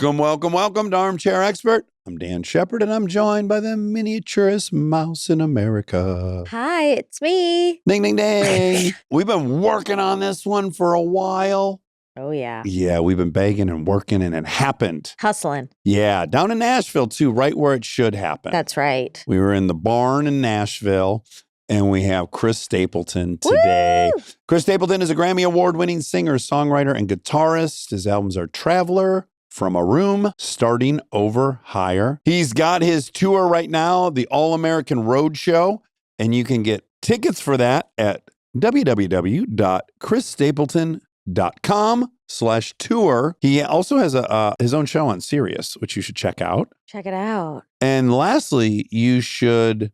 Welcome to Armchair Expert. I'm Dax Shepard, and I'm joined by the miniaturest mouse in America. Hi, it's me. Ding, ding, ding. We've been working on this one for a while. Oh, yeah. Yeah, we've been begging and working, and it happened. Hustling. Yeah, down in Nashville, too, right where it should happen. That's right. We were in the barn in Nashville, and we have Chris Stapleton today. Woo! Chris Stapleton is a Grammy Award-winning singer, songwriter, and guitarist. His albums are Traveler, From a Room, Starting Over Higher. He's got his tour right now, the All-American Road Show, and you can get tickets for that at www.chrisstapleton.com/tour. He also has his own show on Sirius, which you should check out. Check it out. And lastly, you should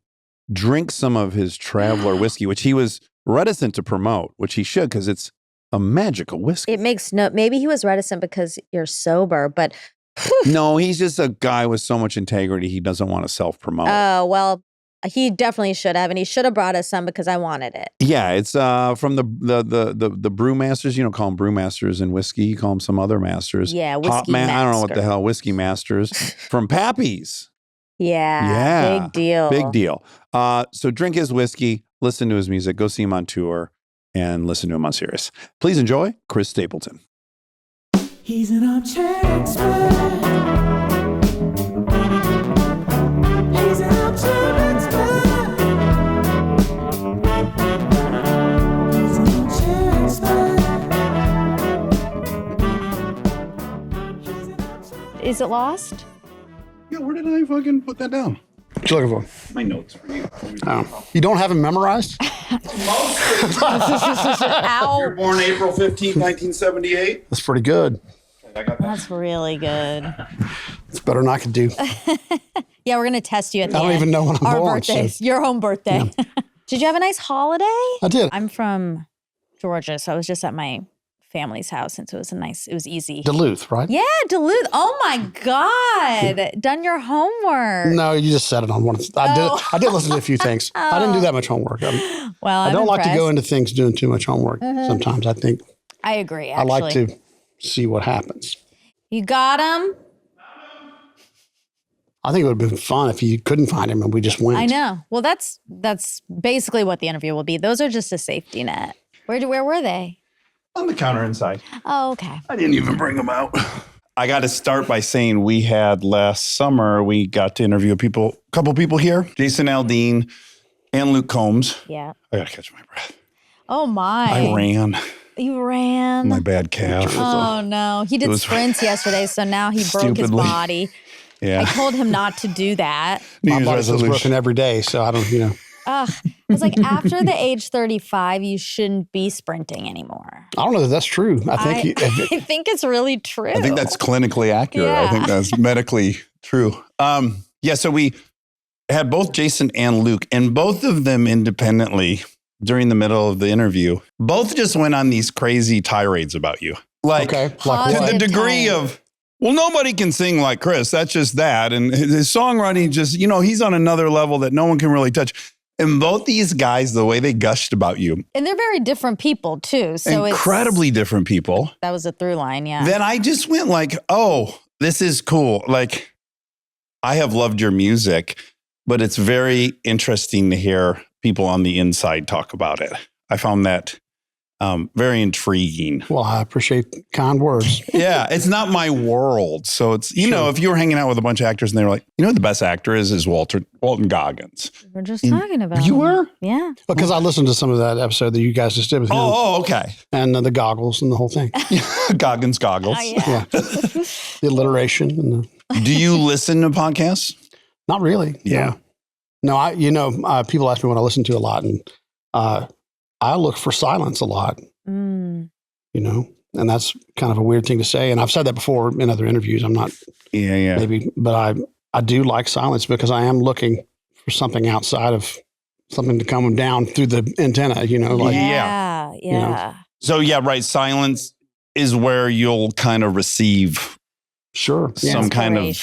drink some of his Traveler whiskey, which he was reticent to promote, which he should because it's a magical whiskey. It makes maybe he was reticent because you're sober, but. No, he's just a guy with so much integrity. He doesn't want to self-promote. Oh, well, he definitely should have, and he should have brought us some because I wanted it. Yeah, it's from the brewmasters. You don't call them brewmasters in whiskey. You call them some other masters. Yeah, whiskey master. I don't know what the hell, whiskey masters from Pappy's. Yeah, big deal. Big deal. So drink his whiskey, listen to his music, go see him on tour, and listen to him on Sirius. Please enjoy Chris Stapleton. He's an armchair expert. He's an armchair expert. He's an armchair expert. Is it lost? Yeah, where did I fucking put that down? What you looking for? My notes for you. Oh. You don't have them memorized? Ow. You're born April 15th, 1978. That's pretty good. I got that. That's really good. It's better than I could do. Yeah, we're going to test you at the I don't end. even know when I'm Our born. birthdays. So. Your home birthday. Yeah. Did you have a nice holiday? I did. I'm from Georgia, so I was just at my family's house, and so it was easy. Duluth, right? Yeah, Duluth. Oh my God. Done your homework. No, you just said it on one. I did listen to a few things. I didn't do that much homework. Well, I don't like to go into things doing too much homework. Sometimes I think I agree, I actually. like to see what happens. You got him? I think it would have been fun if you couldn't find him and we just went. I know. Well, that's basically what the interview will be. Those are just a safety net. Where were they? On the counter inside. Oh, okay. I didn't even bring them out. I got to start by saying we had last summer, we got to interview a couple people here, Jason Aldean and Luke Combs. Yeah. I got to catch my breath. Oh, my. I ran. You ran? My bad calf. Oh, no. He did sprints yesterday, so now he broke his body. Yeah. I told him not to do that. My body's broken every day, so I don't, Ugh. It's like after the age 35, you shouldn't be sprinting anymore. I don't know that that's true. I think it's really true. I think that's clinically accurate. Yeah. I think that's medically true. So we had both Jason and Luke, and both of them independently during the middle of the interview, both just went on these crazy tirades about you. Like, okay. To the degree of, well, nobody can sing like Chris. That's just that. And his songwriting just, he's on another level that no one can really touch. And both these guys, the way they gushed about you. And they're very different people, too. So incredibly different people. That was a through line, yeah. Then I just went like, oh, this is cool. Like, I have loved your music, but it's very interesting to hear people on the inside talk about it. I found that very intriguing. Well, I appreciate kind words. Yeah, it's not my world. So it's, if you were hanging out with a bunch of actors and they were like, the best actor is Walton Goggins. We're just talking about You him. were? Yeah. Because I listened to some of that episode that you guys just did with him. Oh, okay. And the goggles and the whole thing. Goggins goggles. Oh, yeah. The alliteration. And Do you listen to podcasts? Not really. Yeah. No, people ask me what I listen to a lot, and I look for silence a lot, and that's kind of a weird thing to say. And I've said that before in other interviews. I'm not, but I do like silence because I am looking for something outside of something to come down through the antenna, Yeah. So right. Silence is where you'll kind of receive some kind of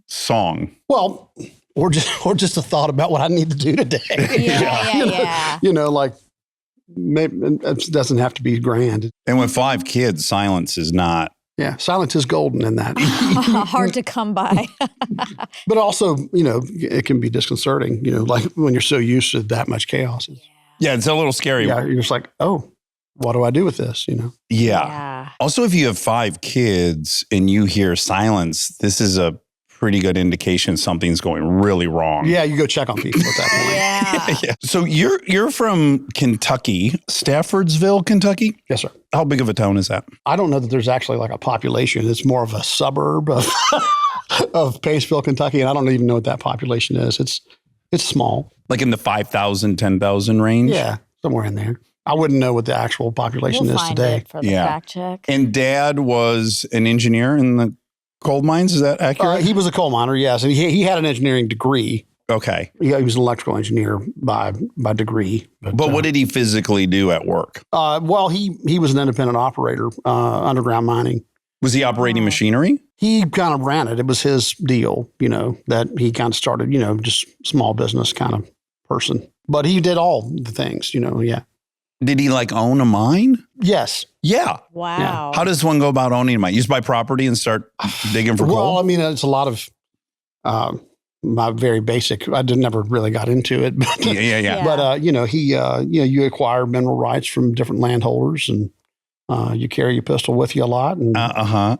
song. Well, or just a thought about what I need to do today. Yeah. Maybe it doesn't have to be grand. And with 5 kids, silence is not Yeah, silence is golden in that. Hard to come by. But also, it can be disconcerting, like when you're so used to that much chaos. Yeah, it's a little scary. Yeah, you're just like, oh, what do I do with this, Yeah. Yeah. Also, if you have 5 kids and you hear silence, this is a pretty good indication something's going really wrong. Yeah, you go check on people at that point. Yeah. So you're from Kentucky, Staffordsville, Kentucky? Yes, sir. How big of a town is that? I don't know that there's actually like a population. It's more of a suburb of of Paceville, Kentucky, and I don't even know what that population is. It's small. Like in the 5,000, 10,000 range? Yeah, somewhere in there. I wouldn't know what the actual population We'll is find today. it for the Yeah. fact check. And Dad was an engineer in the coal mines. Is that accurate? He was a coal miner, yes, and he had an engineering degree. Okay. He was an electrical engineer by degree. But what did he physically do at work? Well, he was an independent operator, underground mining. Was he operating machinery? He kind of ran it. It was his deal, that he kind of started, just small business kind of person. But he did all the things, yeah. Did he like own a mine? Yes. Yeah. Wow. How does one go about owning a mine? You just buy property and start digging for Well, coal? I mean, it's a lot of my very basic. I never really got into it, but Yeah. but you acquire mineral rights from different landholders, and you carry your pistol with you a lot. And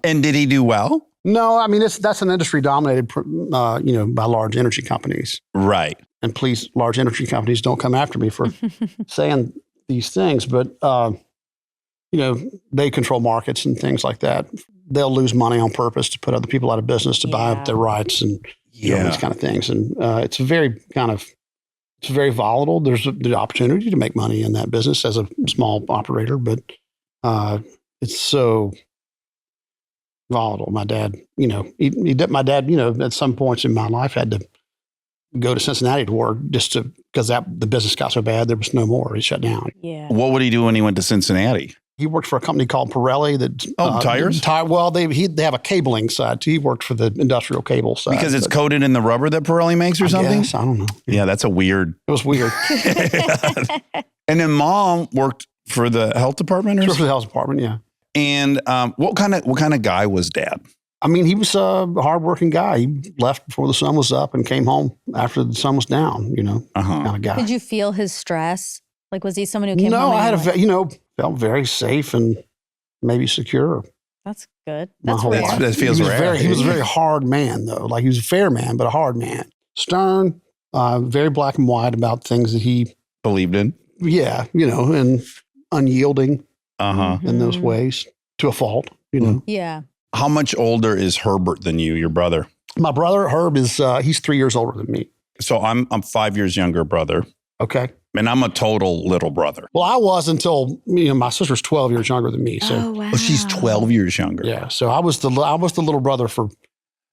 And did he do well? no, I mean that's an industry dominated, by large energy companies. Right. And please, large energy companies, don't come after me for saying these things, but they control markets and things like that. They'll lose money on purpose to put other people out of business to buy up their rights and these kind of things. And it's very volatile. There's the opportunity to make money in that business as a small operator, but it's so volatile. My dad, my dad, at some points in my life had to go to Cincinnati to work just because the business got so bad there was no more. He shut down. Yeah. What would he do when he went to Cincinnati? He worked for a company called Pirelli that tires? Well, they have a cabling side too. He worked for the industrial cable side Because it's coated in the rubber that Pirelli makes or something? I don't know. Yeah, that's a weird. It was weird. And then Mom worked for the health department or Sure, for something? the health department, yeah. And what kind of guy was Dad? I mean, he was a hardworking guy. He left before the sun was up and came home after the sun was down. Kind of guy. Did you feel his stress? Like, was he someone who came No, home? I and had you were like, felt very safe and maybe secure. That's good. my That's whole rare. life. That feels he was rare. He was a very hard man, though. Like, he was a fair man, but a hard man. Stern, very black and white about things that he, Believed in? and unyielding in those Mhm. ways to a fault, Yeah. How much older is Herbert than you, your brother? My brother, Herb, he's 3 years older than me. So I'm 5 years younger brother, Okay. and I'm a total little brother. Well, I was until, my sister's 12 years younger than me. So, Oh, wow. Oh, she's 12 years younger. yeah. So I was the little brother for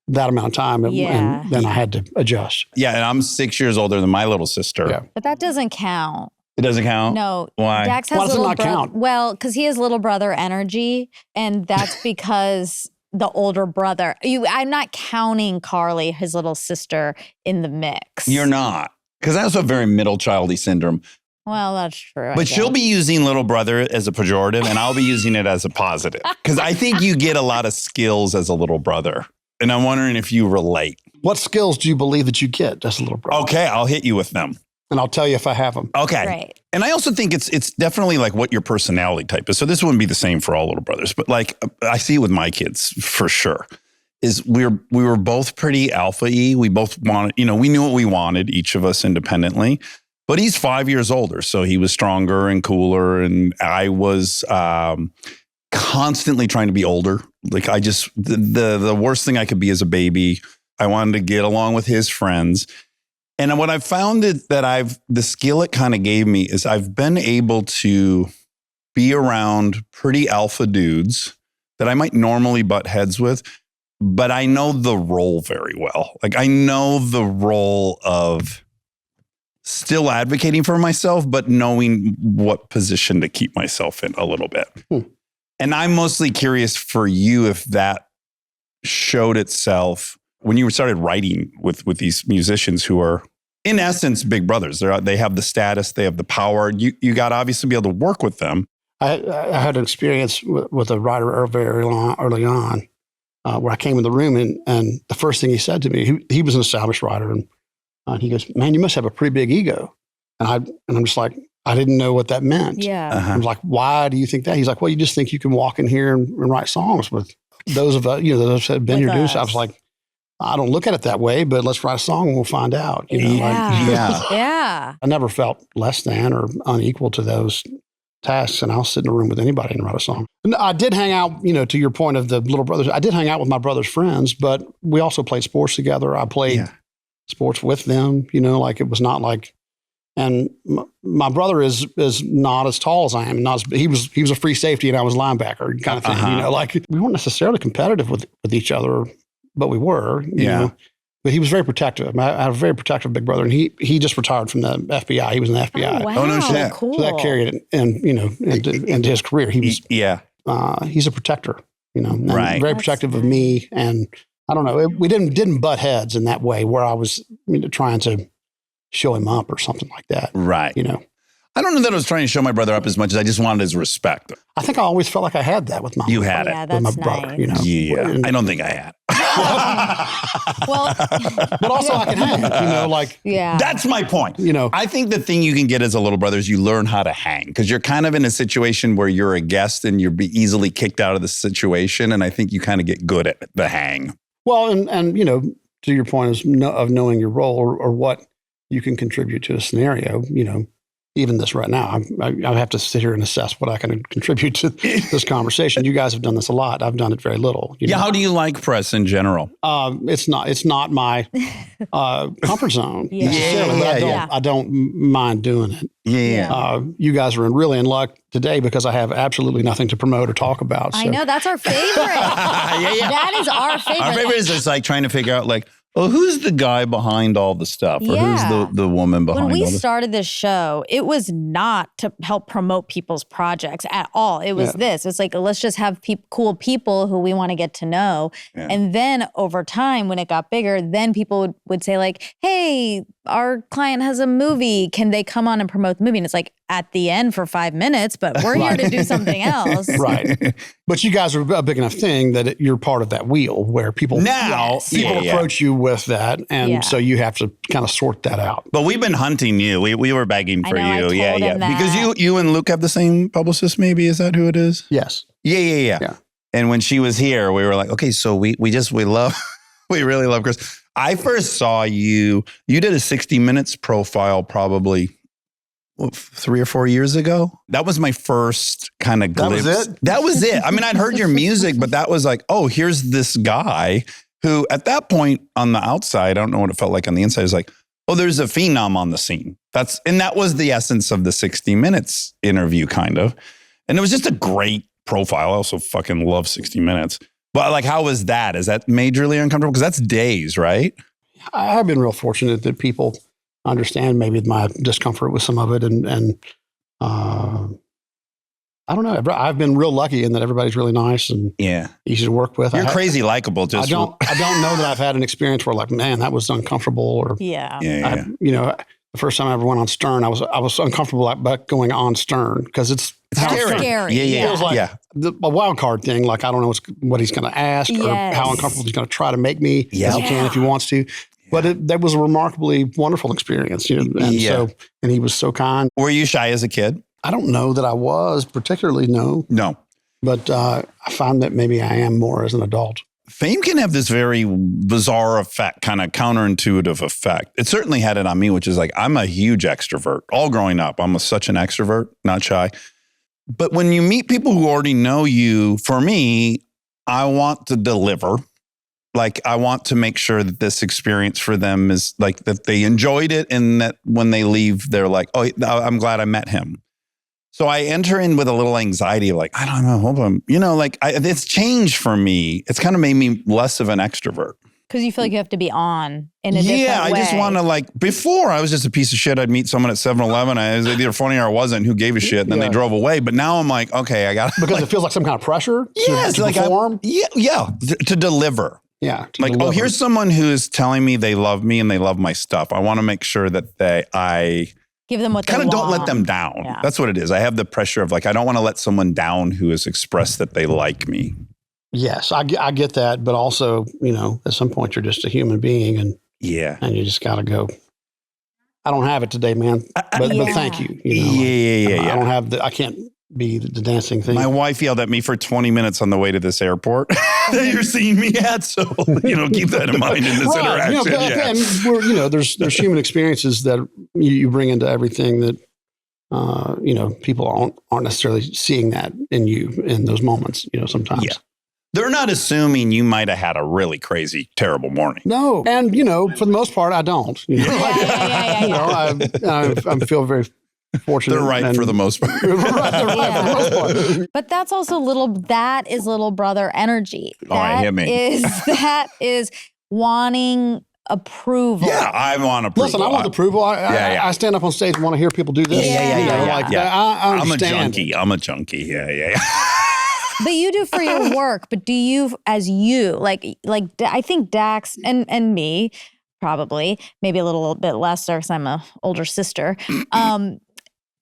that amount of time. Yeah. And then I had to adjust. Yeah, and I'm 6 years older than my little sister. Yeah. But that doesn't count. It doesn't count? No. Why? Dax has Why does it little not count? Well, because he has little brother energy, and that's because the older brother. I'm not counting Carly, his little sister, in the mix. You're not. Because that's a very middle childy syndrome. Well, that's true. I But she'll guess. be using little brother as a pejorative, and I'll be using it as a positive. Because I think you get a lot of skills as a little brother. And I'm wondering if you relate. What skills do you believe that you get as a little brother? Okay, I'll hit you with them. And I'll tell you if I have them. Okay. Right. And I also think it's definitely like what your personality type is. So this wouldn't be the same for all little brothers, but like I see it with my kids for sure. Is we were both pretty alpha-y. We both wanted, we knew what we wanted, each of us independently. But he's 5 years older, so he was stronger and cooler, and I was constantly trying to be older. Like I just the worst thing I could be as a baby. I wanted to get along with his friends. And what I've found is that the skill it kind of gave me is I've been able to be around pretty alpha dudes that I might normally butt heads with, but I know the role very well. Like I know the role of still advocating for myself, but knowing what position to keep myself in a little bit. And I'm mostly curious for you if that showed itself when you started writing with these musicians who are, in essence, big brothers. They have the status, they have the power. You got to obviously be able to work with them. I had an experience with a writer very early on where I came in the room and the first thing he said to me, he was an established writer, and he goes, "Man, you must have a pretty big ego." And I'm just like, I didn't know what that meant. Yeah. I was like, "Why do you think that?" He's like, "Well, you just think you can walk in here and write songs with those of us, those that have been With here doing." us. I was like, "I don't look at it that way, but let's write a song and we'll find out." Yeah. I never felt less than or unequal to those tasks, and I'll sit in a room with anybody and write a song. And I did hang out, to your point of the little brothers, I did hang out with my brother's friends, but we also played sports together. I played sports with them, like it was not like, and my brother is not as tall as I am. He was a free safety and I was linebacker kind of thing, like we weren't necessarily competitive with each other, but we were, you know. But he was very protective. I had a very protective big brother, and he just retired from the FBI. He was in the FBI. Oh, wow. Oh, no shit. Cool. So that carried it, into his career. He was, he's a protector, and Right. very That's protective of me. And I don't know, we didn't butt heads in that way where I was trying to show him up or something like that. Right. I don't know that I was trying to show my brother up as much as I just wanted his respect. I think I always felt like I had that with my You had Yeah, it. with my that's brother. nice. Yeah. I don't think I had. Well, But also I can hang, like yeah. That's my point. I think the thing you can get as a little brother is you learn how to hang because you're kind of in a situation where you're a guest and you're be easily kicked out of the situation. And I think you kind of get good at the hang. Well, and to your point of knowing your role or what you can contribute to a scenario, even this right now, I have to sit here and assess what I can contribute to this conversation. You guys have done this a lot. I've done it very little. Yeah. How do you like press in general? It's not my comfort zone Yeah. necessarily, but Yeah, I don't mind doing it. Yeah. You guys are really in luck today because I have absolutely nothing to promote or talk about. So. I know that's our favorite. That is our favorite. Our favorite is just like trying to figure out who's the guy behind all the stuff or who's the woman behind When we all the started this show, it was not to help promote people's projects at all. It was this. It's like, let's just have cool people who we want to get to know. Yeah. And then over time, when it got bigger, then people would say like, hey, our client has a movie. Can they come on and promote the movie? And it's like at the end for 5 minutes, but we're here to do something else. Right. But you guys are a big enough thing that you're part of that wheel where people approach you with that. And so you have to kind of sort that out. But we've been hunting you. We were begging for I you. told him that. Because you and Luke have the same publicist, maybe? Is that who it is? Yes. Yeah. And when she was here, we were like, okay, so we love, we really love Chris. I first saw you did a 60 Minutes profile probably 3 or 4 years ago. That was my first kind of glimpse. That was it. I mean, I'd heard your music, but that was like, oh, here's this guy who at that point on the outside, I don't know what it felt like on the inside, is like, oh, there's a phenom on the scene. And that was the essence of the 60 Minutes interview kind of. And it was just a great profile. I also fucking love 60 Minutes. But like, how was that? Is that majorly uncomfortable? Because that's days, right? I have been real fortunate that people understand maybe my discomfort with some of it. And I don't know. I've been real lucky in that everybody's really nice and easy to work with. You're crazy likable. I don't know that I've had an experience where like, man, that was uncomfortable. Or the first time I ever went on Stern, I was uncomfortable about going on Stern because it's scary. It feels like a wild card thing. Like, I don't know what he's going to ask or how uncomfortable he's going to try to make me as he can if he wants to. But that was a remarkably wonderful experience. And he was so kind. Were you shy as a kid? I don't know that I was particularly, no. But I find that maybe I am more as an adult. Fame can have this very bizarre effect, kind of counterintuitive effect. It certainly had it on me, which is like, I'm a huge extrovert. All growing up, I'm such an extrovert, not shy. But when you meet people who already know you, for me, I want to deliver. Like, I want to make sure that this experience for them is like that they enjoyed it and that when they leave, they're like, oh, I'm glad I met him. So I enter in with a little anxiety, like, I don't know, hold on. It's changed for me. It's kind of made me less of an extrovert. Because you feel like you have to be on in a different way. Yeah, I just want to before I was just a piece of shit. I'd meet someone at 7-Eleven. I was either funny or I wasn't. Who gave a shit? And then they drove away. But now I'm like, okay, I got to. Because it feels like some kind of pressure to like perform. To deliver. Yeah. Oh, here's someone who's telling me they love me and they love my stuff. I want to make sure that I Give them what they kind of want. don't let them down. Yeah. That's what it is. I have the pressure of like, I don't want to let someone down who has expressed that they like me. Yes, I get that. But also, at some point, you're just a human being and Yeah. you just got to go. I don't have it today, man. But thank you. Yeah. I can't be the dancing thing. My wife yelled at me for 20 minutes on the way to this airport that you're seeing me at. So, keep that in mind in this interaction. And we're, there's human experiences that you bring into everything that, people aren't necessarily seeing that in you in those moments, sometimes. Yeah. They're not assuming you might have had a really crazy, terrible morning. No. And, for the most part, I don't. I feel very fortunate. They're right for the most part. They're right for the most part. But that's also that is little brother energy. All right, hit me. That is wanting approval. Yeah, I want approval. Listen, I want approval. I stand up on stage and want to hear people do this. I understand. I'm a junkie. Yeah. But you do for your work. But do you, as you, like I think Dax and me, probably, maybe a little bit less because I'm an older sister.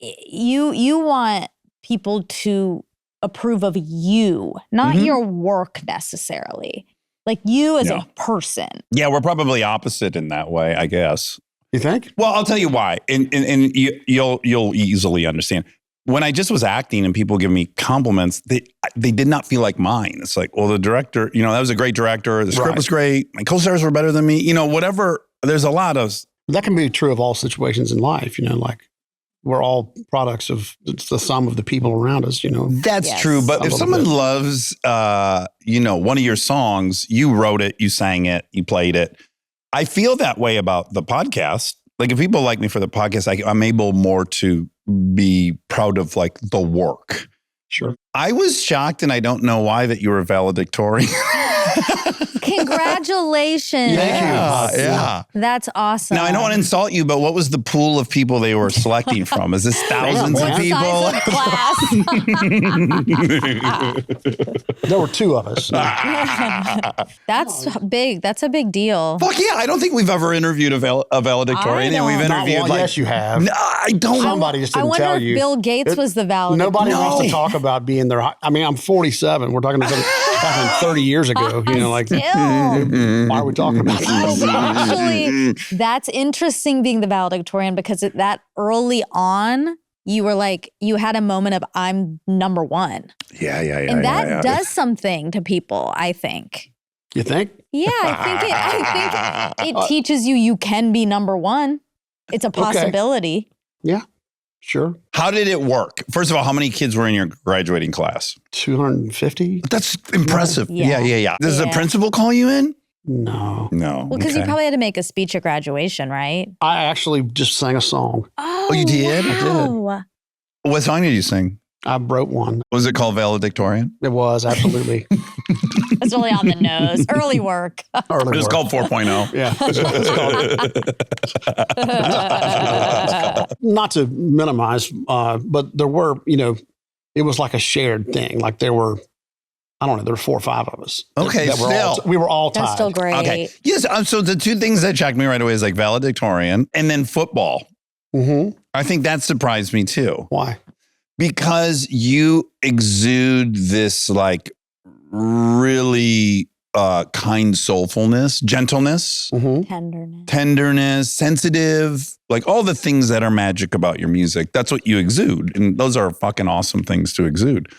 You want people to approve of you, not your work necessarily. Like you as a person. Yeah, we're probably opposite in that way, I guess. You think? Well, I'll tell you why, and you'll easily understand. When I just was acting and people give me compliments, they did not feel like mine. It's like, well, the director, that was a great director. The script was great. My co-stars were better than me. Whatever. There's a lot of... That can be true of all situations in life, like we're all products of the sum of the people around us, That's true. But if someone loves, one of your songs, you wrote it, you sang it, you played it. I feel that way about the podcast. Like if people like me for the podcast, I'm able more to be proud of like the work. Sure. I was shocked, and I don't know why, that you were valedictorian. Congratulations. Thank you. Yeah. That's awesome. Now, I don't want to insult you, but what was the pool of people they were selecting from? Is this thousands of What people? size of class? There were two of us. That's big. That's a big deal. Fuck yeah. I don't think we've ever interviewed a valedictorian. And we've interviewed yes, you have. No, I don't. Somebody just didn't I wonder tell if you. Bill Gates was the valedictorian. Nobody wants to talk about being there. I mean, I'm 47. We're talking about 30 years ago. Still. Why are we talking about this? Actually, that's interesting being the valedictorian because that early on, you were like, you had a moment of I'm number one. Yeah. And that does something to people, I think. You think? Yeah, I think it teaches you can be number one. It's a possibility. Yeah, sure. How did it work? First of all, how many kids were in your graduating class? 250? That's impressive. Yeah. Yeah. Does the principal call you in? No. No. Well, because you probably had to make a speech at graduation, right? I actually just sang a song. Oh, you did? Wow. What song did you sing? I wrote one. Was it called Valedictorian? It was, absolutely. That's really on the nose. Early work. Early It was work. called 4.0. Yeah. Not to minimize, but there were, it was like a shared thing. Like there were 4 or 5 of us. Okay, We were all tied. That's still great. Okay. Yes. So the two things that shocked me right away is like valedictorian and then football. Mm-hmm. I think that surprised me too. Why? Because you exude this like really kind soulfulness, gentleness, Mm-hmm. tenderness, sensitive, like all the things that are magic about your music. That's what you exude. And those are fucking awesome things to exude.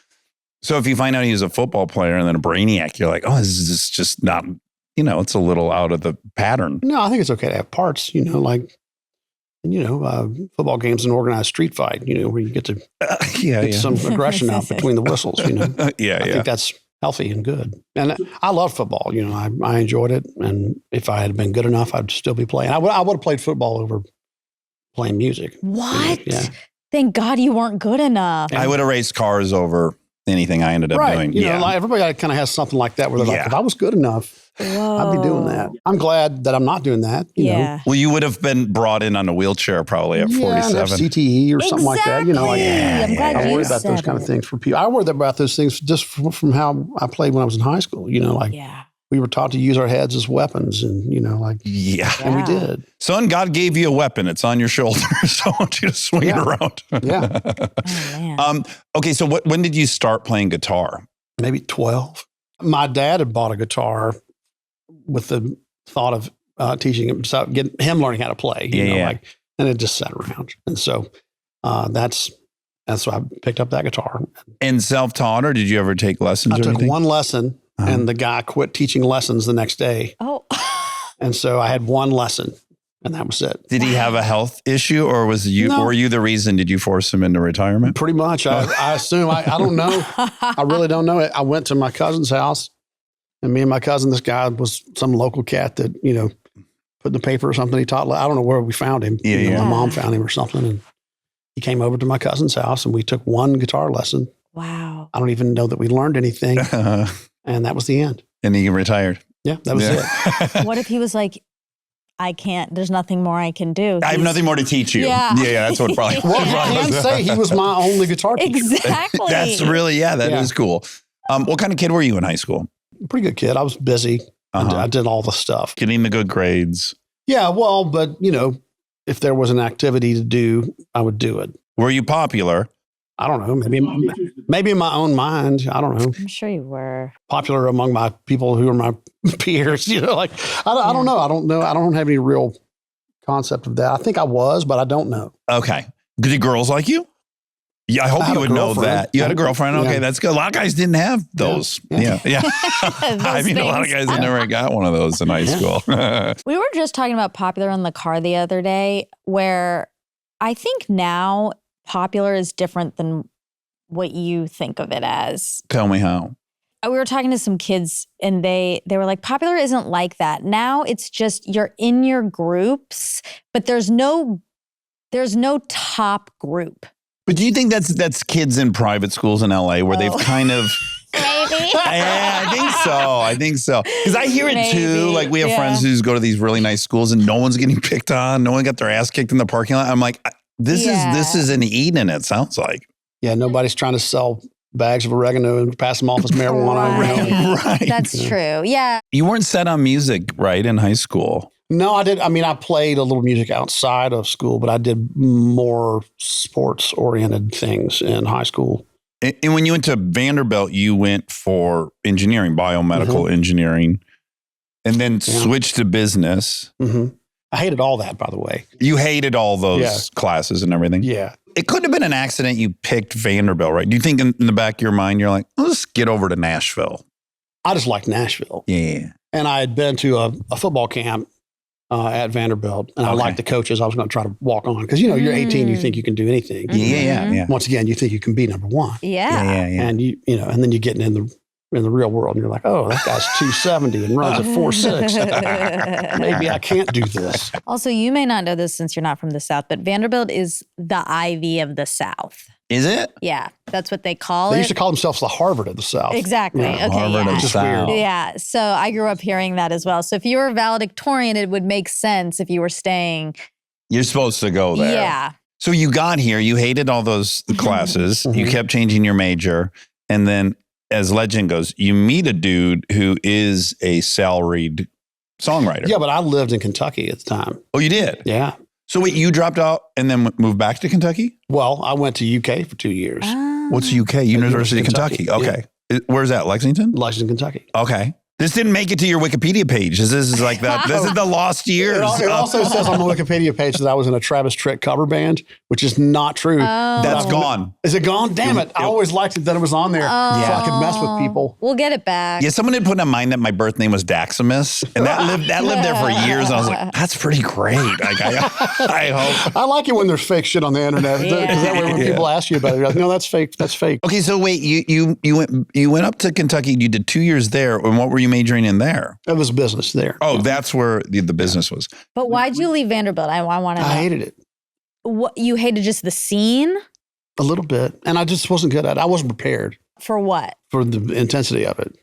So if you find out he's a football player and then a brainiac, you're like, oh, this is just not, it's a little out of the pattern. No, I think it's okay to have parts, football games, an organized street fight, where you get to get some aggression out between the whistles, I think that's healthy and good. And I love football, I enjoyed it. And if I had been good enough, I'd still be playing. I would have played football over playing music. What? Yeah. Thank God you weren't good enough. I would have raced cars over anything I ended up doing. Like everybody kind of has something like that where they're like, if I was good enough, I'd be doing that. I'm glad that I'm not doing that. You know? Well, you would have been brought in on a wheelchair probably at 47. CTE or something like that. I'm glad I you worry about those kind of things for people. I worry about those things just from how I played when I was in high school. We we were taught to use our heads as weapons, and Yeah. and we did. Son, God gave you a weapon. It's on your shoulder. So I want you to swing it around. Yeah, Oh, man. Okay, so when did you start playing guitar? maybe 12. My dad had bought a guitar with the thought of teaching him, so getting him learning how to play. And it just sat around, and so that's why I picked up that guitar. And self-taught, or did you ever take lessons I or took anything? one lesson, and the guy quit teaching lessons the next day, Oh. and so I had one lesson, and that was it. Did he have a health issue, or were you the reason? Did you force him into retirement? Pretty much. I assume. I don't know. I really don't know. I went to my cousin's house, and me and my cousin, this guy was some local cat that, put in the paper or something. He taught. I don't know where we found him. Yeah. My mom found him or something. And he came over to my cousin's house, and we took one guitar lesson. Wow. I don't even know that we learned anything. And that was the end. And he retired. Yeah, that was it. What if he was like, I can't, there's nothing more I can do. I have nothing more to teach you. Yeah. That's what probably Well, I can say he was my only guitar teacher. Exactly. That's really, that is Yeah. cool. What kind of kid were you in high school? Pretty good kid. I was busy. Uh-huh. I did all the stuff. Getting the good grades. Yeah, well, but if there was an activity to do, I would do it. Were you popular? I don't know. Maybe in my own mind. I don't know. I'm sure you were. Popular among my people who are my peers. I don't know. I don't know. I don't have any real concept of that. I think I was, but I don't know. Okay. Did girls like you? Yeah, I hope I had you a would know girlfriend. that. You had a girlfriend? Okay, Yeah. that's good. A lot of guys didn't have those. Yeah. I mean, a lot of guys never got one of those in high school. We were just talking about popular in the car the other day, where I think now popular is different than what you think of it as. Tell me how. We were talking to some kids, and they were like, popular isn't like that. Now it's just you're in your groups, but there's no top group. But do you think that's kids in private schools in LA where they've kind of... Maybe. Yeah, I think so. Because I hear it too. Maybe, Like we have friends who go to these really nice schools and no one's getting picked on. No one got their ass kicked in the parking lot. I'm like, this is an Eden, it sounds like. Yeah, nobody's trying to sell bags of oregano and pass them off as marijuana around. Right. That's true. Yeah. You weren't set on music, right, in high school? No, I did. I mean, I played a little music outside of school, but I did more sports-oriented things in high school. And when you went to Vanderbilt, you went for engineering, biomedical engineering, and then switched to business. Mm-hmm. I hated all that, by the way. You hated all those classes and everything? Yeah. It couldn't have been an accident you picked Vanderbilt, right? Do you think in the back of your mind, you're like, I'll just get over to Nashville? I just liked Nashville. Yeah. And I had been to a football camp at Vanderbilt, and I liked the coaches. I was going to try to walk on because, you're 18, you think you can do anything. Yeah. Once again, you think you can be number one. Yeah. And and then you get in the real world and you're like, oh, that guy's 270 and runs a 4.6. Maybe I can't do this. Also, you may not know this since you're not from the South, but Vanderbilt is the Ivy of the South. Is it? Yeah, that's what they call They it. used to call themselves the Harvard of the South. Exactly. Yeah. Okay. Harvard of the Just South. weird. Yeah. So I grew up hearing that as well. So if you were valedictorian, it would make sense if you were staying. You're supposed to go there. Yeah. So you got here, you hated all those classes, you kept changing your major, and then as legend goes, you meet a dude who is a salaried songwriter. Yeah, but I lived in Kentucky at the time. Oh, you did? Yeah. So wait, you dropped out and then moved back to Kentucky? Well, I went to UK for 2 years. What's UK? University of Kentucky. Kentucky, Okay. Where's that? Lexington? Lexington, Kentucky. Okay. This didn't make it to your Wikipedia page. This is like that. This is the lost years. It also says on the Wikipedia page that I was in a Travis Tritt cover band, which is not true. That's gone. Is it gone? Damn it. I always liked it that it was on there so I could mess with people. We'll get it back. Yeah, someone had put in mind that my birth name was Daximus, and that lived there for years. And I was like, that's pretty great. Like, I hope. I like it when there's fake shit on the internet because that way when people ask you about it, you're like, no, that's fake. That's fake. Okay, so wait, you went up to Kentucky. You did 2 years there, and what were you majoring in there? It was business there. Oh, that's where the business was. But why'd you leave Vanderbilt? I want to know. I hated it What, you hated just the scene? a little bit, and I just wasn't good at it. I wasn't prepared For what? for the intensity of it.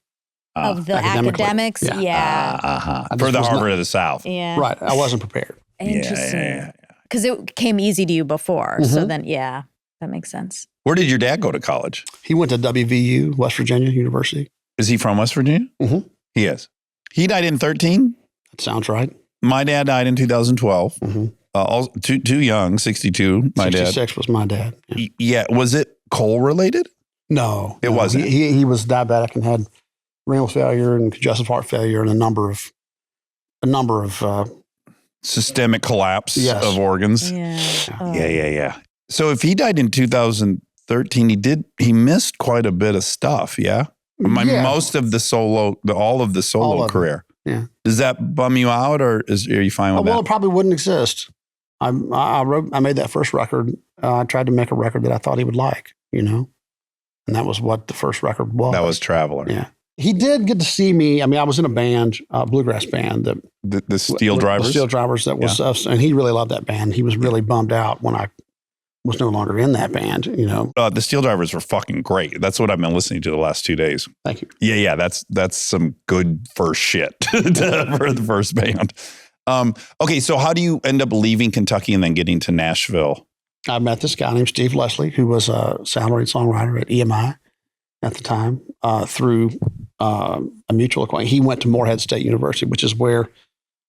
Of the academically. academics? Yeah. Yeah. I For just the was Harvard not- of the South. Yeah. Right. I wasn't prepared. Interesting. Yeah. Because it came easy to you before. So then, yeah, that makes sense. Where did your dad go to college? He went to WVU, West Virginia University. Is he from West Virginia? Mhm. He is. He died in 13. That sounds right. My dad died in 2012. Mm-hmm. Too young, 62. My 66 was my dad. Yeah. Yeah. Was it coal related? No. It wasn't. He was diabetic and had renal failure and congestive heart failure and a number of Systemic collapse Yes. of organs. Yeah. Oh. Yeah. So if he died in 2013, he missed quite a bit of stuff. Yeah. Yeah. Most of the solo, all of the solo All of it. career. Yeah. Does that bum you out, or are you fine with Well, that? it probably wouldn't exist. I made that first record. I tried to make a record that I thought he would like, and that was what the first record was. That was Traveler. Yeah. He did get to see me. I mean, I was in a band, bluegrass band, The SteelDrivers. The SteelDrivers. That was us, and he really loved that band. He was really bummed out when I was no longer in that band. The SteelDrivers were fucking great. That's what I've been listening to the last 2 days. Thank you. Yeah. That's some good first shit for the first band. Okay, so how do you end up leaving Kentucky and then getting to Nashville? I met this guy named Steve Leslie, who was a salaried songwriter at EMI at the time, through a mutual acquaintance. He went to Morehead State University, which is where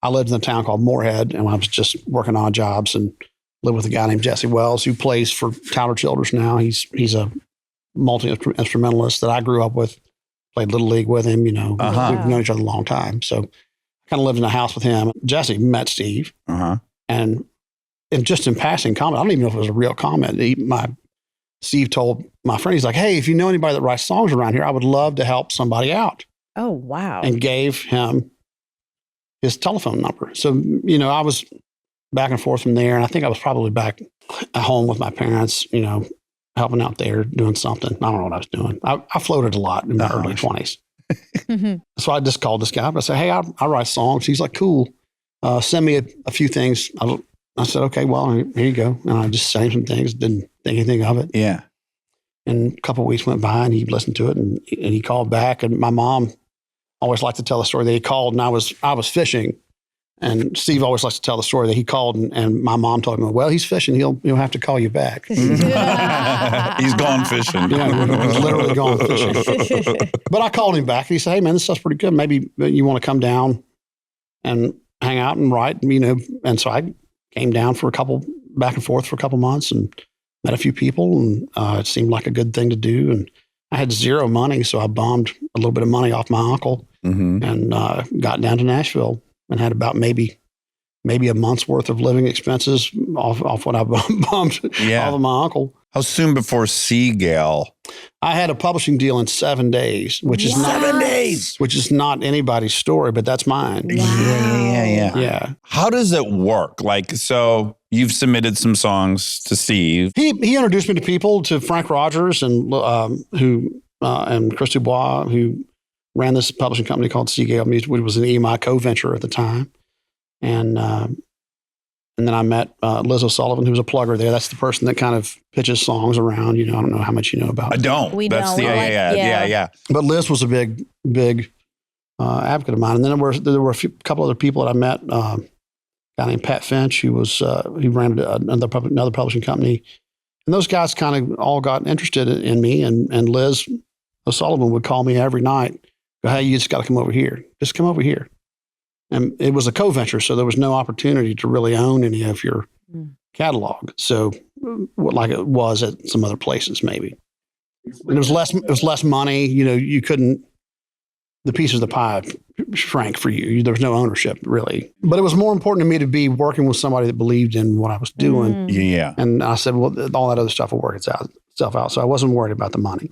I lived in a town called Morehead, and I was just working odd jobs and lived with a guy named Jesse Wells, who plays for Tyler Childers now. He's a multi-instrumentalist that I grew up with, played Little League with him, We've known each other a long time. So I kind of lived in a house with him. Jesse met Steve, and just in passing comment, I don't even know if it was a real comment. Steve told my friend, he's like, "Hey, if you know anybody that writes songs around here, I would love to help somebody out." Oh, wow. And gave him his telephone number. So, I was back and forth from there. And I think I was probably back at home with my parents, helping out there, doing something. I don't know what I was doing. I floated a lot in my early 20s. So I just called this guy up. I said, "Hey, I write songs." He's like, "Cool. Send me a few things." I said, "Okay, well, here you go." And I just sent him some things, didn't think anything of it. Yeah. And a couple of weeks went by and he listened to it and he called back. And my mom always liked to tell the story that he called and I was fishing. And Steve always likes to tell the story that he called and my mom told him, "Well, he's fishing. He'll have to call you back." He's gone fishing. Yeah, he's literally gone fishing. But I called him back and he said, "Hey, man, this stuff's pretty good. Maybe you want to come down and hang out and write, And so I came down back and forth for a couple months and met a few people, and it seemed like a good thing to do. And I had zero money, so I bombed a little bit of money off my uncle and got down to Nashville and had about maybe a month's worth of living expenses off what I bombed off of my uncle. How soon before Seagal? I had a publishing deal in 7 days, which is not 7 days, which is not anybody's story, but that's mine. Yeah. How does it work? So you've submitted some songs to Steve. He introduced me to people, to Frank Rogers and Chris Dubois, who ran this publishing company called Seagal Music, which was an EMI co-venture at the time. And then I met Liz O'Sullivan, who was a plugger there. That's the person that kind of pitches songs around. I don't know how much you know about I don't. We That's don't. Yeah. But Liz was a big advocate of mine. And then there were a couple other people that I met. A guy named Pat Finch, who ran another publishing company. And those guys kind of all got interested in me. And Liz O'Sullivan would call me every night. Go, "Hey, you just got to come over here. Just come over here." And it was a co-venture, so there was no opportunity to really own any of your catalog. So, like it was at some other places, maybe. And it was less money. You couldn't. The piece of the pie shrank for you. There was no ownership really. But it was more important to me to be working with somebody that believed in what I was doing. Yeah. And I said, well, all that other stuff will work itself out. So I wasn't worried about the money.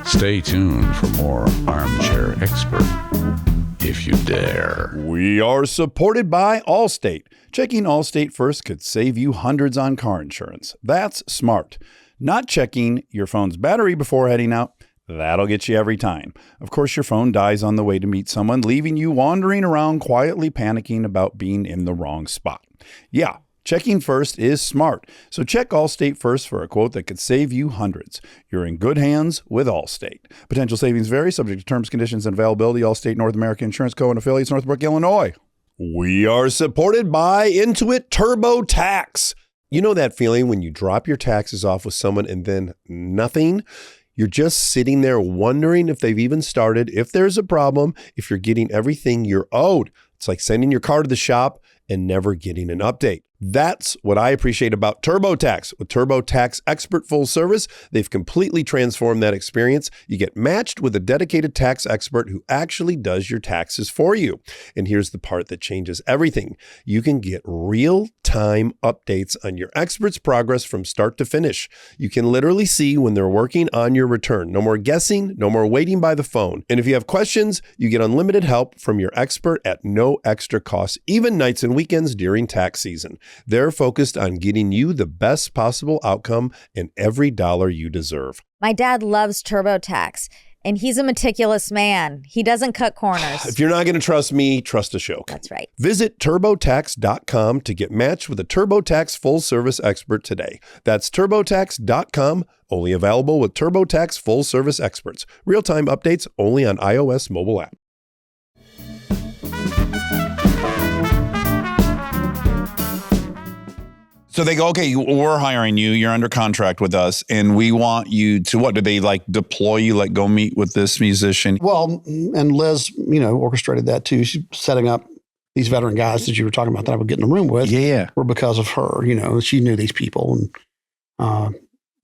Stay tuned for more Armchair Expert, if you dare. We are supported by Allstate. Checking Allstate first could save you hundreds on car insurance. That's smart. Not checking your phone's battery before heading out, that'll get you every time. Of course, your phone dies on the way to meet someone, leaving you wandering around quietly panicking about being in the wrong spot. Yeah. Checking first is smart. So check Allstate first for a quote that could save you hundreds. You're in good hands with Allstate. Potential savings vary, subject to terms, conditions, and availability. Allstate North American Insurance Co. and affiliates, Northbrook, Illinois. We are supported by Intuit TurboTax. You know that feeling when you drop your taxes off with someone and then nothing? You're just sitting there wondering if they've even started, if there's a problem, if you're getting everything you're owed. It's like sending your car to the shop and never getting an update. That's what I appreciate about TurboTax. With TurboTax Expert Full Service, they've completely transformed that experience. You get matched with a dedicated tax expert who actually does your taxes for you. And here's the part that changes everything. You can get real-time updates on your expert's progress from start to finish. You can literally see when they're working on your return. No more guessing, no more waiting by the phone. And if you have questions, you get unlimited help from your expert at no extra cost, even nights and weekends during tax season. They're focused on getting you the best possible outcome and every dollar you deserve. My dad loves TurboTax, and he's a meticulous man. He doesn't cut corners. If you're not going to trust me, trust Ashok. That's right. Visit TurboTax.com to get matched with a TurboTax full service expert today. That's TurboTax.com, only available with TurboTax full service experts. Real-time updates only on iOS mobile app. So they go, okay, we're hiring you. You're under contract with us, and we want you to what? Do they like deploy you? Like go meet with this musician? Well, and Liz, orchestrated that too. She's setting up these veteran guys that you were talking about that I would get in the room with. Yeah, were because of her. She knew these people, and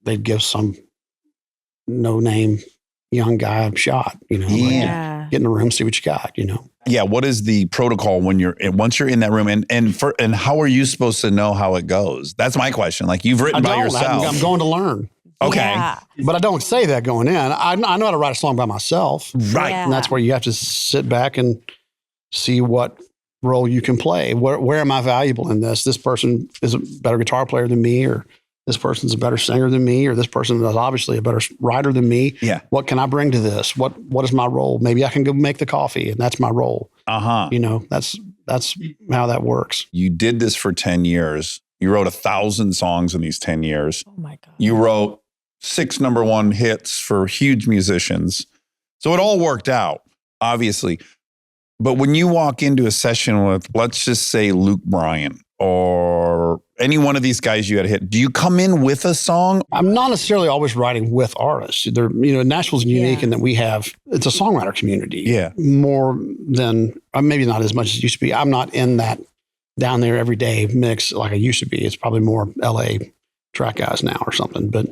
they'd give some no-name young guy a shot. Yeah. Get in the room, see what you got. Yeah. What is the protocol once you're in that room, and how are you supposed to know how it goes? That's my question. Like you've written by yourself. I'm going to learn. Okay. Yeah. But I don't say that going in. I know how to write a song by myself. Right. Yeah. And that's where you have to sit back and see what role you can play. Where am I valuable in this? This person is a better guitar player than me, or this person's a better singer than me, or this person is obviously a better writer than me. Yeah. What can I bring to this? What is my role? Maybe I can go make the coffee, and that's my role. Uh-huh. That's how that works. You did this for 10 years. You wrote 1,000 songs in these 10 years. Oh my God. You wrote 6 number one hits for huge musicians. So it all worked out, obviously. But when you walk into a session with, let's just say, Luke Bryan or any one of these guys you had hit, do you come in with a song? I'm not necessarily always writing with artists. Nashville's unique in that it's a songwriter community. Yeah. More than, maybe not as much as it used to be. I'm not in that down there every day mix like I used to be. It's probably more LA track guys now or something. But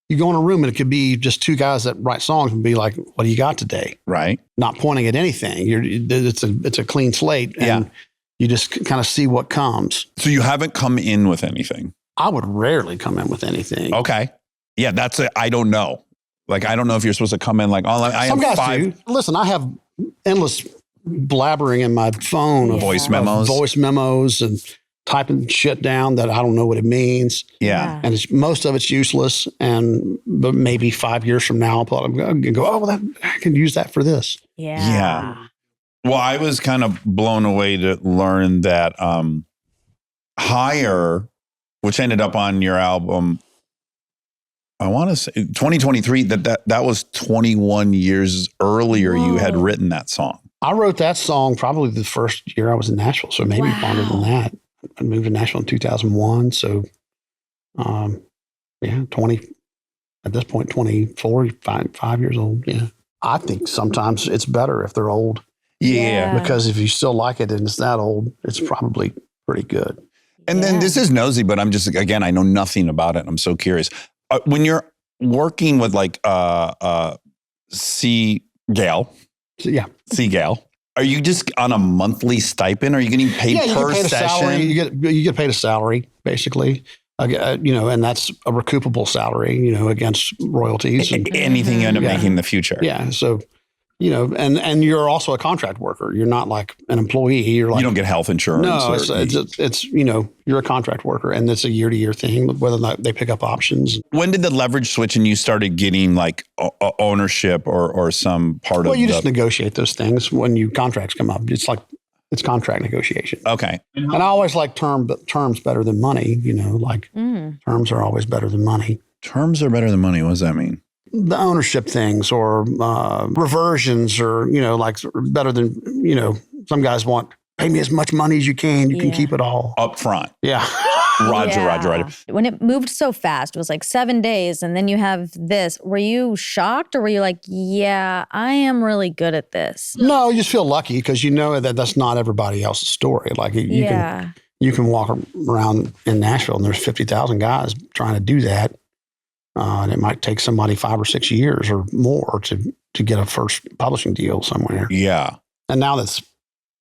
you go in a room and it could be just 2 guys that write songs and be like, what do you got today? Right. Not pointing at anything. It's a clean slate. And you just kind of see what comes. So you haven't come in with anything? I would rarely come in with anything. Okay. Yeah, that's it. I don't know. Like, I don't know if you're supposed to come in like, I Some have guys 5. do. Listen, I have endless blabbering in my phone of Voice memos and typing shit down that I don't know what it means. Yeah. And most of it's useless. But maybe 5 years from now, I'm going to go, I can use that for this. Yeah. Well, I was kind of blown away to learn that Higher, which ended up on your album, I want to say 2023, that was 21 years earlier. Whoa. You had written that song. I wrote that song probably the first year I was in Nashville. So maybe longer than that. I moved to Nashville in 2001. So, 20, at this point, 24, 5 years old. Yeah. I think sometimes it's better if they're old. Yeah. Because if you still like it and it's that old, it's probably pretty good. And then this is nosy, but I'm just, again, I know nothing about it. I'm so curious. When you're working with like Seagal, are you just on a monthly stipend? Are you getting paid per you get paid session? a salary. You get paid a salary, basically. And that's a recoupable salary, against royalties. And, anything you end up making in the future. Yeah. So, and you're also a contract worker. You're not like an employee. You're like, you don't get health insurance. No, it's you're a contract worker, and it's a year-to-year thing, whether or not they pick up options. When did the leverage switch and you started getting like ownership or some part of it? Well, you just negotiate those things when contracts come up. It's contract negotiation. Okay. And I always like terms better than money, terms are always better than money. Terms are better than money. What does that mean? The ownership things or reversions or, better than, some guys want, pay me as much money as you can. You can keep it all. Up front. Yeah. Roger. When it moved so fast, it was like 7 days, and then you have this. Were you shocked, or were you like, yeah, I am really good at this? No, you just feel lucky because you know that that's not everybody else's story. Like you can walk around in Nashville and there's 50,000 guys trying to do that. And it might take somebody 5 or 6 years or more to get a first publishing deal somewhere. Yeah. And now that's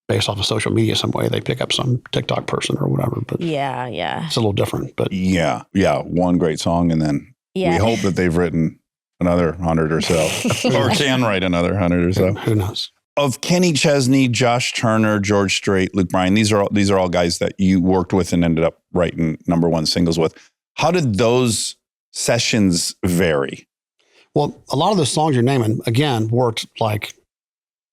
based off of social media some way. They pick up some TikTok person or whatever. But Yeah. it's a little different. But Yeah. One great song, and then we hope that they've written another 100 or so, or can write another 100 or so. who knows? Of Kenny Chesney, Josh Turner, George Strait, Luke Bryan, these are all guys that you worked with and ended up writing #1 singles with. How did those sessions vary? Well, a lot of those songs you're naming, again, worked like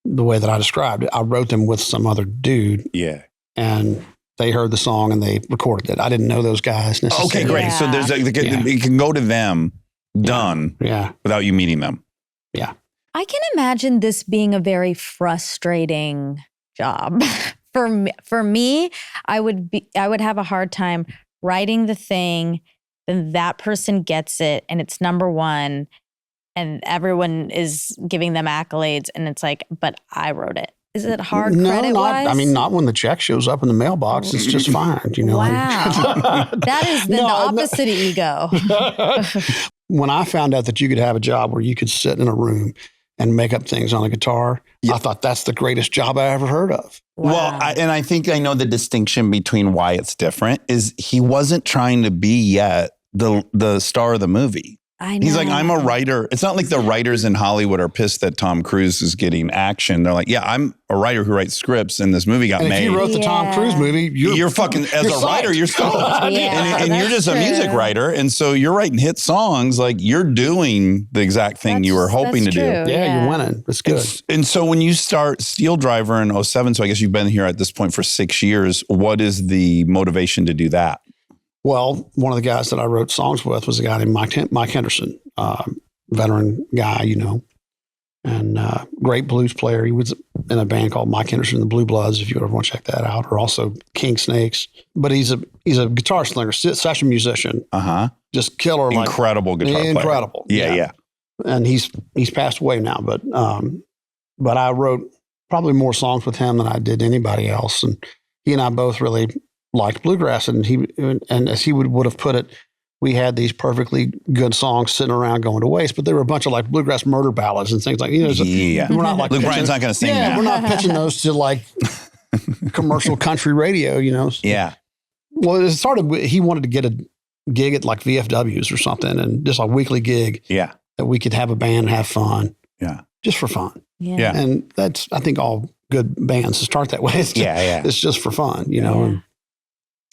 the way that I described it. I wrote them with some other dude. Yeah. And they heard the song and they recorded it. I didn't know those guys necessarily. Okay, great. Yeah. So it can go to them done without you meeting them. Yeah. I can imagine this being a very frustrating job. For me, I would have a hard time writing the thing, then that person gets it and it's #1 and everyone is giving them accolades and it's like, but I wrote it. Is it hard credit-wise? not when the check shows up in the mailbox. It's just fine, you know. Wow. That is then the opposite of ego. When I found out that you could have a job where you could sit in a room and make up things on a guitar, I thought that's the greatest job I ever heard of. Wow. Well, I think I know the distinction between why it's different is he wasn't trying to be yet the star of the movie. I know. He's like, I'm a writer. It's not like the writers in Hollywood are pissed that Tom Cruise is getting action. They're like, yeah, I'm a writer who writes scripts and this movie got And made. if you wrote the Tom Cruise movie, you're fucking, as a writer, you're stoked. And you're just a music writer. And so you're writing hit songs. Like you're doing the exact thing you were hoping to do. Yeah, you're winning. It's good. And so when you start SteelDriver in 2007, so I guess you've been here at this point for 6 years, what is the motivation to do that? Well, one of the guys that I wrote songs with was a guy named Mike Henderson, veteran guy, you know, and great blues player. He was in a band called Mike Henderson and the Blue Bloods, if you ever want to check that out, or also King Snakes. But he's a guitar slinger, session musician. Just killer. Incredible guitar player. Incredible. Yeah. And he's passed away now, but I wrote probably more songs with him than I did anybody else. And he and I both really liked bluegrass, and as he would have put it, we had these perfectly good songs sitting around going to waste, but there were a bunch of like bluegrass murder ballads and things like, you know, we're not like Luke Bryan's not going to sing that. We're not pitching those to like commercial country radio, you know? Yeah. Well, it started, he wanted to get a gig at like VFWs or something, and just a weekly gig. Yeah. That we could have a band and have fun. Yeah. Just for fun. Yeah. And that's, I think all good bands start that way. It's just, it's just for fun, you know?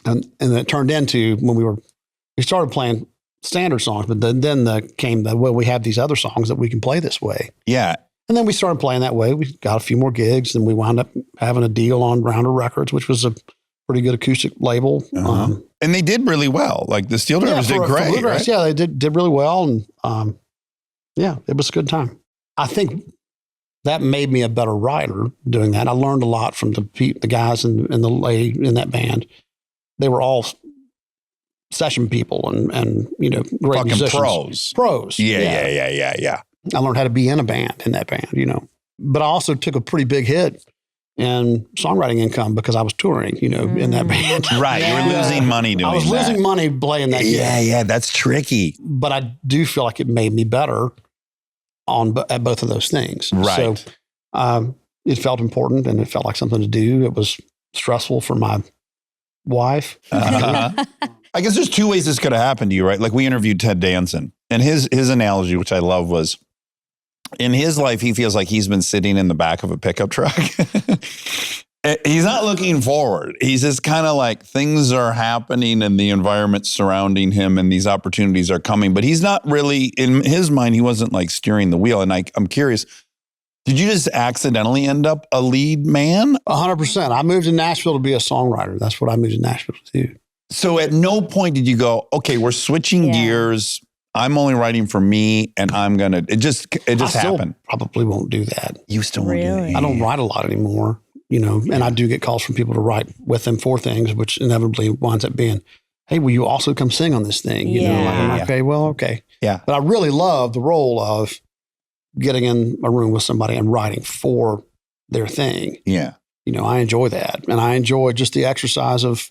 And it turned into when we started playing standard songs, but then we have these other songs that we can play this way. Yeah. And then we started playing that way. We got a few more gigs, and we wound up having a deal on Rounder Records, which was a pretty good acoustic label. And they did really well. Like the SteelDrivers did great. Right? Yeah, they did really well. And it was a good time. I think that made me a better writer doing that. I learned a lot from the guys and the lady in that band. They were all session people and you know, great fucking musicians. Pros. Yeah. I learned how to be in that band, you know. But I also took a pretty big hit in songwriting income because I was touring, you know, in that band. Right. You were losing money doing that. I was losing money playing that gig. Yeah. That's tricky. But I do feel like it made me better at both of those things. Right. So it felt important and it felt like something to do. It was stressful for my wife. I guess there's two ways this could have happened to you, right? Like we interviewed Ted Danson, and his analogy, which I love, was in his life, he feels like he's been sitting in the back of a pickup truck. He's not looking forward. He's just kind of like things are happening and the environment surrounding him and these opportunities are coming, but he's not really, in his mind, he wasn't like steering the wheel. And I'm curious, did you just accidentally end up a lead man? 100%. I moved to Nashville to be a songwriter. That's what I moved to Nashville to do. So at no point did you go, okay, we're switching gears. I'm only writing for me and I'm going to, it just happened. Probably won't do that. You still won't do that. I don't write a lot anymore, you know, and I do get calls from people to write with them for things, which inevitably winds up being hey, will you also come sing on this thing? You know, like, I'm like, okay, well, okay. Yeah. But I really love the role of getting in a room with somebody and writing for their thing. Yeah. You know, I enjoy that. And I enjoy just the exercise of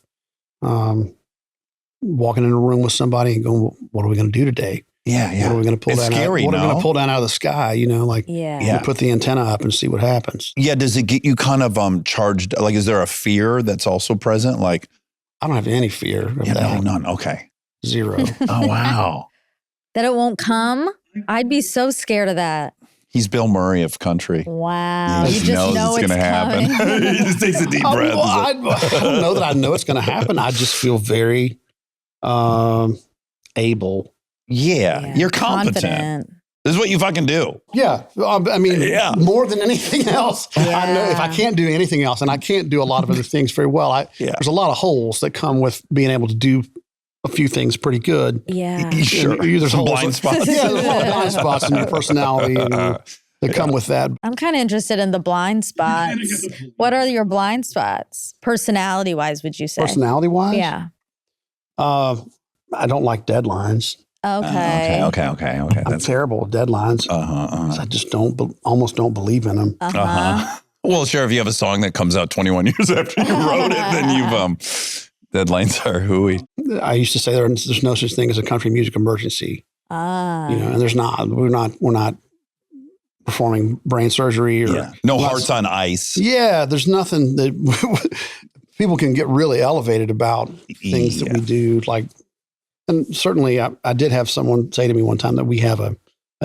walking in a room with somebody and going, what are we going to do today? Yeah. What are we going to pull It's down? scary, What are we no? going to pull down out of the sky? You know, like Yeah. put the antenna up and see what happens. Yeah. Does it get you kind of charged? Like, is there a fear that's also present? Like, I don't have any fear of yeah, that. no, none. Okay. Zero. Oh, wow. That it won't come? I'd be so scared of that. He's Bill Murray of country. Wow. He You just just knows know it's going to happen. coming. He just takes a deep breath. Well, I don't know that I know it's going to happen. I just feel very able. Yeah. You're competent. Confident. This is what you fucking do. Yeah. I mean, Yeah. more than anything else. I know if I can't do anything else, and I can't do a lot of other things very well, there's a lot of holes that come with being able to do a few things pretty good. Yeah. Sure. There's Some holes. blind spots. Yeah, there's a lot of blind spots in your personality that come with that. I'm kind of interested in the blind spots. What are your blind spots? Personality wise, would you say? Personality wise? Yeah. I don't like deadlines. Okay. Okay. I'm That's terrible at deadlines. uh-huh. I just almost don't believe in them. Uh-huh. Well, sure. If you have a song that comes out 21 years after you wrote it, then you've deadlines are hooey. I used to say there's no such thing as a country music emergency. Ah. You know, and there's not. We're not performing brain surgery or No hearts on ice. Yeah, there's nothing that people can get really elevated about things that we do. Like, and certainly I did have someone say to me one time that we have a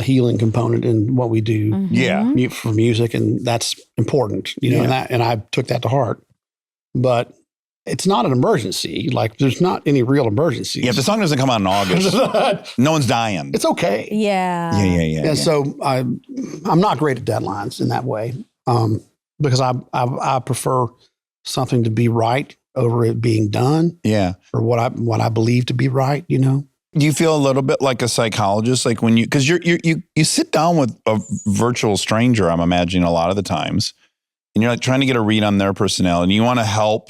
healing component in what we do Mhm. Yeah. for music, and that's important. You know, and I took that to heart. But it's not an emergency. Like, there's not any real emergencies. Yeah, if the song doesn't come out in August, no one's dying. It's okay. Yeah. Yeah. And so I'm not great at deadlines in that way, because I prefer something to be right over it being done, Yeah. or what I believe to be right. You know, Do you feel a little bit like a psychologist, like when because you sit down with a virtual stranger, I'm imagining a lot of the times, and you're like trying to get a read on their personality. You want to help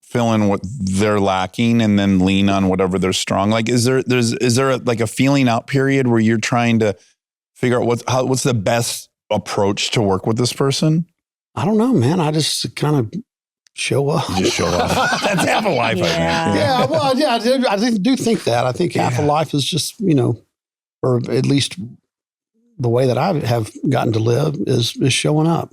fill in what they're lacking, and then lean on whatever they're strong. Like, is there like a feeling out period where you're trying to figure out what's the best approach to work with this person? I don't know, man. I just kind of show up. You just show up. That's half a life, I think. Yeah, well, yeah, I do think that. I think half of life is just, you know, or at least the way that I have gotten to live is showing up.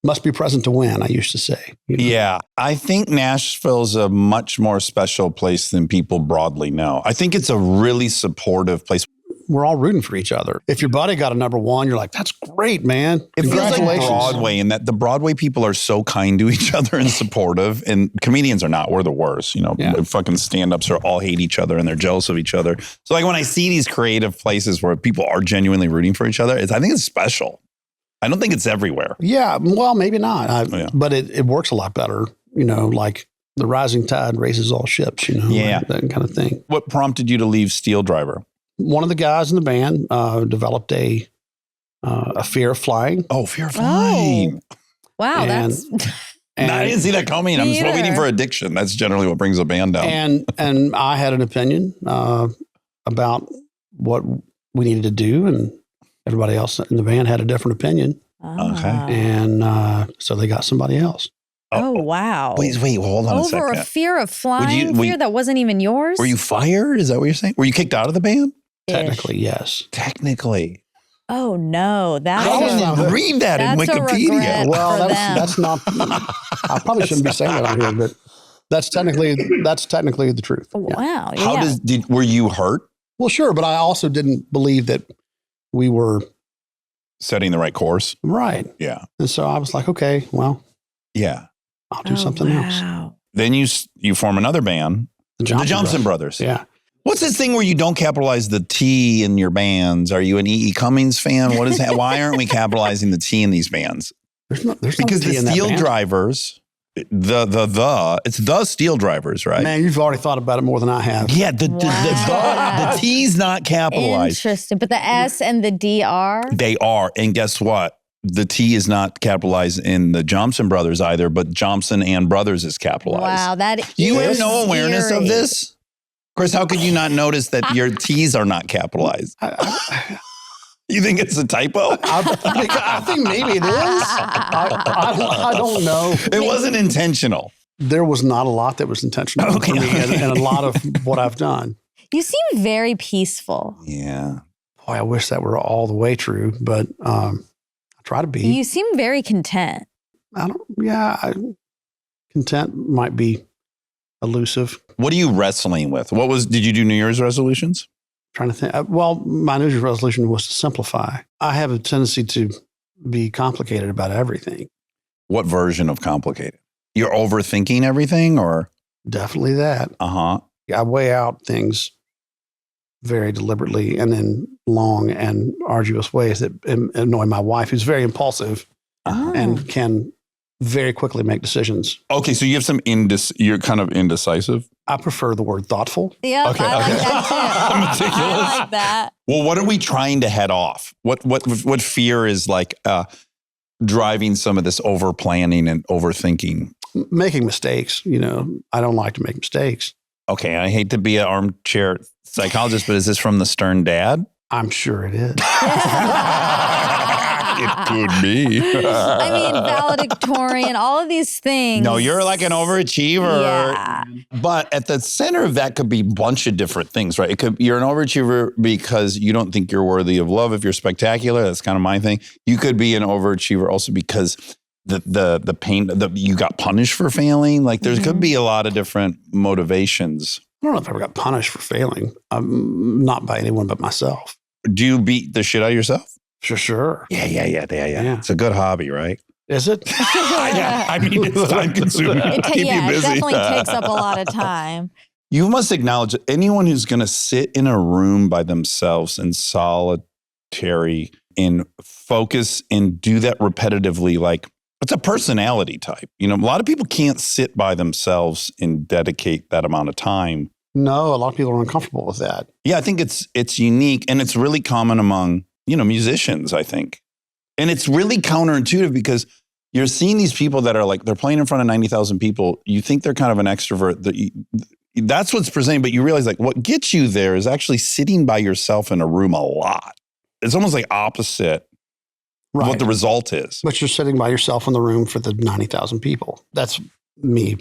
Must be present to win, I used to say. You know? Yeah, I think Nashville's a much more special place than people broadly know. I think it's a really supportive place. We're all rooting for each other. If your buddy got a number one, you're like, that's great, man. It feels like Congratulations. Broadway, in that the Broadway people are so kind to each other and supportive, and comedians are not. We're the worst. You know, fucking stand-ups are all hate each other and they're jealous of each other. So like when I see these creative places where people are genuinely rooting for each other, I think it's special. I don't think it's everywhere. Yeah, well, maybe not. Yeah. But it works a lot better, you know, like the rising tide raises all ships, you know, Yeah. like that kind of thing. What prompted you to leave SteelDriver? One of the guys in the band developed a fear of flying. Oh, fear of flying. Wow, And- that's And, I didn't see that coming. I'm Me just waiting either. for addiction. That's generally what brings a band down. and I had an opinion about what we needed to do, and everybody else in the band had a different opinion. Okay. And so they got somebody else. Oh, wow. Wait, hold on a Over second. a fear of flying, were fear you- that wasn't even yours? Were you fired? Is that what you're saying? Were you kicked out of the band? Ish. Technically, yes. Technically. Oh, no. That's I a- didn't even read that in that's a Wikipedia. regret. Well, for that's not. I probably shouldn't be saying that on here, but that's technically the truth. Yeah. Wow. How yeah. were you hurt? Well, sure, but I also didn't believe that we were Setting the right course? right, Yeah. and so I was like, okay, well, Yeah. I'll do Oh, something else. wow. Then you form another band, the Johnson Brothers. Yeah. What's this thing where you don't capitalize the T in your bands? Are you an E.E. Cummings fan? What is that? Why aren't we capitalizing the T in these bands? There's no Because T the in that band. SteelDrivers, it's the SteelDrivers, right? Man, you've already thought about it more than I have. Yeah, the Wow. T's not capitalized. Interesting. But the S and the D are? They are. And guess what? The T is not capitalized in the Johnson Brothers either, but Johnson and Brothers is capitalized. Wow. That You have is no awareness of eerie. this? Chris, how could you not notice that your T's are not capitalized? You think it's a typo? I think maybe it is. I don't know. It wasn't intentional. There was not a lot that was intentional for me and a lot of what I've done. You seem very peaceful. Yeah. Boy, I wish that were all the way true, but I try to be. You seem very content. Content might be elusive. What are you wrestling with? Did you do New Year's resolutions? Trying to think. Well, my New Year's resolution was to simplify. I have a tendency to be complicated about everything. What version of complicated? You're overthinking everything or? Definitely that. Uh-huh. I weigh out things very deliberately and in long and arduous ways that annoy my wife, who's very impulsive and can very quickly make decisions. Okay, so you have you're kind of indecisive? I prefer the word thoughtful. Yeah, Okay, I like okay. that too. Meticulous. I like that. Well, what are we trying to head off? What fear is like driving some of this over planning and overthinking? Making mistakes, I don't like to make mistakes. Okay, I hate to be an armchair psychologist, but is this from the Stern Dad? I'm sure it is. It could be. I mean, valedictorian, all of these things. No, you're like an overachiever. Yeah. But at the center of that could be a bunch of different things, right? You're an overachiever because you don't think you're worthy of love if you're spectacular. That's kind of my thing. You could be an overachiever also because the pain, you got punished for failing. Like there could be a lot of different motivations. I don't know if I ever got punished for failing. Not by anyone but myself. Do you beat the shit out of yourself? Sure. Yeah. It's a good hobby, right? Is it? Yeah, I mean, it's time consuming. Keep you It busy. definitely takes up a lot of time. You must acknowledge that anyone who's going to sit in a room by themselves in solitary and focus and do that repetitively, like it's a personality type. A lot of people can't sit by themselves and dedicate that amount of time. No, a lot of people are uncomfortable with that. Yeah, I think it's unique and it's really common among, musicians, I think. And it's really counterintuitive because you're seeing these people that are like, they're playing in front of 90,000 people. You think they're kind of an extrovert. That's what's presenting, but you realize like what gets you there is actually sitting by yourself in a room a lot. It's almost like opposite of what the result is. But you're sitting by yourself in the room for the 90,000 people. That's me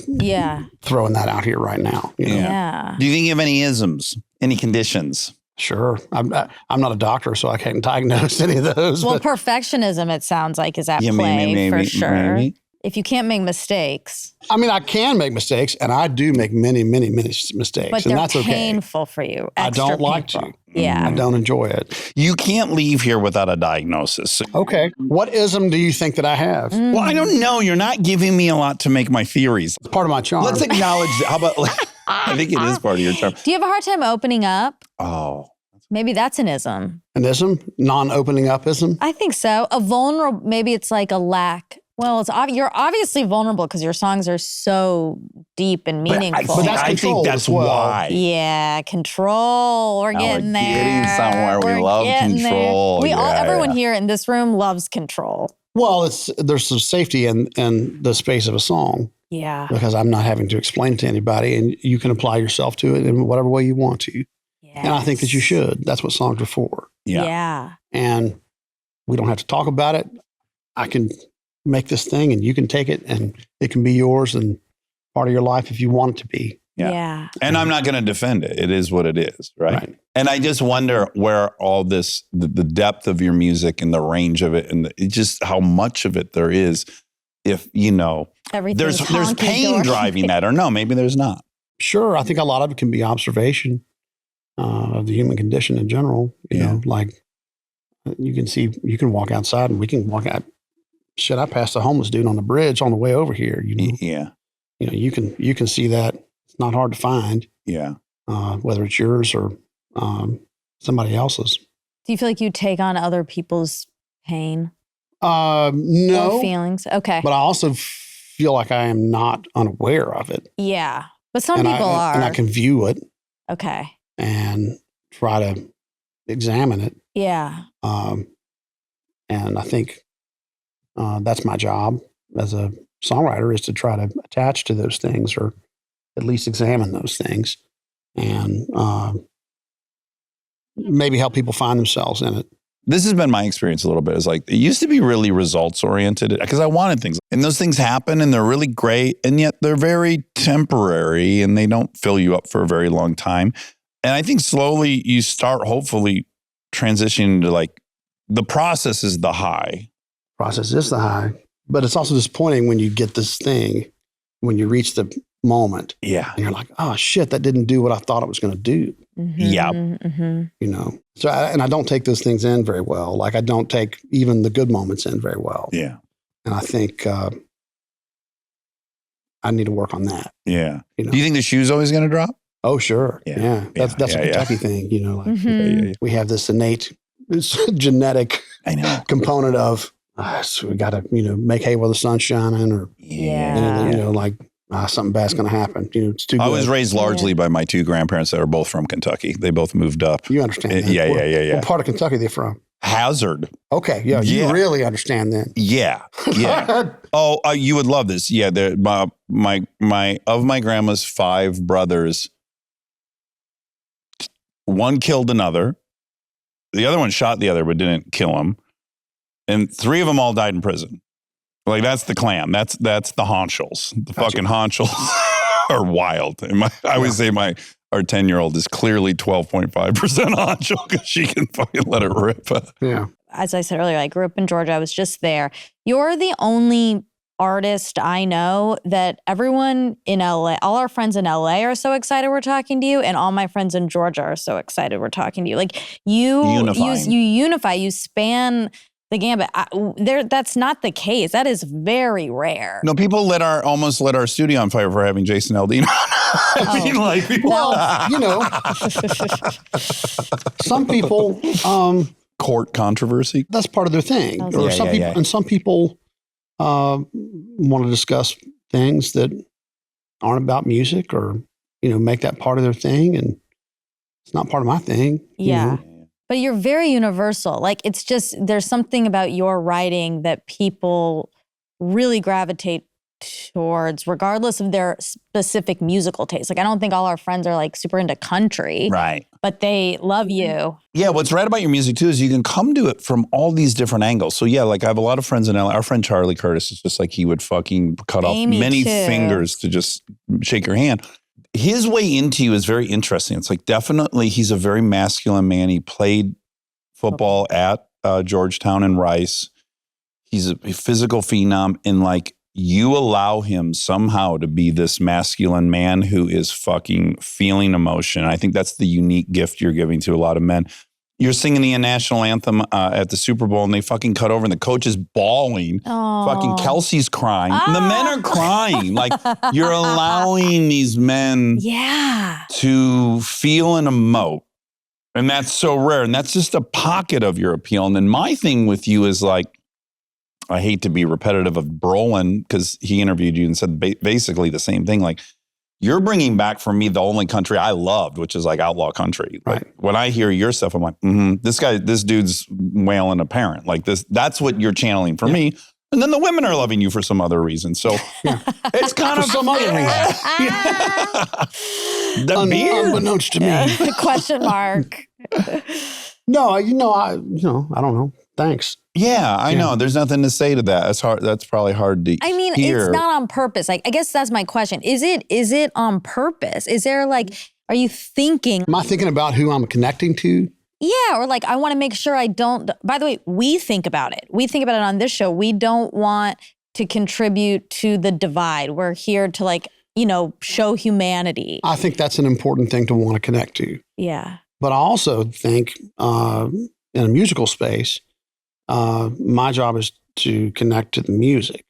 throwing that out here right now. Yeah. Do you think you have any isms, any conditions? Sure. I'm not a doctor, so I can't diagnose any of those. Well, perfectionism, it sounds like, is at play maybe, for sure. maybe. If you can't make mistakes. I mean, I can make mistakes, and I do make many, many, many mistakes, But and they're that's okay. painful for you. I Extra don't like painful. to. Yeah. I don't enjoy it. You can't leave here without a diagnosis. Okay. What ism do you think that I have? Well, I don't know. You're not giving me a lot to make my theories. It's part of my charm. Let's acknowledge that. How about, I think it is part of your charm. Do you have a hard time opening up? Oh. Maybe that's an ism. An ism? Non-opening up ism? I think so. A vulnerable, maybe it's like a lack. Well, you're obviously vulnerable because your songs are so deep and meaningful. But that's I think control that's as well. why. Yeah, control. We're getting we're there. getting somewhere. We love getting there. control. Everyone here in this room loves control. Well, there's some safety in the space of a song Yeah. because I'm not having to explain it to anybody, and you can apply yourself to it in whatever way you want to. And I think that you should. That's what songs are for. Yeah. And we don't have to talk about it. I can make this thing and you can take it and it can be yours and part of your life if you want it to be. Yeah. And I'm not going to defend it. It is what it is, right? And I just wonder where all this, the depth of your music and the range of it and just how much of it there is. If, Everything's there's pain driving that, or no, maybe there's not. Sure. I think a lot of it can be observation of the human condition in general. You know, like you can walk outside and we can walk out. Shit, I passed a homeless dude on the bridge on the way over here. Yeah. You can see that. It's not hard to find. Yeah. Whether it's yours or somebody else's. Do you feel like you take on other people's pain No. or feelings? Okay. But I also feel like I am not unaware of it. Yeah. But some And people are. And I can view it Okay. and try to examine it. Yeah. And I think that's my job as a songwriter, is to try to attach to those things or at least examine those things. and maybe help people find themselves in it. This has been my experience a little bit. It's like, it used to be really results oriented because I wanted things, and those things happen and they're really great. And yet they're very temporary and they don't fill you up for a very long time. And I think slowly you start hopefully transitioning to like, the process is the high. Process is the high, but it's also disappointing when you get this thing, when you reach the moment. Yeah. And you're like, oh shit, that didn't do what I thought it was going to do. Yeah. You know, so I don't take those things in very well. Like I don't take even the good moments in very well. Yeah. And I think I need to work on that. Yeah. You know? Do you think the shoe's always going to drop? Oh, sure. Yeah. Yeah. That's Yeah, a yeah, Kentucky thing, you know, like Mhm. we have this innate genetic I know. component of, so we got to, you know, make hay while the sun's shining or, Yeah. you know, like something bad's going to happen. You know, it's too good. I was raised largely by my two grandparents that are both from Kentucky. They both moved up. You understand that. Yeah. What part of Kentucky are they from? Hazard. Okay. Yeah. You Yeah. really understand then. Yeah. Yeah. Oh, you would love this. Yeah. My grandma's 5 brothers, one killed another. The other one shot the other, but didn't kill him. And 3 of them all died in prison. Like that's the clan. That's the Honchels. The Gotcha. fucking Honchels are wild. And I always say our 10-year-old is clearly 12.5% Honchel because she can fucking let it rip. Yeah. As I said earlier, I grew up in Georgia. I was just there. You're the only artist I know that everyone in LA, all our friends in LA are so excited we're talking to you, and all my friends in Georgia are so excited we're talking to you. Like you unify, you span the gambit. That's not the case. That is very rare. No, people almost lit our studio on fire for having Jason Aldean. I mean, like people. Well, you know, some people, Court controversy. that's part of their thing. Yeah, Or some people, and some people want to discuss things that aren't about music, or you know, make that part of their thing, and it's not part of my thing. you Yeah. know. But you're very universal. Like it's just, there's something about your writing that people really gravitate towards, regardless of their specific musical taste. Like I don't think all our friends are like super into country, Right. but they love you. Yeah, what's right about your music too is you can come to it from all these different angles. So yeah, like I have a lot of friends in LA. Our friend Charlie Curtis is just like he would fucking cut Amy off many too. fingers to just shake your hand. His way into you is very interesting. It's like definitely he's a very masculine man. He played football at Georgetown and Rice. He's a physical phenom, and like you allow him somehow to be this masculine man who is fucking feeling emotion. I think that's the unique gift you're giving to a lot of men. You're singing the national anthem at the Super Bowl, and they fucking cut over, and the coach is bawling. Oh. Fucking Kelsey's crying. And the men are crying. Like you're allowing these men Yeah. to feel and emote. And that's so rare. And that's just a pocket of your appeal. And then my thing with you is like, I hate to be repetitive of Brolin because he interviewed you and said basically the same thing. Like, you're bringing back for me the only country I loved, which is like outlaw country. Like, Right. when I hear your stuff, I'm like, this dude's wailing a parent. Like that's what you're channeling for me. And then the women are loving you for some other reason. So it's kind of some other reason. The beard. Unbeknownst to me. Question mark. No, I don't know. Thanks. Yeah, I know. There's nothing to say to that. That's hard. That's probably hard to I mean, hear. it's not on purpose. Like, I guess that's my question. Is it on purpose? Is there like, are you thinking, Am I thinking about who I'm connecting to? yeah, or like, I want to make sure I don't, by the way, we think about it. We think about it on this show. We don't want to contribute to the divide. We're here to like, you know, show humanity. I think that's an important thing to want to connect to. Yeah. But I also think in a musical space, my job is to connect to the music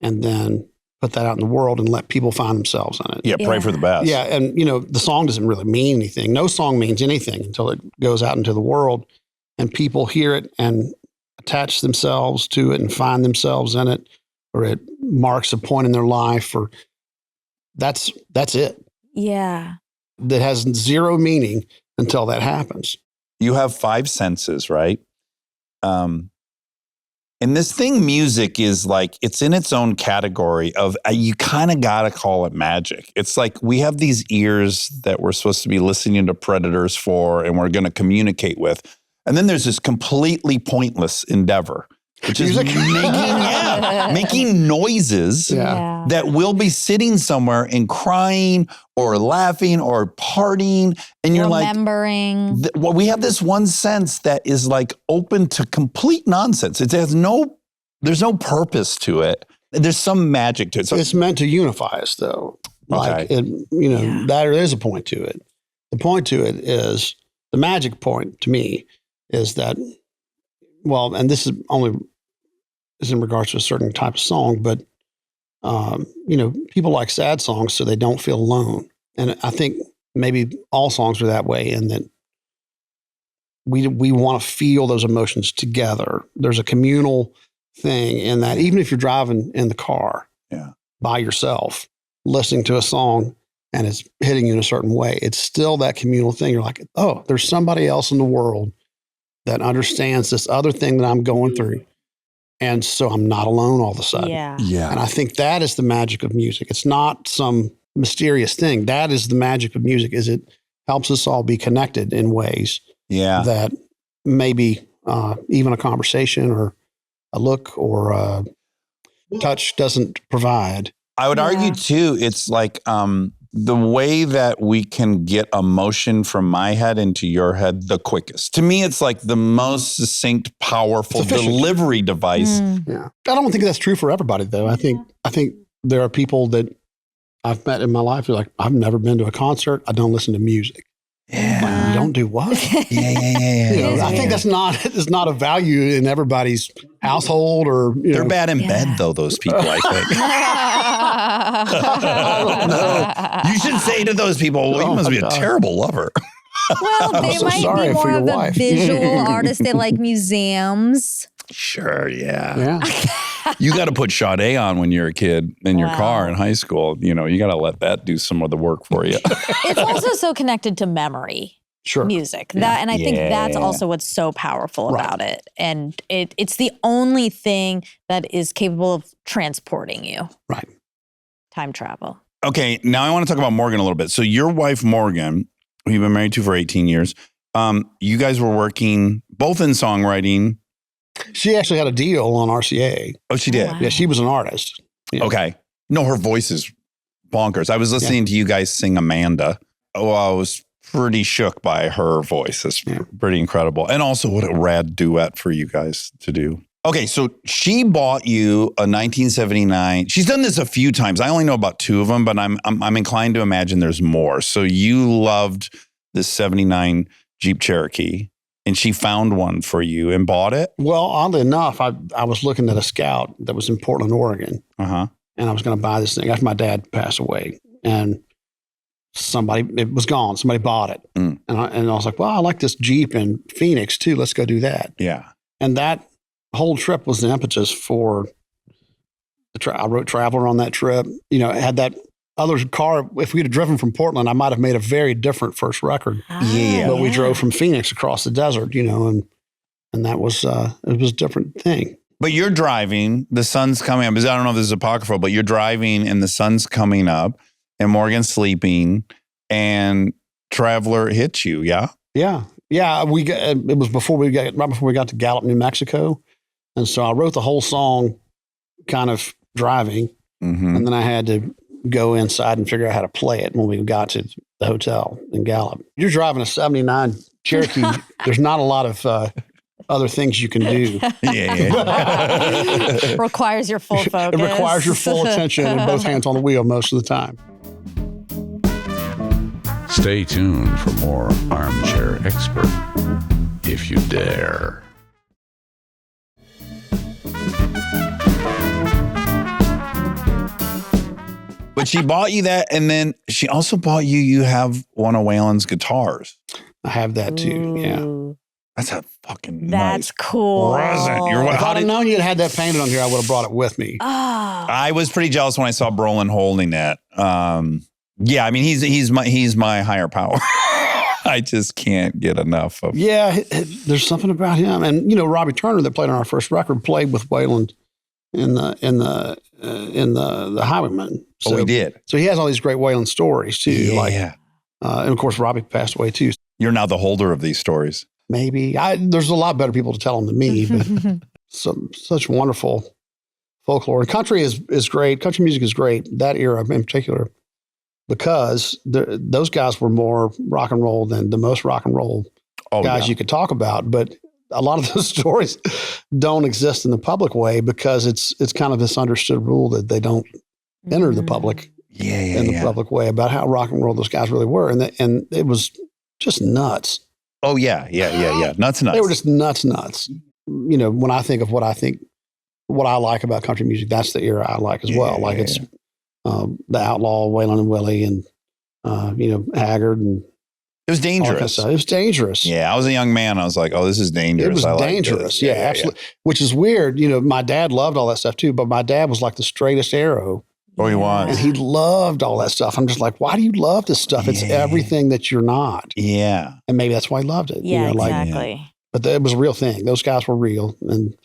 and then put that out in the world and let people find themselves in it. Yeah, pray Yeah. for the best. Yeah. And, you know, the song doesn't really mean anything. No song means anything until it goes out into the world and people hear it and attach themselves to it and find themselves in it, or it marks a point in their life, or that's it. Yeah. That has zero meaning until that happens. You have 5 senses, right? And this thing, music, is like, it's in its own category of you kind of got to call it magic. It's like we have these ears that we're supposed to be listening to predators for and we're going to communicate with. And then there's this completely pointless endeavor, which is making noises Yeah. that will be sitting somewhere and crying or laughing or partying. And you're Remembering. like, well, we have this one sense that is like open to complete nonsense. There's no purpose to it. There's some magic to it. So It's meant to unify us, though. Like, Okay. there is a point to it. The point to it is, the magic point to me is that, well, and this is in regards to a certain type of song, but, people like sad songs so they don't feel alone. And I think maybe all songs are that way in that we want to feel those emotions together. There's a communal thing in that, even if you're driving in the car by yourself, listening to a song and it's hitting you in a certain way, it's still that communal thing. You're like, oh, there's somebody else in the world that understands this other thing that I'm going through. And so I'm not alone all of a sudden. Yeah. And I think that is the magic of music. It's not some mysterious thing. That is the magic of music, is it helps us all be connected in ways that maybe even a conversation or a look or a touch doesn't provide. I would argue too, it's like the way that we can get emotion from my head into your head the quickest. To me, it's like the most succinct, powerful delivery device. Yeah. I don't think that's true for everybody, though. I think there are people that I've met in my life who are like, I've never been to a concert. I don't listen to music. Yeah. Like, you don't do what? Yeah. I think it's not a value in everybody's household or, They're bad in bed, though, those people, I think. I don't know. You should say to those people, well, you must be a terrible lover. Well, they so might sorry be for more your of a wife. visual artist. They like museums. Sure, yeah. Yeah. You got to put Sade on when you're a kid in your Wow. car in high school. You got to let that do some of the work for you. It's also so connected to memory. Sure. Music. And I think that's Yeah. also what's so powerful Right. about it. And it's the only thing that is capable of transporting you. Right. Time travel. Okay, now I want to talk about Morgan a little bit. So your wife, Morgan, who you've been married to for 18 years, you guys were working both in songwriting. She actually had a deal on RCA. Oh, she did? wow. Yeah, she was an artist. Yeah. Okay. No, her voice is bonkers. I was listening to you guys sing Amanda. Oh, I was pretty shook by her voice. It's pretty incredible. And also what a rad duet for you guys to do. Okay, so she bought you a 1979. She's done this a few times. I only know about two of them, but I'm inclined to imagine there's more. So you loved this 79 Jeep Cherokee, and she found one for you and bought it? Well, oddly enough, I was looking at a Scout that was in Portland, Oregon, Uh-huh. and I was going to buy this thing after my dad passed away. And it was gone. Somebody bought it. Mm. And I was like, well, I like this Jeep in Phoenix too. Let's go do that. Yeah. And that whole trip was the impetus for I wrote Traveler on that trip. Had that other car. If we'd have driven from Portland, I might have made a very different first record. Yeah. But we drove from Phoenix across the desert, and that was it was a different thing. But you're driving, the sun's coming up. I don't know if this is apocryphal, but you're driving and the sun's coming up and Morgan's sleeping and Traveler hits you, yeah? Yeah. It was right before we got to Gallup, New Mexico. And so I wrote the whole song kind of driving. Mm-hmm. And then I had to go inside and figure out how to play it when we got to the hotel in Gallup. You're driving a 79 Cherokee. There's not a lot of other things you can do. Yeah. Requires your full focus. It requires your full attention and both hands on the wheel most of the time. Stay tuned for more Armchair Expert, if you dare. But she bought you that, and then she also bought you have one of Waylon's guitars. I have that too. Yeah. Ooh, That's a fucking that's nice cool. present. If I'd have known you'd had that painted on here, I would have brought it with me. Oh, I was pretty jealous when I saw Brolin holding that. Yeah, I mean he's my higher power. I just can't get enough of. Yeah, there's something about him, and Robbie Turner that played on our first record played with Waylon in the Highwaymen. So, he did. So he has all these great Waylon stories too. Yeah. And of course Robbie passed away too. You're now the holder of these stories. Maybe there's a lot better people to tell them than me, but such wonderful folklore. And country is great. Country music is great. That era in particular, because those guys were more rock and roll than the most rock and roll guys you could talk about. But a lot of those stories don't exist in the public way because it's kind of this understood rule that they don't enter the public in the public way about how rock and roll those guys really were. And it was just nuts. Oh, yeah. Nuts. They were just nuts. When I think of what I like about country music, that's the era I like as well. It's the Outlaw, Waylon and Willie, and Haggard, and it was dangerous. It was dangerous. Yeah, I was a young man. I was like, "Oh, this is dangerous." It was dangerous. Yeah, absolutely. Which is weird. My dad loved all that stuff too, but my dad was like the straightest arrow. Oh, he was, and he loved all that stuff. I'm just like, why do you love this stuff? It's everything that you're not. Yeah, and maybe that's why he loved it. Yeah, exactly. But it was a real thing. Those guys were real, and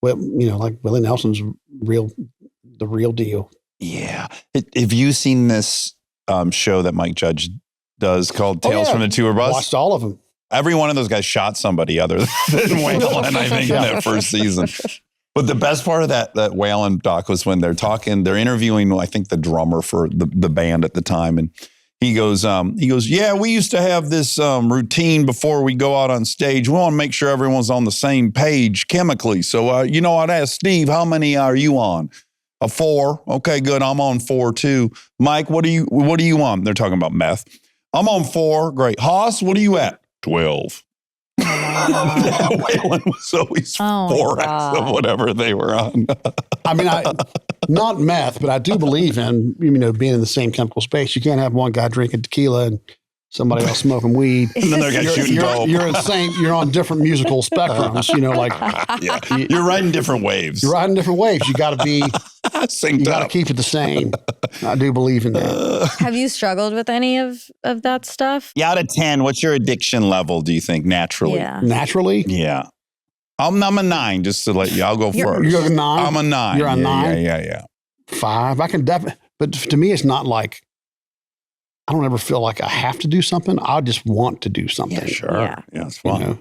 like Willie Nelson's the real deal. Yeah. Have you seen this show that Mike Judge does called Tales from the Tour Bus? Watched all of them. Every one of those guys shot somebody other than Waylon, I think, in that first season. But the best part of that Waylon doc was when they're interviewing, I think, the drummer for the band at the time. And he goes, yeah, we used to have this routine before we go out on stage. We want to make sure everyone's on the same page chemically. So, I'd ask Steve, how many are you on? A 4. Okay, good. I'm on 4 too. Mike, what do you on? They're talking about meth. I'm on 4. Great. Haas, what are you at? 12. Waylon was always 4x of whatever they were on. I mean, not meth, but I do believe in, being in the same chemical space. You can't have one guy drinking tequila and somebody else smoking weed. And then they're shooting dope. You're on different musical spectrums, You're riding different waves. You're riding different waves. You got to be synced you got to up. keep it the same. I do believe in that. Have you struggled with any of that stuff? Yeah, out of 10, what's your addiction level, do you think, naturally? Yeah. Naturally? Yeah. I'm a 9, just to let you. I'll go first. You're a 9? I'm a 9. You're a 9? Yeah. 5. I can definitely, but to me, it's not like, I don't ever feel like I have to do something. I just want to do something. Yeah, sure. Yeah. Yeah, it's fun.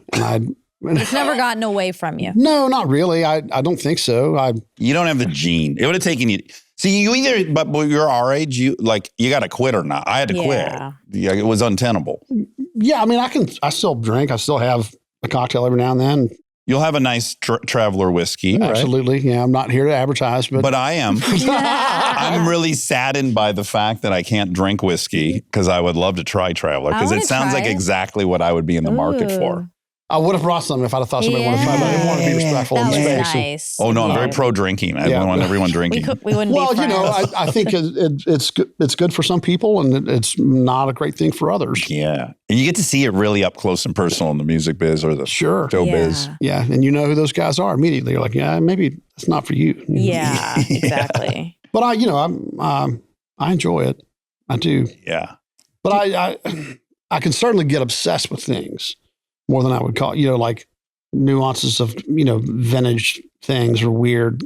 It's never gotten away from you. No, not really. I don't think so. You don't have the gene. It would have taken you. See, you either, but you're our age, you got to quit or not. I had to quit. Yeah, it was untenable. Yeah, I mean, I still drink. I still have a cocktail every now and then. You'll have a nice traveler whiskey. Absolutely. Yeah, I'm not here to advertise, but I am. I'm really saddened by the fact that I can't drink whiskey because I would love to try Traveler because it sounds like exactly what I would be in the market for. I would have brought some if I'd have thought somebody wanted to try, but I didn't want to be respectful in the space. Nice. Oh, no, I'm very pro-drinking. I want everyone drinking. We wouldn't well, be friends. I think it's good for some people, and it's not a great thing for others. Yeah. And you get to see it really up close and personal in the music biz or the show biz. Yeah. And you know who those guys are immediately. You're like, yeah, maybe it's not for you. Yeah, exactly. But I enjoy it. I do. Yeah. But I can certainly get obsessed with things more than I would call, like nuances of, vintage things or weird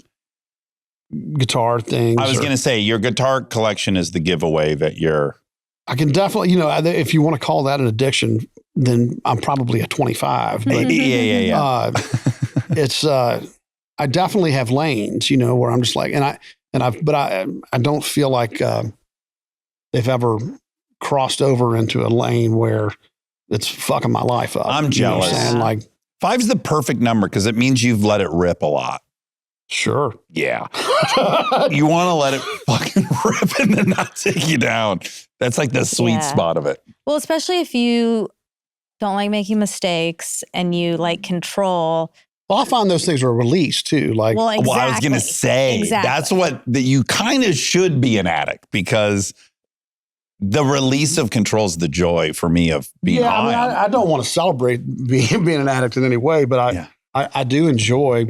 guitar things. I was going to say your guitar collection is the giveaway that you're. I can definitely, if you want to call that an addiction, then I'm probably a 25. But, yeah. It's, I definitely have lanes, where I'm just like, I don't feel like they've ever crossed over into a lane where it's fucking my life up. I'm jealous. You know what I'm saying? Like 5's the perfect number because it means you've let it rip a lot. Sure. Yeah. You want to let it fucking rip and then not take you down. That's like the sweet spot of it. Well, especially if you don't like making mistakes and you like control. Well, I find those things are a release too. Like, well, exactly. Well, I was going to say, that's what you kind of should be an addict because the release of control is the joy for me of being high. I don't want to celebrate being an addict in any way, but I do enjoy,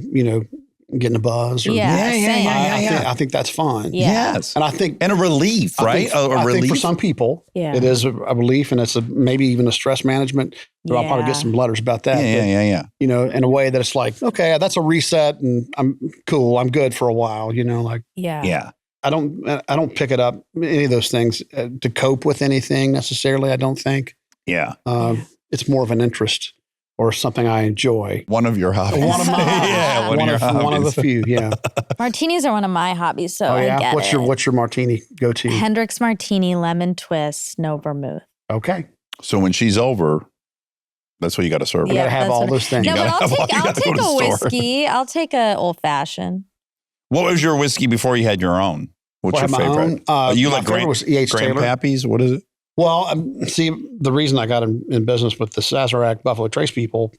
getting a buzz. Or, Yeah, same. I think that's fun. Yeah. Yes. And I think And a relief, right? I think for some people, Yeah. it is a relief, and it's maybe even a stress management. So I'll probably get some letters about that. Yeah. You know, in a way that it's like, okay, that's a reset, and I'm cool. I'm good for a while. You know, like Yeah. I don't pick it up any of those things to cope with anything necessarily. I don't think. Yeah. It's more of an interest or something I enjoy. One of your hobbies. One of my yeah, one of your hobbies. One of the few. Yeah. Martinis are one of my hobbies, so Oh I yeah. get What's your martini go to? Hendrick's Martini, lemon twist, no vermouth. Okay. So when she's over, that's what you got to serve. You Yeah, got to have that's all what- those things. No, but gotta- I'll you take gotta go to the a store. whiskey. I'll take a old fashioned. What was your whiskey before you had your own? What's Well, I your have my favorite? own. You my like favorite was E.H. Taylor. Grandpappy's? What is it? Well, see, the reason I got in business with the Sazerac Buffalo Trace people,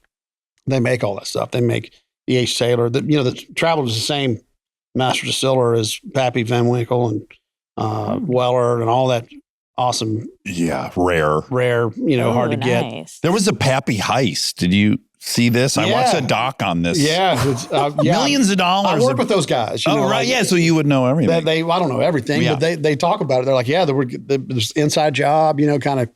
they make all that stuff. They make E.H. Taylor. The Traveler is the same master distiller as Pappy Van Winkle and Weller and all that awesome, Yeah, rare. rare, hard to get. Nice. There was a Pappy heist. Did you see this? I watched Yeah. a doc on this. Yeah, Millions of I dollars. work with those guys. Oh, right. Yeah. So you would know everything. They I don't know everything, Yeah. but they talk about it. They're like, yeah, there were this inside job, kind of.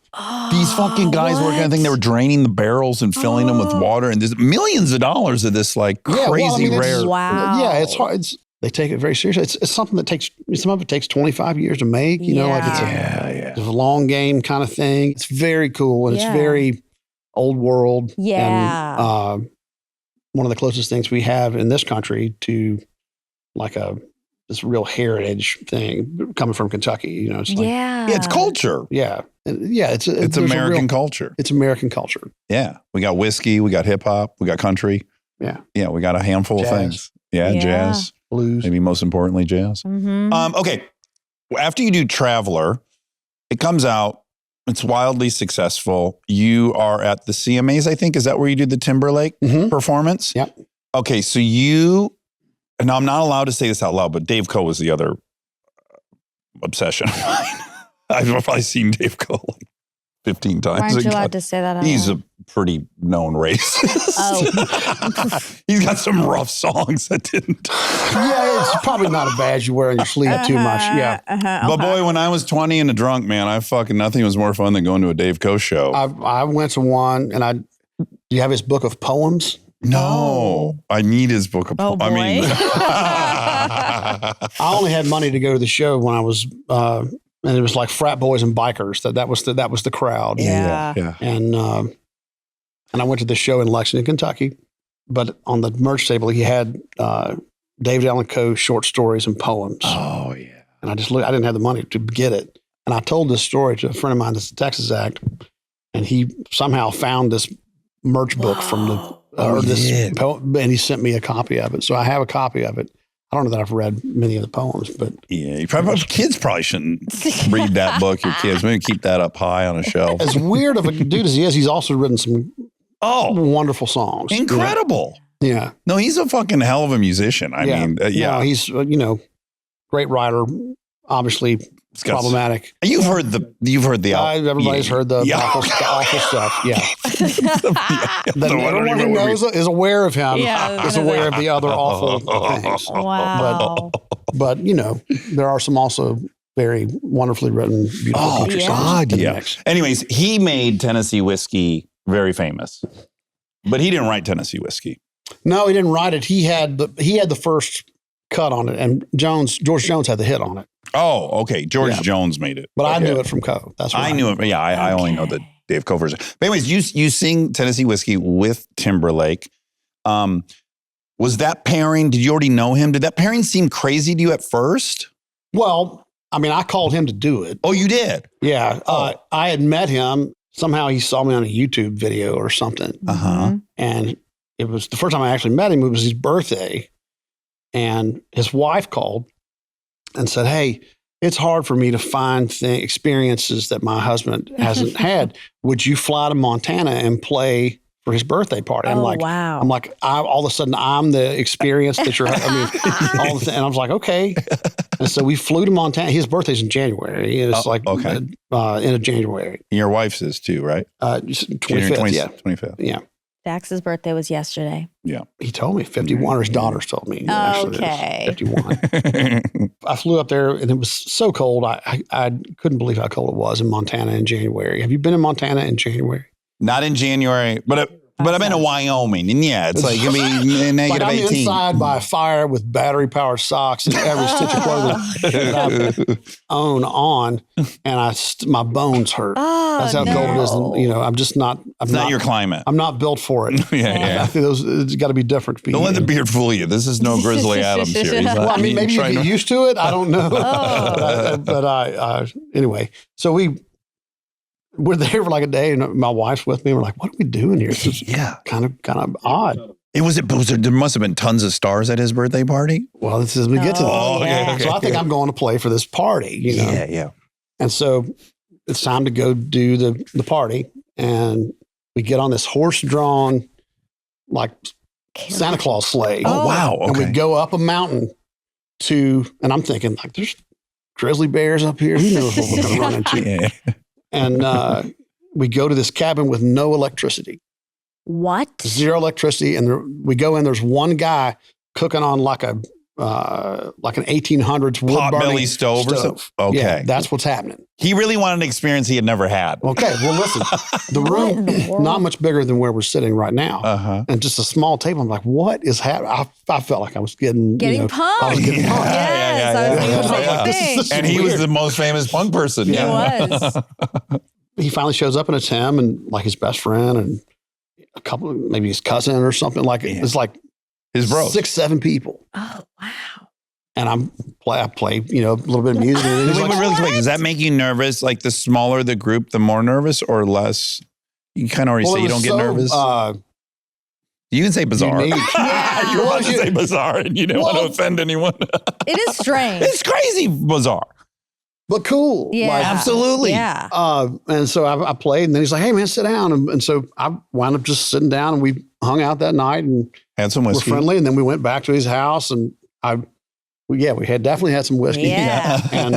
These fucking guys working on thing. They were draining the barrels and filling them with water, and there's millions of dollars of this like Yeah, crazy well, I mean, it's- rare. Wow. Yeah, it's hard. They take it very seriously. It's something that some of it takes 25 years to make. Like it's a long game kind of thing. It's very cool and Yeah. it's very old world. Yeah. And one of the closest things we have in this country to like this real heritage thing coming from Kentucky. It's like, Yeah. Yeah, it's culture. yeah, and yeah. It's It's there's a American culture. It's American culture. Yeah, we got whiskey, we got hip hop, we got country. Yeah, Yeah, we got a handful Jazz. of things. Yeah, Yeah. jazz. blues. Maybe most importantly, jazz. Mm-hmm. Okay. After you do Traveler, it comes out. It's wildly successful. You are at the CMAs, I think. Is that where you did the Timberlake Mhm. performance? Yep. Okay. So and I'm not allowed to say this out loud, but Dave Coe was the other obsession of mine. I've probably seen Dave Coe like 15 times. Aren't you allowed to say that? Out He's loud? a pretty known racist. Oh. He's got some rough songs that didn't. Yeah, it's probably not a badge you wear on your sleeve too much. Yeah. But boy, when I was 20 and a drunk, man, nothing was more fun than going to a Dave Coe show. I went to one, and do you have his book of poems? No, I need his book of Oh, I mean, boy. I only had money to go to the show when I was, and it was like frat boys and bikers. That was the crowd. Yeah. And I went to the show in Lexington, Kentucky. But on the merch table, he had David Allan Coe short stories and poems. Oh yeah. And I didn't have the money to get it. And I told this story to a friend of mine that's a Texas act, and he somehow found this merch book from and he sent me a copy of it. So I have a copy of it. I don't know that I've read many of the poems, but Yeah, kids probably shouldn't read that book. Your kids, maybe keep that up high on a shelf. as weird of a dude as he is, he's also written some wonderful songs. Incredible! Yeah. No, he's a fucking hell of a musician. I mean, No, he's great writer. Obviously It's got- problematic. You've heard the Everybody's heard the awful stuff. Yeah. That everyone who knows is aware of him Yeah, is aware of the other awful things. Wow. But there are some also very wonderfully written, beautiful Oh country yeah. songs. God, in the yeah. mix. Anyways, he made Tennessee whiskey very famous, but he didn't write Tennessee whiskey. No, he didn't write it. He had the first cut on it, and George Jones had the hit on it. Oh, okay. George Yeah. Jones made it. But I Okay. knew it from Coe. That's what I knew it. Yeah, I only know the Dave Coe version. But anyways, you sing Tennessee Whiskey with Timberlake. Was that pairing, did you already know him? Did that pairing seem crazy to you at first? Well, I mean, I called him to do it. Oh, you did? Yeah. Oh. I had met him. Somehow he saw me on a YouTube video or something. Uh-huh. And it was the first time I actually met him. It was his birthday. And his wife called and said, "Hey, it's hard for me to find experiences that my husband hasn't had. Would you fly to Montana and play for his birthday party?" I'm like, wow. all of a sudden I'm the experience that you're, and I was like, okay. And so we flew to Montana. His birthday's in January. It's end of January. And your wife's is too, right? 25th, yeah. 25th. Yeah. Dax's birthday was yesterday. He told me 51, or his daughters told me. Actually, Okay. it was 51. I flew up there and it was so cold. I couldn't believe how cold it was in Montana in January. Have you been in Montana in January? Not in January, but I've been to Wyoming, and it's like gonna be negative Like I'm 18. inside by a fire with battery-powered socks and every stitch of clothing that I own on, and my bones hurt. Oh, That's how cold it is. And, I'm just not. It's not your climate. I'm not built for it. Yeah. I think it's got to be different. Don't let the beard fool you. This is no Grizzly Adams here. He's not Well, I mean, maybe you get used to it. I don't know. Oh. but anyway, so we're there for like a day, and my wife's with me. We're like, what are we doing here? This is kind of odd. There must have been tons of stars at his birthday party. Well, this is we get to that. Oh, yeah. So I think I'm going to play for this party, Yeah. And so it's time to go do the party, and we get on this horse-drawn, like Santa Claus sleigh. Oh, wow. And we Okay. go up a mountain and I'm thinking, like, there's grizzly bears up here. Who knows what we're going to run into? Yeah. And we go to this cabin with no electricity, What? zero electricity. And we go in, there's one guy cooking on like an 1800s wood Potbelly burning stove or something? Okay. Yeah, that's what's happening. He really wanted an experience he had never had. Okay, well, listen, the What in the room, world? not much bigger than where we're sitting right now. Uh-huh. And just a small table. I'm like, what is happening? I felt like I was getting Getting punked. I was punked. getting punked. Yes, I was doing the yeah. same This thing. is And he was weird. the most famous punk person. He was. He finally shows up, and it's him and like his best friend and a couple, maybe his cousin or something. Like it's like His bros. 6-7 people. Oh, wow. And I play, a little bit of music. And he's Wait, like, really quick. Does that make you nervous? Like the smaller the group, the more nervous or less? You kind of already well, say it you don't was get so, nervous. You can say bizarre. unique. You were about to say bizarre and you didn't want to Well- offend anyone. It is strange. It's crazy bizarre. But cool. Yeah. Like, Absolutely. Yeah. and so I played, and then he's like, hey, man, sit down. And so I wound up just sitting down, and we hung out that night, and Had some we're whiskey. friendly. And then we went back to his house, and we had definitely had some whiskey. Yeah. And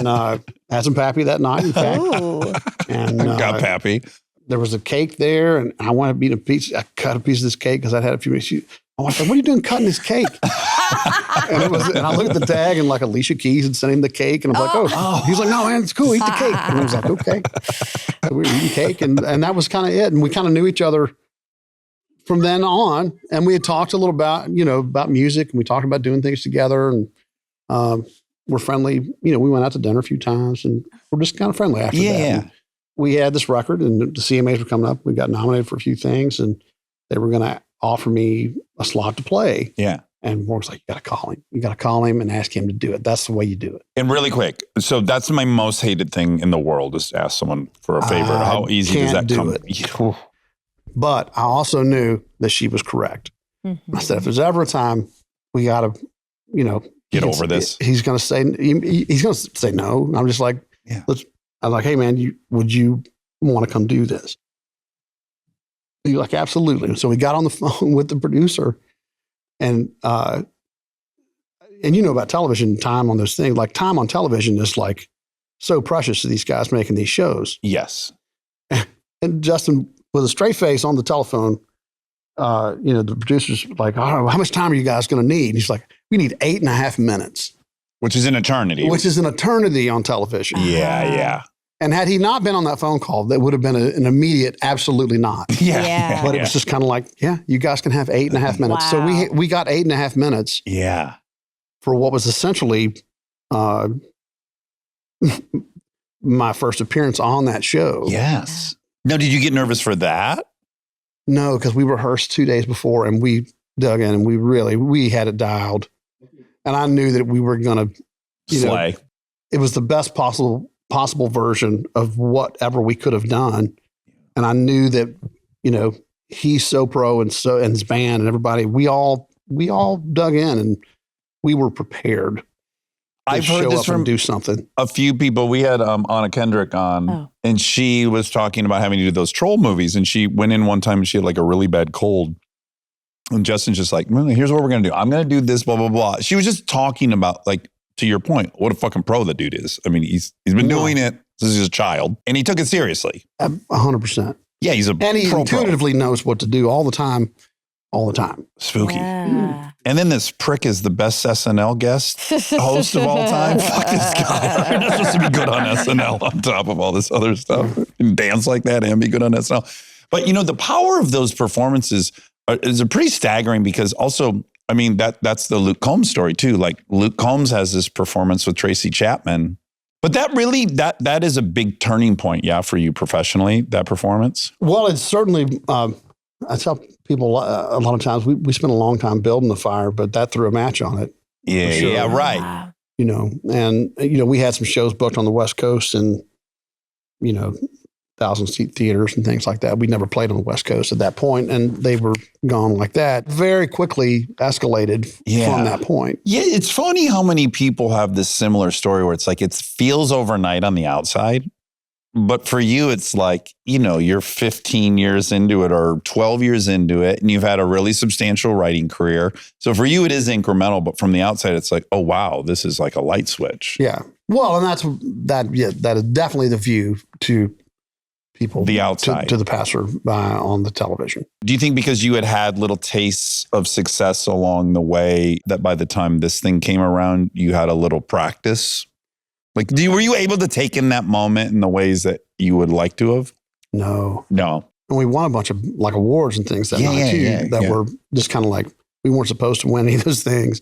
had some pappy that night, in fact. Ooh. And Got Pappy. there was a cake there, and I wanted to eat a piece. I cut a piece of this cake because I'd had a few minutes. My wife's like, what are you doing cutting this cake? and I looked at the tag, and like Alicia Keys had sent him the cake, and I'm like, oh. He's like, no, man, it's cool. Eat the cake. And I was like, okay. So we were eating cake, and that was kind of it. And we kind of knew each other from then on, and we had talked a little about music, and we talked about doing things together, and we're friendly. We went out to dinner a few times, and we're just kind of friendly after that. Yeah. And we had this record, and the CMAs were coming up. We got nominated for a few things, and they were going to offer me a slot to play. Yeah. And Morgan's like, you got to call him. You got to call him and ask him to do it. That's the way you do it. And really quick. So that's my most hated thing in the world is to ask someone for a favor. I How easy does can't that do come? it. But I also knew that she was correct. Mhm. I said, if there's ever a time we got to, Get over this. He's going to say, he's going to say no. And I'm just like, Yeah. I'm like, hey man, would you want to come do this? And you're like, absolutely. So we got on the phone with the producer, and you know about television time on those things. Like time on television is like so precious to these guys making these shows. Yes. And Justin, with a straight face on the telephone, the producer's like, all right, how much time are you guys going to need? And he's like, we need 8.5 minutes, Which is an eternity. which is an eternity on television. yeah. And had he not been on that phone call, that would have been an immediate, absolutely not. Yeah. Yeah. But it was just kind of like, yeah, you guys can have 8.5 minutes. So Wow. we got 8.5 minutes Yeah. for what was essentially my first appearance on that show. Yes. Now, did you get nervous for that? No, because we rehearsed 2 days before, and we dug in, and we had it dialed. And I knew that we were going to, Slay. it was the best possible version of whatever we could have done. And I knew that, he's so pro, and his band and everybody, we all dug in, and we were prepared. I've to heard show this up from and do something. a few people. We had Anna Kendrick on, Oh. and she was talking about having to do those troll movies. And she went in one time and she had like a really bad cold. And Justin's just like, well, here's what we're going to do. I'm going to do this, blah, blah, blah. She was just talking about, like, to your point, what a fucking pro the dude is. I mean, he's been doing it since he was a child, and he took it seriously. 100%. Yeah, he's a And he pro. intuitively knows what to do all the time. Spooky. Yeah. And then this prick is the best SNL guest host of all time. Fuck this guy. You're not supposed to be good on SNL on top of all this other stuff. And dance like that and be good on SNL. But, the power of those performances is pretty staggering because also, I mean, that's the Luke Combs story too. Like Luke Combs has this performance with Tracy Chapman. But that really, that is a big turning point, yeah, for you professionally, that performance? Well, it's certainly, I tell people a lot of times, we spent a long time building the fire, but that threw a match on it. Yeah, sure. yeah, right. Wow. And we had some shows booked on the West Coast and, 1,000-seat theaters and things like that. We never played on the West Coast at that point, and they were gone like that. Very quickly escalated from that point. Yeah, it's funny how many people have this similar story where it's like it feels overnight on the outside. But for you, it's like, you're 15 years into it or 12 years into it, and you've had a really substantial writing career. So for you, it is incremental. But from the outside, it's like, oh, wow, this is like a light switch. Yeah. Well, and that is definitely the view to people, The outside. to the passer on the television. Do you think because you had little tastes of success along the way that by the time this thing came around, you had a little practice? Like, were you able to take in that moment in the ways that you would like to have? No. No. And we won a bunch of like awards and things that night too that were just kind of like, we weren't supposed to win any of those things.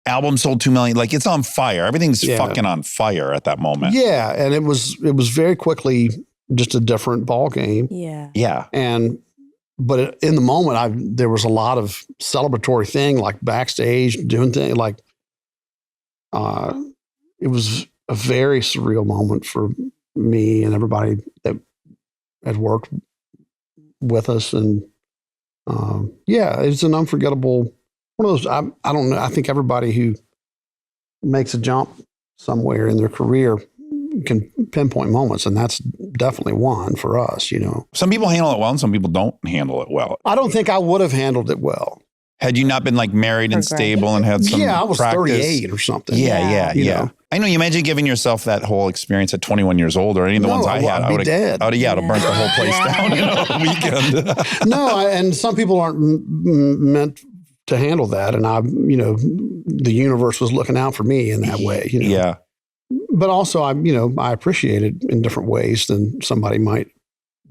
Album sold 2 million. Like, it's on fire. Everything's fucking on fire at that moment. Yeah. And it was very quickly just a different ball game. Yeah. Yeah. But in the moment, there was a lot of celebratory thing, like backstage doing things like, it was a very surreal moment for me and everybody that had worked with us. And it's an unforgettable, one of those, I don't know. I think everybody who makes a jump somewhere in their career can pinpoint moments. And that's definitely one for us, Some people handle it well and some people don't handle it well. I don't think I would have handled it well. Had you not been like married and stable and had some I was practice? 38 or something. Yeah. know. I know. You imagine giving yourself that whole experience at 21 years old or any of the ones I had. I'd be dead. I'd have burnt the whole place down in a weekend. No, and some people aren't meant to handle that. And the universe was looking out for me in that way. Yeah. But also, I appreciate it in different ways than somebody might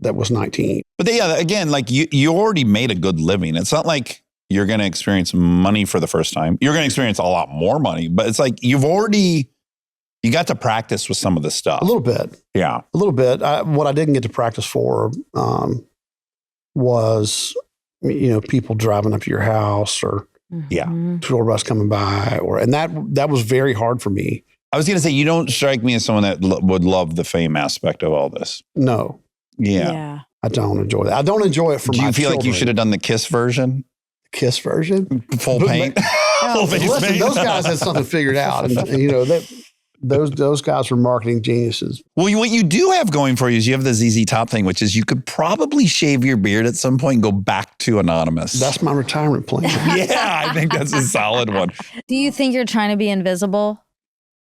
that was 19. But again, like you already made a good living. It's not like you're going to experience money for the first time. You're going to experience a lot more money, but it's like you got to practice with some of the stuff. A little bit. Yeah. A little bit. What I didn't get to practice for was, people driving up to your house or tour bus coming by, and that was very hard for me. I was going to say, you don't strike me as someone that would love the fame aspect of all this. No. Yeah. I don't enjoy that. I don't enjoy it for my Do you feel like you children. should have done the Kiss version? Kiss version? Full paint? Full face Listen, paint? those guys had something figured out. And, those guys were marketing geniuses. Well, what you do have going for you is you have the ZZ Top thing, which is you could probably shave your beard at some point and go back to anonymous. That's my retirement plan. Yeah, I think that's a solid one. Do you think you're trying to be invisible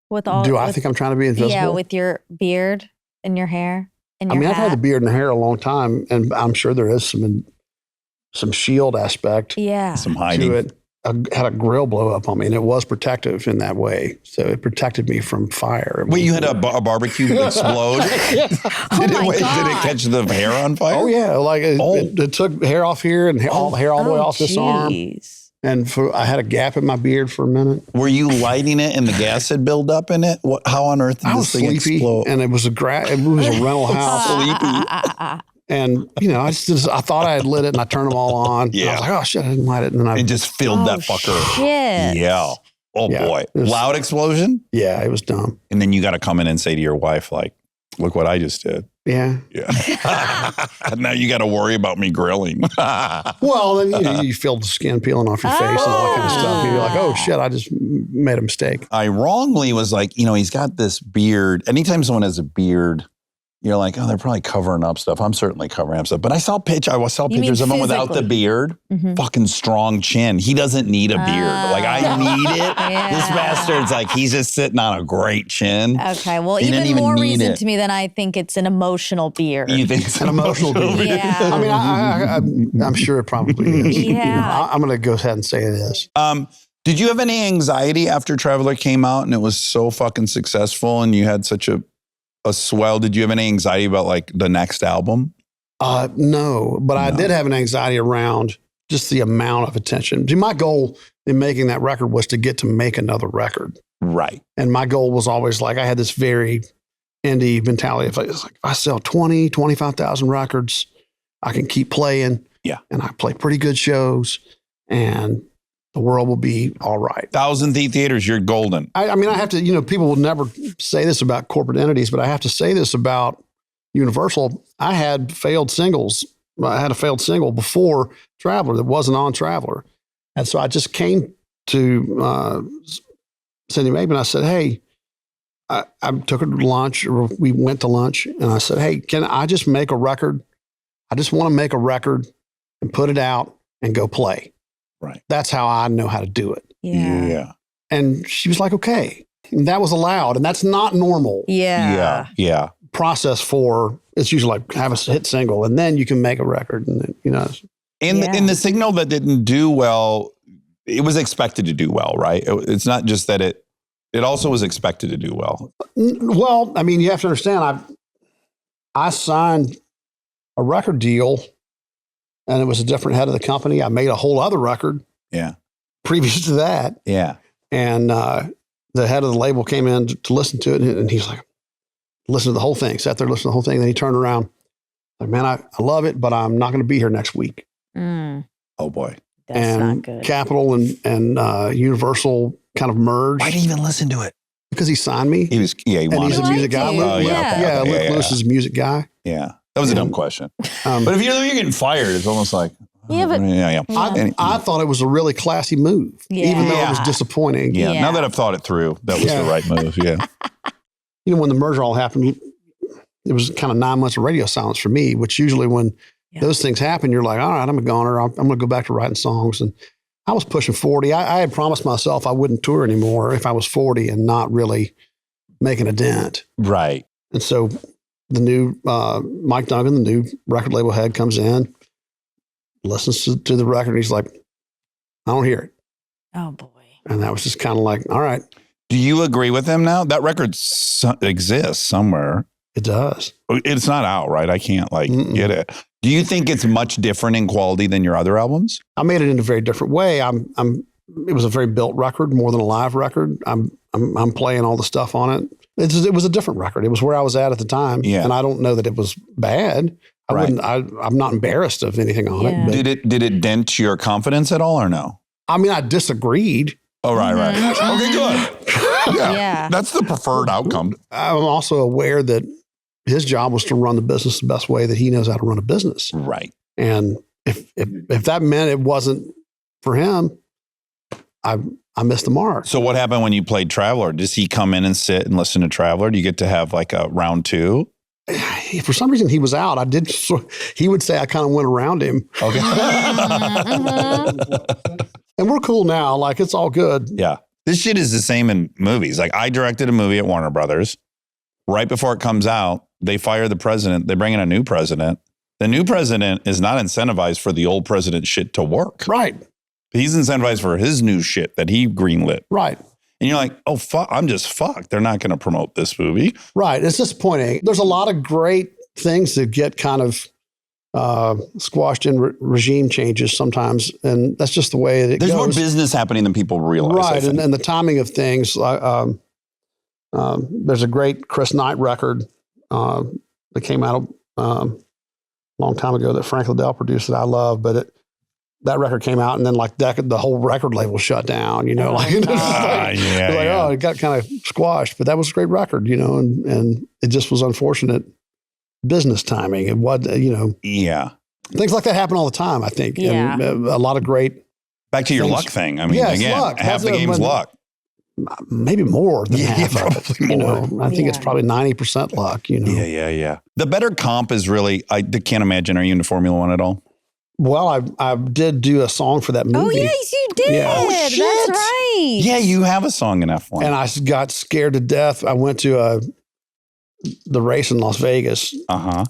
with all? Do I think I'm trying to be invisible? Yeah, with your beard and your hair and I your mean, I've hat. had the beard and the hair a long time, and I'm sure there is some shield aspect Yeah. Some to hiding. it. I had a grill blow up on me, and it was protective in that way. So it protected me from fire. Wait, you had a barbecue explode? Did it catch the hair on fire? Oh yeah, like it took hair off here and hair all the way off this arm, jeez. and I had a gap in my beard for a minute. Were you lighting it and the gas had built up in it? How on earth did I was this thing sleepy, explode? and it was a rental house. And I thought I had lit it, and I turned them all on. Yeah. And I was like, oh shit, I didn't light it, and then I And just filled that fucker. Shit. Yeah. Oh Yeah, boy. it was- Loud explosion? yeah, it was dumb. And then you got to come in and say to your wife, like, look what I just did. Yeah. Yeah. Now you got to worry about me grilling. Well, then you feel the skin peeling off your face and all that kind of stuff. And you're like, oh shit, I just made a mistake. I wrongly was like, he's got this beard. Anytime someone has a beard, you're like, oh, they're probably covering up stuff. I'm certainly covering up stuff. But I saw You mean pictures of him without the physically? beard. Fucking strong chin. He doesn't need a beard. Like, I need it. Yeah. This bastard's like, he's just sitting on a great chin. Okay, well, He didn't even even more need reason it. to me than I think it's an emotional beard. You think it's An emotional beard. Yeah. I mean, I'm sure it probably is. You know, Yeah. I'm going to go ahead and say it is. Did you have any anxiety after Traveler came out and it was so fucking successful and you had such a swell? Did you have any anxiety about like the next album? No, but I did have an anxiety around just the amount of attention. See, my goal in making that record was to get to make another record. Right. And my goal was always like, I had this very indie mentality. If I sell 20, 25,000 records, I can keep playing. Yeah. And I play pretty good shows and the world will be all right. 1,000 theaters, you're golden. I mean, I have to, people will never say this about corporate entities, but I have to say this about Universal. I had failed singles. I had a failed single before Traveler that wasn't on Traveler. And so I just came to Cindy Mabe and I said, hey, I took her to lunch, or we went to lunch, and I said, hey, can I just make a record? I just want to make a record and put it out and go play. Right. That's how I know how to do it. Yeah. And she was like, okay. And that was allowed. And that's not normal Yeah. Yeah. process for, it's usually like have a hit single and then you can make a record. And then, In the signal that didn't do well, it was expected to do well, right? It's not just that it also was expected to do well. well, I mean, you have to understand, I signed a record deal and it was a different head of the company. I made a whole other record Yeah. previous to that. Yeah. And the head of the label came in to listen to it. And he's like, listen to the whole thing. Sat there, listened to the whole thing. Then he turned around. Like, man, I love it, but I'm not going to be here next week. Mm, Oh boy. that's and not good. Capitol and Universal kind of merged Why did you even listen to it? because he signed me. He and wanted he's a to. music guy. liked you. Oh, yeah. Okay. Luke Yeah. Lewis is a music guy. Yeah. That was a dumb question. Um, But if you're getting fired, it's almost like, Yeah, but- yeah. I thought it was a really classy move, Yeah. even though it was Yeah. disappointing. Yeah. Yeah. Now that I've thought it through, that was Yeah. the right move. Yeah. When the merger all happened, it was kind of 9 months of radio silence for me, which usually when those things happen, you're like, all right, I'm a goner. I'm going to go back to writing songs. And I was pushing 40. I had promised myself I wouldn't tour anymore if I was 40 and not really making a dent. Right. And so the new Mike Duncan, the new record label head, comes in, listens to the record, and he's like, I don't hear it. Oh boy. And that was just kind of like, all right, Do you agree with him now? That record exists somewhere. it does. It's not out, right? I can't Mm-mm. get it. Do you think it's much different in quality than your other albums? I made it in a very different way. It was a very built record, more than a live record. I'm playing all the stuff on it. It was a different record. It was where I was at the time. Yeah. And I don't know that it was bad. Right. I'm not embarrassed of anything on Yeah. it. But, Did it dent your confidence at all or no? I mean, I disagreed. Oh, right. Okay, good. Yeah. That's the preferred outcome. I'm also aware that his job was to run the business the best way that he knows how to run a business. Right. And if that meant it wasn't for him, I missed the mark. So what happened when you played Traveler? Does he come in and sit and listen to Traveler? Do you get to have like a round two? For some reason, he was out. He would say I kind of went around him. Okay. And we're cool now. Like, it's all good. Yeah. This shit is the same in movies. Like, I directed a movie at Warner Brothers. Right before it comes out, they fire the president. They bring in a new president. The new president is not incentivized for the old president's shit to work. Right. He's incentivized for his new shit that he greenlit. Right. And you're like, oh, fuck, I'm just fucked. They're not going to promote this movie. Right. It's disappointing. There's a lot of great things that get kind of squashed in regime changes sometimes. And that's just the way that it There's goes. more business happening than people realize. I Right. think. And the timing of things. There's a great Chris Knight record that came out a long time ago that Frank Liddell produced that I love, but that record came out and then like the whole record label shut down, Oh, Yeah. oh, it got kind of squashed, but that was a great record, and it just was unfortunate business timing. It was, Yeah. things like that happen all the time, I think. Yeah. And a lot of great, Back to your Things- luck thing. I mean, Yeah, it's again, luck. half the That's game's when- luck. maybe more than Yeah, half of it. probably more. I think it's Yeah. probably 90% luck, Yeah. The better comp is really, I can't imagine, are you into Formula One at all? Well, I did do a song for that movie. Oh, yes, you did. Yeah. Oh, That's shit. right. Yeah, you have a song in F1. And I got scared to death. I went to the race in Las Vegas. Uh-huh.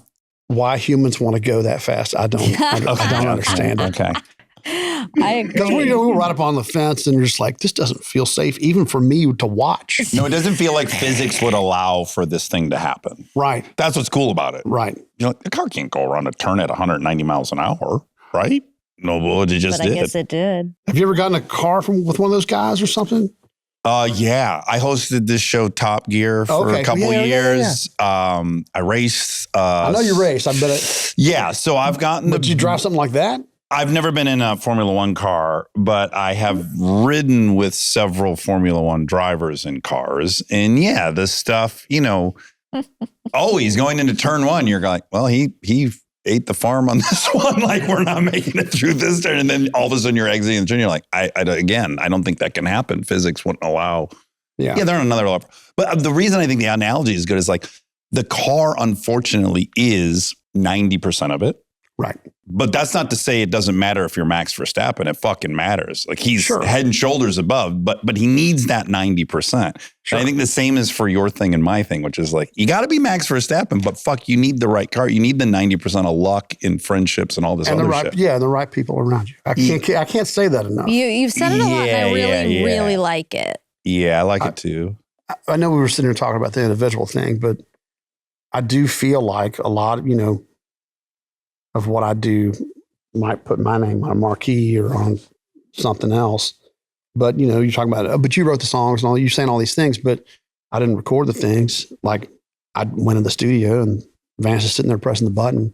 Why humans want to go that fast, I don't understand it. Okay. I Because agree. we were right up on the fence and you're just like, this doesn't feel safe even for me to watch. No, it doesn't feel like physics would allow for this thing to happen. Right, That's what's cool about it. right. You know, the car can't go around a turn at 190 miles an hour, right? No, well, it just But I did. guess it did. Have you ever gotten a car with one of those guys or something? Yeah, I hosted this show Top Gear for Okay. a couple Yeah. years. I raced. I know you race. I bet it. Yeah, so I've gotten. But you drive something like that? I've never been in a Formula One car, but I have ridden with several Formula One drivers in cars. And yeah, the stuff, always going into turn one, you're like, well, he ate the farm on this one. Like, we're not making it through this turn. And then all of a sudden you're exiting the turn. You're like, I don't think that can happen. Physics wouldn't allow. Yeah. They're on another level. But the reason I think the analogy is good is like the car, unfortunately, is 90% of it. Right. But that's not to say it doesn't matter if you're Max Verstappen. It fucking matters. Like he's Sure. head and shoulders above, but he needs that 90%. Sure. And I think the same is for your thing and my thing, which is like, you got to be Max Verstappen, but fuck, you need the right car. You need the 90% of luck in friendships and all this And other the right, shit. yeah, the right people around you. I can't say that enough. You've said it a lot, and I Yeah. really like it. Yeah, I like it too. I know we were sitting here talking about the individual thing, but I do feel like a lot of, of what I do might put my name on a marquee or on something else. But, you're talking about, but you wrote the songs and all, you're saying all these things, but I didn't record the things. Like I went in the studio and Vance is sitting there pressing the button.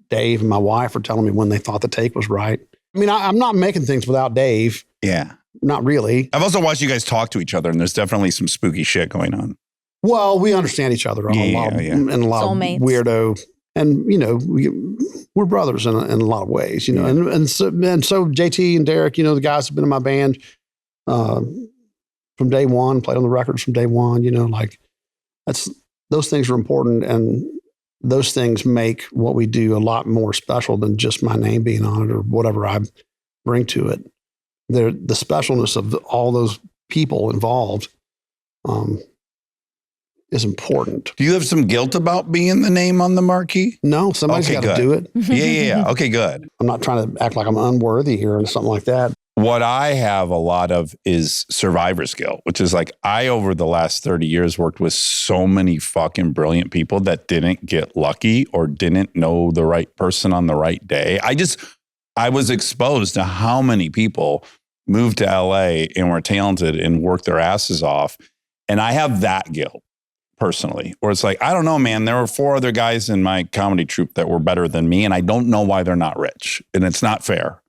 Dave and my wife are telling me when they thought the take was right. I mean, I'm not making things without Dave. Yeah. Not really. I've also watched you guys talk to each other, and there's definitely some spooky shit going on. Well, we understand each other on a lot of Soulmates. weirdo, and we're brothers in a lot of ways, and so JT and Derek, the guys have been in my band from day one, played on the records from day one, like those things are important, and those things make what we do a lot more special than just my name being on it or whatever I bring to it. The specialness of all those people involved is important. Do you have some guilt about being the name on the marquee? No, somebody's Okay, got to good. do it. Yeah. Okay, good. I'm not trying to act like I'm unworthy here or something like that. What I have a lot of is survivor's guilt, which is like I, over the last 30 years, worked with so many fucking brilliant people that didn't get lucky or didn't know the right person on the right day. I was exposed to how many people moved to LA and were talented and worked their asses off. And I have that guilt personally, where it's like, I don't know, man, there were 4 other guys in my comedy troupe that were better than me. And I don't know why they're not rich. And it's not fair.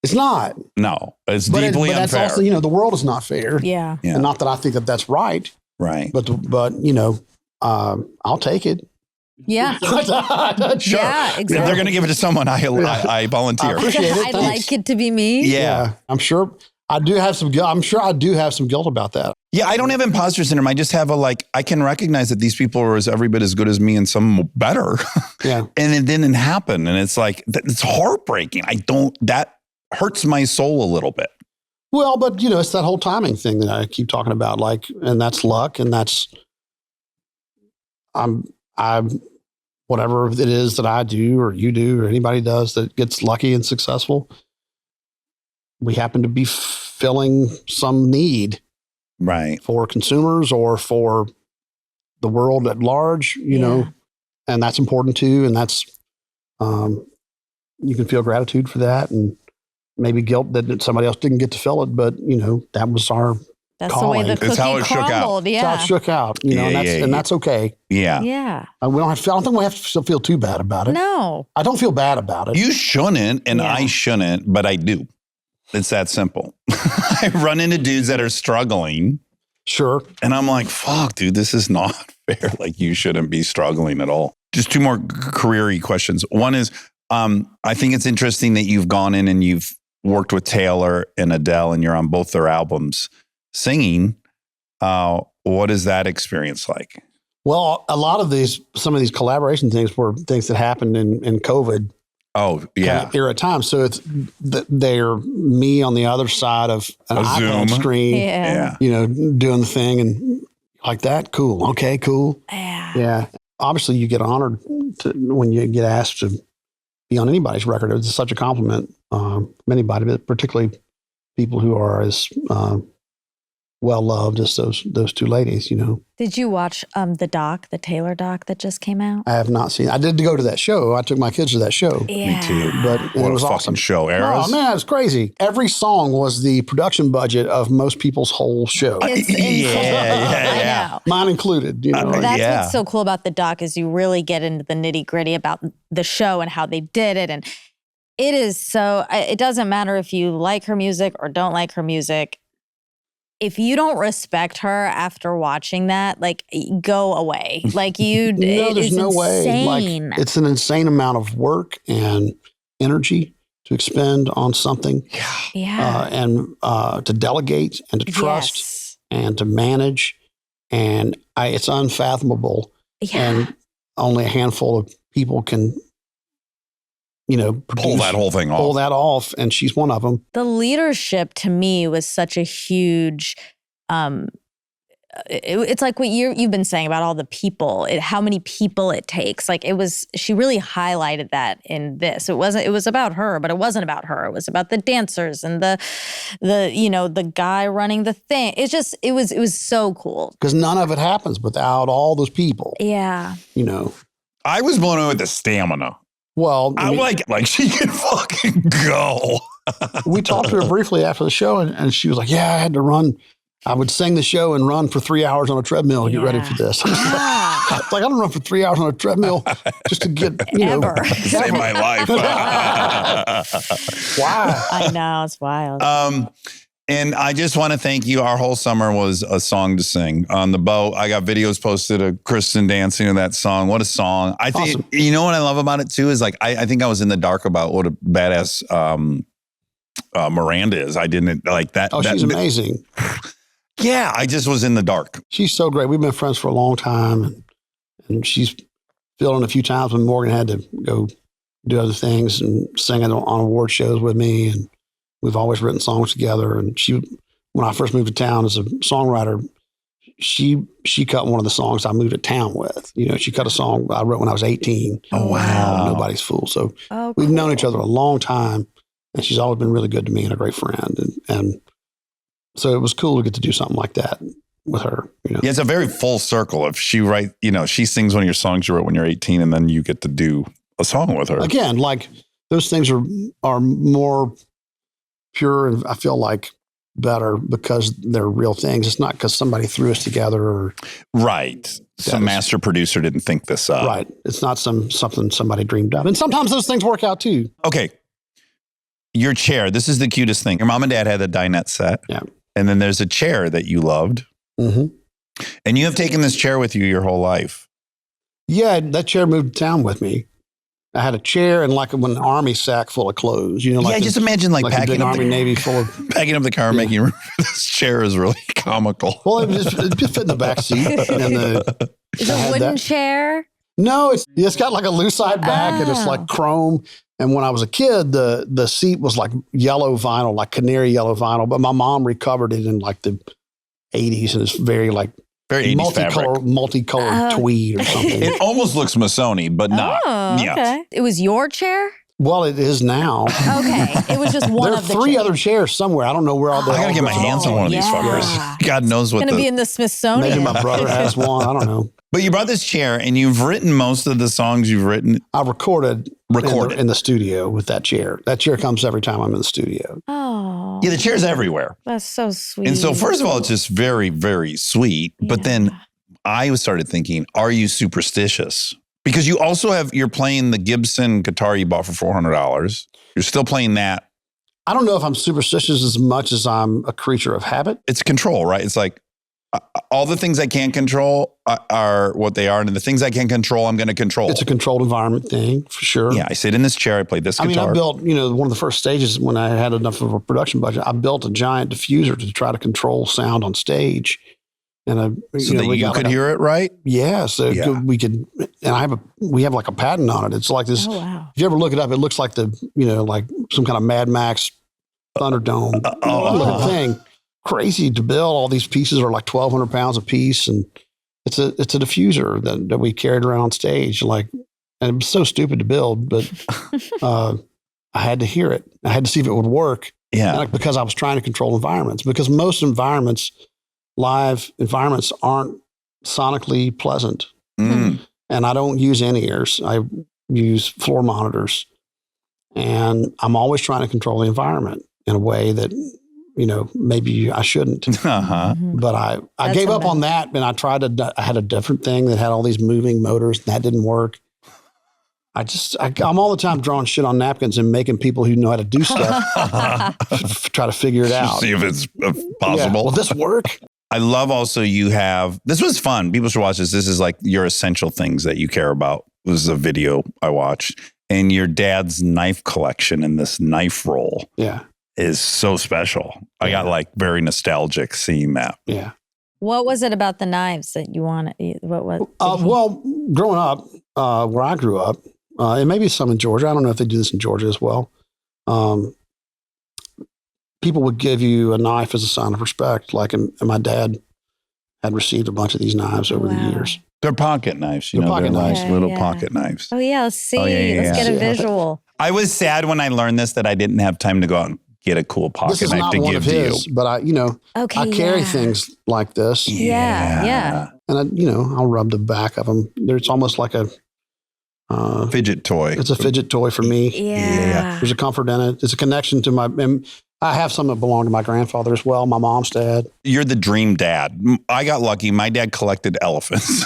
It's not. No, it's But deeply that's unfair. also, the world is not fair. Yeah. Yeah. And not that I think that that's right, Right. but I'll take it. Yeah. Sure. Yeah, If they're exactly. going to give it to someone, I volunteer. I appreciate it. I'd Thanks. like it to be me. Yeah. I'm sure I do have some guilt. I'm sure I do have some guilt about that. Yeah, I don't have imposter syndrome. I just have I can recognize that these people are every bit as good as me and some better. Yeah. And it didn't happen. And it's like, it's heartbreaking. That hurts my soul a little bit. Well, but it's that whole timing thing that I keep talking about, and that's luck, and that's I'm whatever it is that I do or you do or anybody does that gets lucky and successful. We happen to be filling some need Right. for consumers or for the world at large, and that's important too. And that's you can feel gratitude for that, and maybe guilt that somebody else didn't get to fill it, but that was our That's the way the calling. cookie It's how it shook out. crumbled. that's how Yeah. it shook out, and that's okay. Yeah. Yeah. We don't have to, I don't think we have to feel too bad about it. No. I don't feel bad about it. You shouldn't, and Yeah. I shouldn't, but I do. It's that simple. I run into dudes that are struggling, Sure. and I'm like, fuck, dude, this is not fair. Like, you shouldn't be struggling at all. Just 2 more career-y questions. One is, I think it's interesting that you've gone in and you've worked with Taylor and Adele, and you're on both their albums singing. What is that experience like? Well, a lot of some of these collaboration things were things that happened in COVID Oh, yeah. kind of era time. So it's they're me on the other side of an A iPad Zoom. screen, Yeah. doing the thing and like that. Cool. Okay, cool. Yeah. Yeah. Obviously, you get honored when you get asked to be on anybody's record. It's such a compliment from anybody, but particularly people who are as well loved as those two ladies. Did you watch the Taylor doc that just came out? I have not seen. I did go to that show. I took my kids to that show. Yeah. Me too. But What it was a fucking awesome. show. Eras? Oh man, it's crazy. Every song was the production budget of most people's whole show, It's insane. yeah. I know. mine included. That's Yeah. what's so cool about the doc is you really get into the nitty gritty about the show and how they did it. And it is so, it doesn't matter if you like her music or don't like her music. If you don't respect her after watching that, like, go away. Like No, there's it's no way. insane. Like, it's an insane amount of work and energy to expend on something, yeah. and to delegate and to trust Yes. and to manage, and it's unfathomable. Yeah. And only a handful of people can, Pull produce, that whole thing pull off. that off, and she's one of them. The leadership to me was such a huge it's like what you've been saying about all the people, how many people it takes. Like she really highlighted that in this. It was about her, but it wasn't about her. It was about the dancers and the guy running the thing. It was so cool. Because none of it happens without all those people. Yeah. I was blown away with the stamina. Well, I'm like she can fucking go. we talked to her briefly after the show, and she was like, "Yeah, I had to run. I would sing the show and run for 3 hours on a treadmill to get ready for this." It's like, I don't run for 3 hours on a treadmill just to get, Ever. Save my life. Why? I know, it's wild. And I just want to thank you. Our whole summer was a song to sing on the boat. I got videos posted of Kristen dancing to that song. What a song. I think, Awesome. you know what I love about it too is like, I think I was in the dark about what a badass Miranda is. I didn't like that. Oh, she's amazing. Yeah, I just was in the dark. She's so great. We've been friends for a long time, and she's filled in a few times when Morgan had to go do other things and sing on award shows with me. And we've always written songs together. And when I first moved to town as a songwriter, she cut one of the songs I moved to town with. She cut a song I wrote when I was 18. Oh, wow. Nobody's Fool. So Oh, we've known cool. each other a long time, and she's always been really good to me and a great friend. And so it was cool to get to do something like that with her. Yeah, it's a very full circle. If she she sings one of your songs you wrote when you're 18, and then you get to do a song with her. Again, like those things are more pure, and I feel like better because they're real things. It's not because somebody threw us together or Right. Some master producer didn't think this up. right. It's not something somebody dreamed up. And sometimes those things work out too. Okay. Your chair. This is the cutest thing. Your mom and dad had a dinette set. Yeah. And then there's a chair that you loved. Mm-hmm. And you have taken this chair with you your whole life. Yeah, that chair moved to town with me. I had a chair and like an army sack full of clothes. Yeah, just imagine like a packing big up Army the, Navy full of. packing up the car, and making room for this chair is really comical. Well, it just fit in the back seat. And Is I it a had wooden that. chair? No, it's got like a loose side back and it's Oh. like chrome. And when I was a kid, the seat was like yellow vinyl, like canary yellow vinyl. But my mom recovered it in like the 80s, and it's very like Very 80s fabric. multicolored tweed or something. It almost looks Masoni, but not. Oh, Yeah. okay. It was your chair? Well, it is now. Okay. It was just one There are of the three chairs. other chairs somewhere. I don't know where all they I gotta all get my go. hands on one of these yeah. fuckers. God knows what It's going to the. be in the Smithsonian. Maybe my brother has one. I don't know. But you brought this chair, and you've written most of the songs you've written. I recorded Recorded. in the studio with that chair. That chair comes every time I'm in the studio. Oh, Yeah, the chair's everywhere. that's so sweet. And so, first of all, it's just very, very sweet. But then I started thinking, are you superstitious? Because you also you're playing the Gibson guitar you bought for $400. You're still playing that. I don't know if I'm superstitious as much as I'm a creature of habit. It's control, right? It's like all the things I can't control are what they are. And the things I can control, I'm going to control. It's a controlled environment thing for sure. Yeah, I sit in this chair. I play this I mean, guitar. I built, one of the first stages when I had enough of a production budget, I built a giant diffuser to try to control sound on stage And So that we you got could like hear it right? so Yeah. we could, and we have like a patent on it. It's like this. Oh, wow. If you ever look it up, it looks like like some kind of Mad Max Thunderdome looking thing. Crazy to build. All these pieces are like 1,200 pounds a piece, and it's a diffuser that we carried around on stage. Like, and it was so stupid to build, but I had to hear it. I had to see if it would work. Yeah. And because I was trying to control environments, because most environments, live environments, aren't sonically pleasant. Mm. And I don't use in-ears. I use floor monitors. And I'm always trying to control the environment in a way that, maybe I shouldn't. Uh-huh. But I That's gave up on amazing. that, and I had a different thing that had all these moving motors, and that didn't work. I'm all the time drawing shit on napkins and making people who know how to do stuff try to figure it out. See if it's possible. Yeah. Will this work? I love also this was fun. People should watch this. This is like your essential things that you care about. This is a video I watched. And your dad's knife collection in this knife roll Yeah. is so special. I got like very nostalgic seeing that. Yeah. What was it about the knives that you wanted? What was? Well, growing up, where I grew up, and maybe some in Georgia. I don't know if they do this in Georgia as well. People would give you a knife as a sign of respect. Like, and my dad had received a bunch of these knives over the Wow. years. They're pocket knives, They're pocket they're knives. nice little Yeah. pocket knives. Oh yeah, let's see. Oh, yeah, Let's get a yeah. visual. I was sad when I learned this that I didn't have time to go out and get a cool This pocket is knife not to one give of to his, you. but Okay, I carry yeah. things like this, Yeah. and I'll rub the back of them. It's almost like a Fidget toy. it's a fidget toy for me. Yeah. There's a comfort in it. It's a connection to and I have some that belong to my grandfather as well, my mom's dad. You're the dream dad. I got lucky. My dad collected elephants.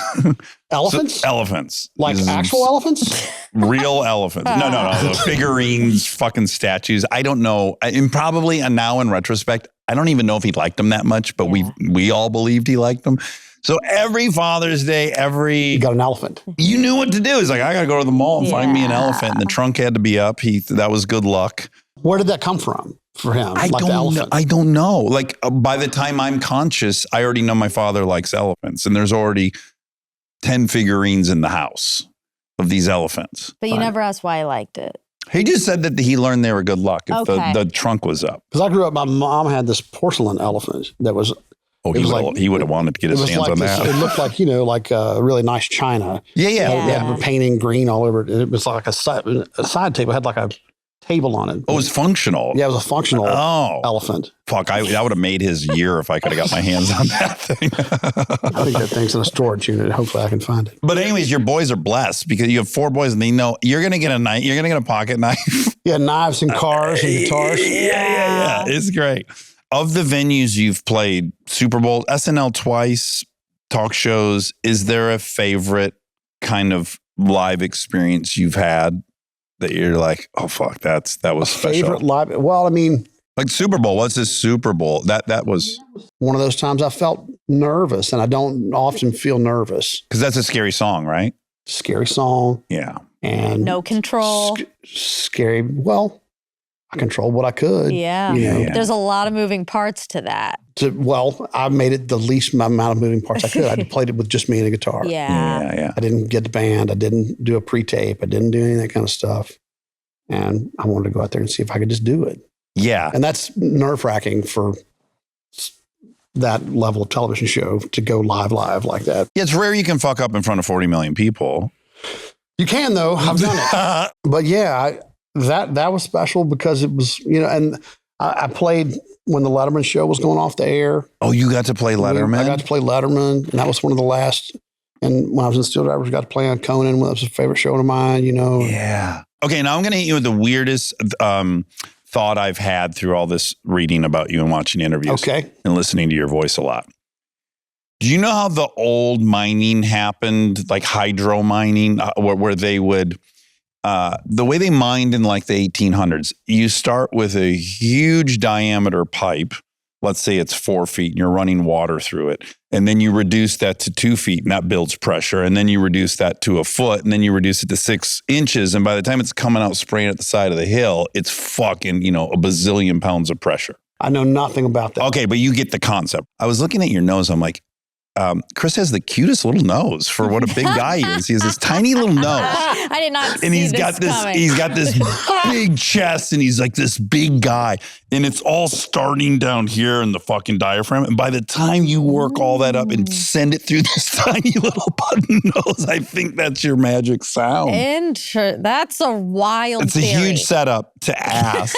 Elephants? Elephants. Like This is actual elephants? real elephants. No. The figurines, fucking statues. I don't know. And probably now in retrospect, I don't even know if he liked them that much, but we all believed he liked them. So every Father's Day, You got an elephant. you knew what to do. It's like, I got to go to the mall and find me an Yeah. elephant. And the trunk had to be up. That was good luck. Where did that come from for him? I like the don't know. elephant. I don't know. Like by the time I'm conscious, I already know my father likes elephants, and there's already 10 figurines in the house of these elephants. But you Right. never asked why I liked it. He just said that he learned they were good luck if Okay. the trunk was up. Because I grew up, my mom had this porcelain elephant that was, Oh, It was he would have wanted to get it his was hands like on this, that. it looked like, like really nice china. Yeah. It Yeah. had painting green all over it. It was like a side table. It had like a table on it. Oh, it was functional. Yeah, it was a functional Oh, elephant. fuck. That would have made his year if I could have got my hands on that thing. I think that thing's in a storage unit. Hopefully I can find it. But anyways, your boys are blessed because you have 4 boys and they know you're going to get a knife. You're going to get a pocket knife. Yeah, knives and cars and guitars. Yeah. It's great. Of the venues you've played, Super Bowl, SNL twice, talk shows, is there a favorite kind of live experience you've had that you're like, oh fuck, that was special? Favorite live? Well, I mean, Like Super Bowl. What's this Super Bowl? That was one of those times I felt nervous, and I don't often feel nervous. because that's a scary song, right? Scary song Yeah. and No control. scary. Well, I controlled what I could. Yeah. Yeah. There's a lot of moving parts to that. I made it the least amount of moving parts I could. I played it with just me and a guitar. Yeah. Yeah. I didn't get the band. I didn't do a pre-tape. I didn't do any of that kind of stuff. And I wanted to go out there and see if I could just do it. Yeah. And that's nerve-wracking for that level of television show to go live like that. Yeah, it's rare you can fuck up in front of 40 million people. You can, though. I've done it. But yeah, that was special because it was, and I played when the Letterman show was going off the air. Oh, you got to play Letterman? I got to play Letterman, and that was one of the last. And when I was in SteelDrivers, I got to play on Conan. That was a favorite show of mine, Yeah. Okay, now I'm going to hit you with the weirdest thought I've had through all this reading about you and watching interviews Okay. and listening to your voice a lot. Do you know how the old mining happened, like hydro mining, where they would, the way they mined in like the 1800s, you start with a huge diameter pipe. Let's say it's 4 feet and you're running water through it. And then you reduce that to 2 feet and that builds pressure. And then you reduce that to a foot and then you reduce it to 6 inches. And by the time it's coming out spraying at the side of the hill, it's fucking, a bazillion pounds of pressure. I know nothing about that. Okay, but you get the concept. I was looking at your nose. I'm like, Chris has the cutest little nose for what a big guy he is. He has this tiny little nose. I did not see And he's this got this, coming. he's got this big chest, and he's like this big guy, and it's all starting down here in the fucking diaphragm. And by the time you work all that up and send it through this tiny little button nose, I think that's your magic sound. That's a wild It's a theory. huge setup to ask.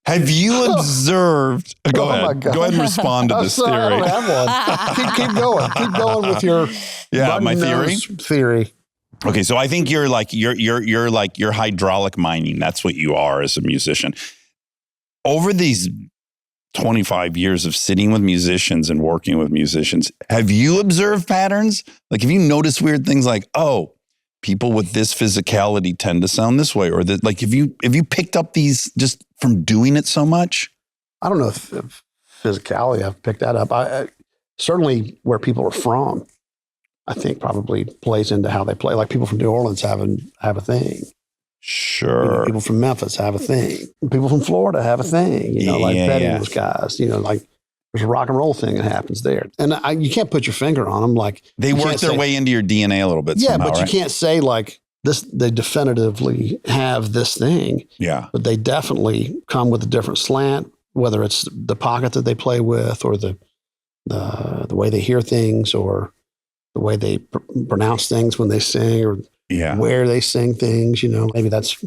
Have you observed? Go Oh my ahead. God. Go ahead and respond to I'm this sorry, I theory. don't have one. keep going. Keep going with your Yeah, my button-nose theory. theory. Okay, so I think you're like you're hydraulic mining. That's what you are as a musician. Over these 25 years of sitting with musicians and working with musicians, have you observed patterns? Like, have you noticed weird things like, oh, people with this physicality tend to sound this way, or that, like, have you picked up these just from doing it so much? I don't know if physicality, I've picked that up. I certainly where people are from, I think probably plays into how they play. Like people from New Orleans have a thing. Sure. People from Memphis have a thing. People from Florida have a thing. Like Yeah, betting yeah. those guys. Like there's a rock and roll thing that happens there, and you can't put your finger on them. Like They you work can't their say- way into your DNA a little bit Yeah, somehow, but right? you can't say like this. They definitively have this thing, Yeah. but they definitely come with a different slant. Whether it's the pocket that they play with, or the way they hear things, or the way they pronounce things when they sing, or Yeah. where they sing things. Maybe that's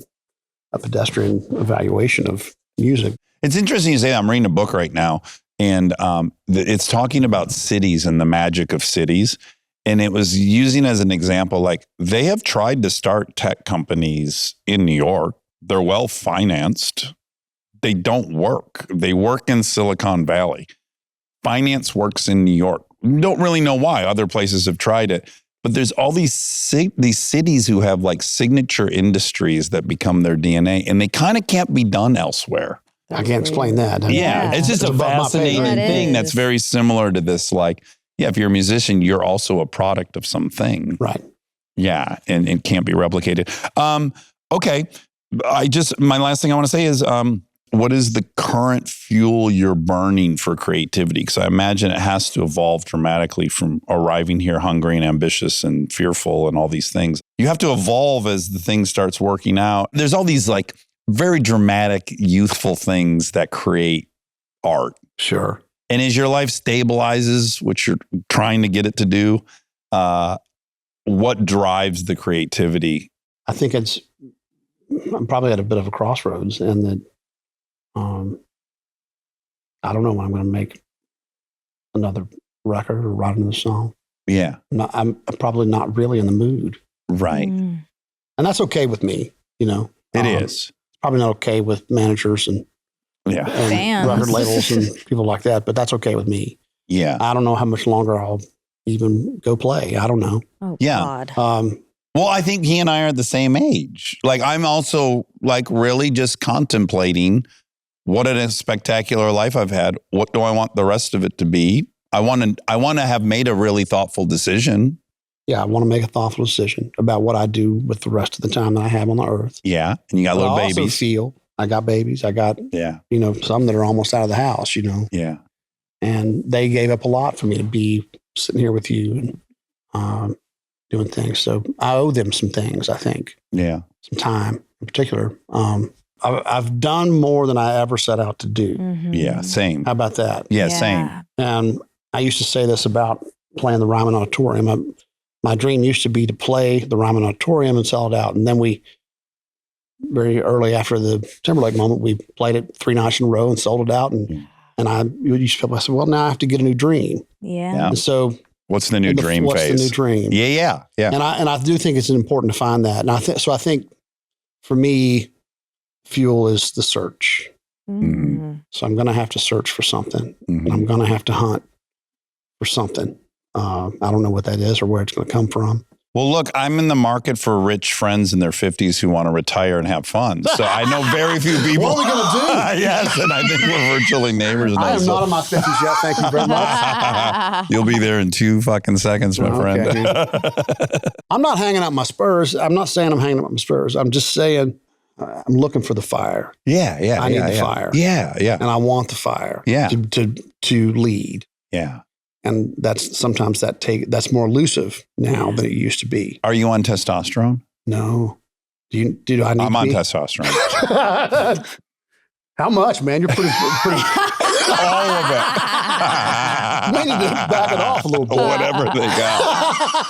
a pedestrian evaluation of music. It's interesting you say that. I'm reading a book right now, and it's talking about cities and the magic of cities. And it was using as an example, like they have tried to start tech companies in New York. They're well financed. They don't work. They work in Silicon Valley. Finance works in New York. We don't really know why. Other places have tried it. But there's all these cities who have like signature industries that become their DNA, and they kind of can't be done elsewhere. I can't explain that. Yeah, it's just It's a above my pay fascinating grade. Yeah, it thing that's is. very similar to this. Like, yeah, if you're a musician, you're also a product of something. Right. Yeah, and it can't be replicated. Okay, my last thing I want to say is, what is the current fuel you're burning for creativity? Because I imagine it has to evolve dramatically from arriving here hungry and ambitious and fearful and all these things. You have to evolve as the thing starts working out. There's all these like very dramatic, youthful things that create art. Sure. And as your life stabilizes, which you're trying to get it to do, what drives the creativity? I think I'm probably at a bit of a crossroads, and that I don't know when I'm going to make another record or write another song. Yeah, I'm probably not really in the mood, right. Mm. and that's okay with me. It is. It's probably not okay with managers and Yeah. Fans. record labels and people like that, but that's okay with me. Yeah. I don't know how much longer I'll even go play. I don't know. Oh, Yeah. God. Well, I think he and I are at the same age. Like, I'm also like really just contemplating what a spectacular life I've had. What do I want the rest of it to be? I want to have made a really thoughtful decision. Yeah, I want to make a thoughtful decision about what I do with the rest of the time that I have on the earth. Yeah. And you got But little I also babies. feel I got babies. I got, Yeah. some that are almost out of the house, Yeah. and they gave up a lot for me to be sitting here with you and doing things. So I owe them some things, I think, Yeah. some time in particular. I've done more than I ever set out to do. Mhm. Yeah. Same. How about that? Yeah. Same. And I used to say this about playing the Ryman Auditorium. My dream used to be to play the Ryman Auditorium and sell it out. And then we, very early after the Timberlake moment, we played it 3 nights in a row and sold it out. And I used to feel, I said, well, now I have to get a new dream. Yeah. Yeah. And so What's the new dream what's phase? the new dream? Yeah. Yeah. Yeah. And I do think it's important to find that. And I think for me, fuel is the search. Mhm. So I'm going to have to search for something. Mhm. I'm going to have to hunt for something. I don't know what that is or where it's going to come from. Well, look, I'm in the market for rich friends in their 50s who want to retire and have fun. So I know very few people. What are we gonna do? Yes, and I think we're virtually neighbors now. I am so not in my 50s yet. Thank you very much. you'll be there in 2 fucking seconds, my Okay, friend. I'm not hanging out my Spurs. I'm not saying I'm hanging out my Spurs. I'm just saying I'm looking for the fire, Yeah. I need the fire. Yeah. Yeah. and I want the fire. Yeah. To lead. Yeah. And that's more elusive now than it used to be. Are you on testosterone? No. Do I need I'm to on be? testosterone. How much, man? You're pretty All of it. we need to back it off a little bit. Whatever they got.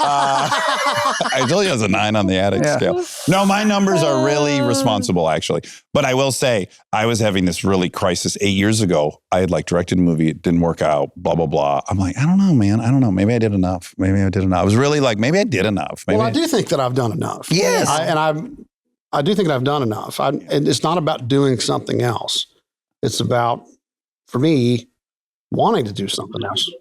I told you I was a 9 on the addict scale. No, my numbers are really responsible, actually. But I will say, I was having this really crisis 8 years ago. I had like directed a movie. It didn't work out, blah, blah, blah. I'm like, I don't know, man. I don't know. Maybe I did enough. I was really like, maybe I did enough. Maybe Well, I do think that I've done enough. Yes. I do think that I've done enough. And it's not about doing something else. It's about, for me, wanting to do something else.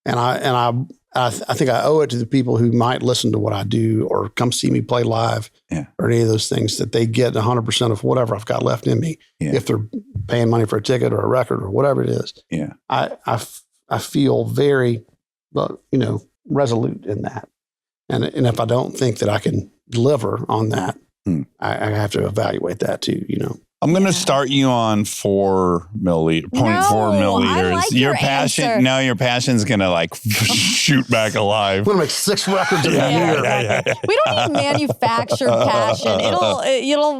And I think I owe it to the people who might listen to what I do or come see me play live or any of those things, that they get 100% of whatever I've got left in me. Yeah. If they're paying money for a ticket or a record or whatever it is. Yeah. I feel very, resolute in that. And if I don't think that I can deliver on that, I have to evaluate that too, I'm going to start you on 4 milliliters, 0.4 milliliters. I like your passion, answer. now your passion's going to like shoot back alive. I'm going to make 6 records in a year. We don't need manufactured passion. It'll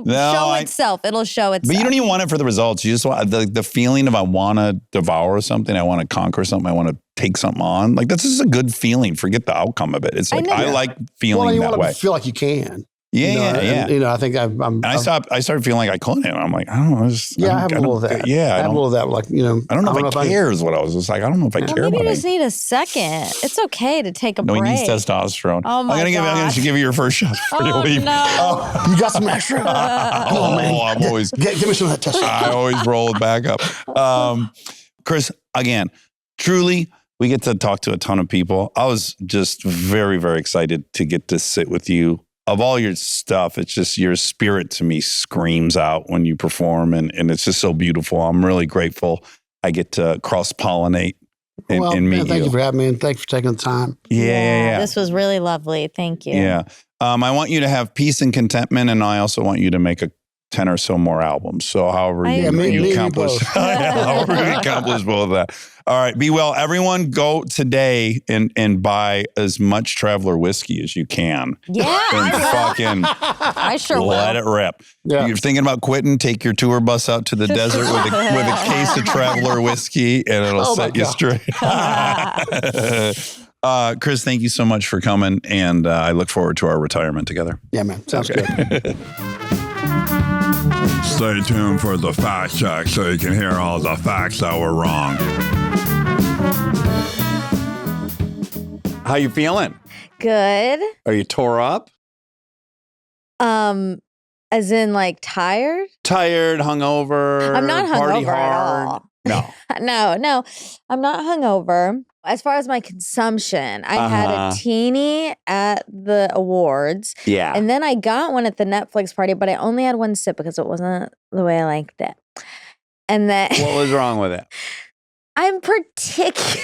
show itself. It'll show itself. But you don't even want it for the results. You just want the feeling of I want to devour something. I want to conquer something. I want to take something on. Like, that's just a good feeling. Forget the outcome of it. It's like, I like feeling you that want way. to feel like you can. Yeah. And, I think I'm. And I started feeling like I couldn't. I'm like, I don't know. I have a little of that. Yeah. I have a little of that. Like, I don't know if I care is what I was just like. I don't know if I care Maybe about you it. just need a second. It's okay to take a No, break. he needs testosterone. Oh my I'm going to give you your first shot before you leave. No. You got some extra? I'm always. Give me some of that testosterone. I always roll it back up. Chris, again, truly, we get to talk to a ton of people. I was just very, very excited to get to sit with you. Of all your stuff, it's just your spirit to me screams out when you perform, and it's just so beautiful. I'm really grateful I get to cross-pollinate and meet thank you for having me, and thank you for taking the time. Yeah. This was really lovely. Thank you. Yeah. I want you to have peace and contentment, and I also want you to make a 10 or so more albums. So however you accomplish, however you accomplish both of that. All right. Be well. Everyone go today and buy as much Traveler whiskey as you can. Yeah. And fucking I sure let will. it rip. Yeah. You're thinking about quitting, take your tour bus out to the desert with a case of Traveler whiskey, and it'll set you straight. Chris, thank you so much for coming, and I look forward to our retirement together. Yeah, man. Sounds good. Stay tuned for the fact check so you can hear all the facts that were wrong. How you feeling? Good. Are you tore up? As in like tired? Tired, hungover? I'm not party hungover at hard? all. No. No, I'm not hungover. As far as my consumption, I had a teeny at the awards. Yeah. And then I got one at the Netflix party, but I only had one sip because it wasn't the way I liked it. And then What was wrong with it? I'm particular.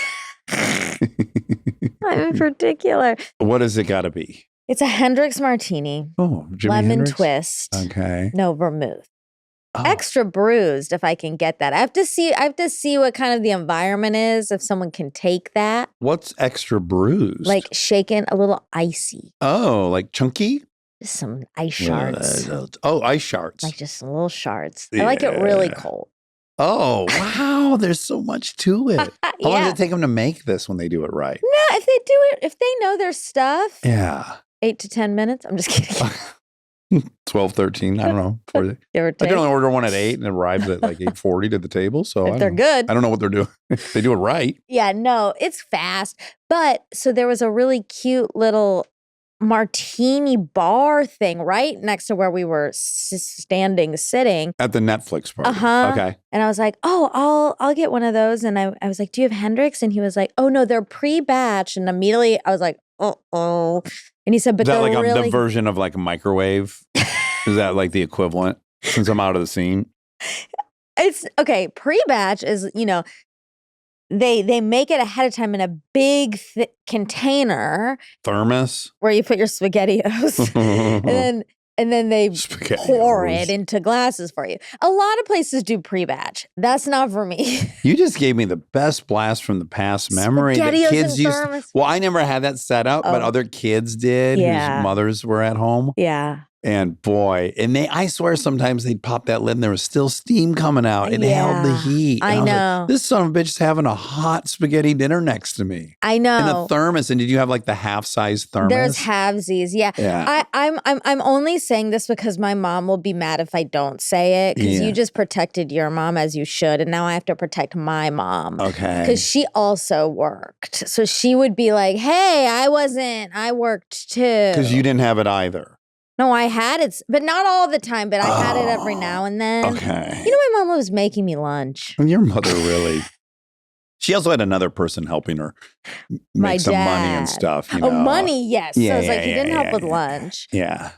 I'm particular. What does it got to be? It's a Hendrix martini, Oh, Jimi lemon Hendrix? twist, Okay. no vermouth. Oh. Extra bruised if I can get that. I have to see what kind of the environment is, if someone can take that. What's extra bruised? Like shaken, a little icy. Oh, like chunky? Just some ice shards. Oh, ice shards. Like just some little shards. I like it really cold. Oh, wow. There's so much to it. How long does it take them to make this when they do it right? No, if they do it, if they know their stuff, Yeah. 8 to 10 minutes. I'm just kidding. 12, 13, I don't know. 40. Give or I take. can only order one at 8 and it arrives at like 8:40 to the table. So If they're good. I don't know what they're doing. They do it right. Yeah, no, it's fast. But so there was a really cute little martini bar thing right next to where we were sitting. At the Netflix party. Uh-huh. Okay. And I was like, oh, I'll get one of those. And I was like, do you have Hendrix? And he was like, oh, no, they're pre-batch. And immediately I was like, oh. And he said, but Is that they're like really... the version of like a microwave? Is that like the equivalent since I'm out of the scene? It's okay. Pre-batch is, they make it ahead of time in a big container Thermos? where you put your SpaghettiOs. And then and then they pour SpaghettiOs. it into glasses for you. A lot of places do pre-batch. That's not for me. You just gave me the best blast from the past memory that SpaghettiOs kids in used. thermos. Well, I never had that set up, but Oh. other kids did Yeah. whose mothers were at home. Yeah. And boy, I swear sometimes they'd pop that lid and there was still steam coming out. It held the Yeah. heat. And I was like, know. this son of a bitch is having a hot spaghetti dinner next to me. I In know. a thermos. And did you have like the half-size thermos? There's halvesies. Yeah. Yeah. I'm only saying this because my mom will be mad if I don't say it because Yeah. you just protected your mom as you should, and now I have to protect my mom Okay. because she also worked. So she would be like, "Hey, I worked too." Because you didn't have it either. No, I had it, but not all the time. But I had it every now and then. Okay. You know, my mom was making me lunch. Your mother really. She also had another person helping her make My some money and dad. stuff. You Oh, know? money, yes. Yeah, so it's like yeah, he didn't yeah, help with yeah. lunch. Yeah.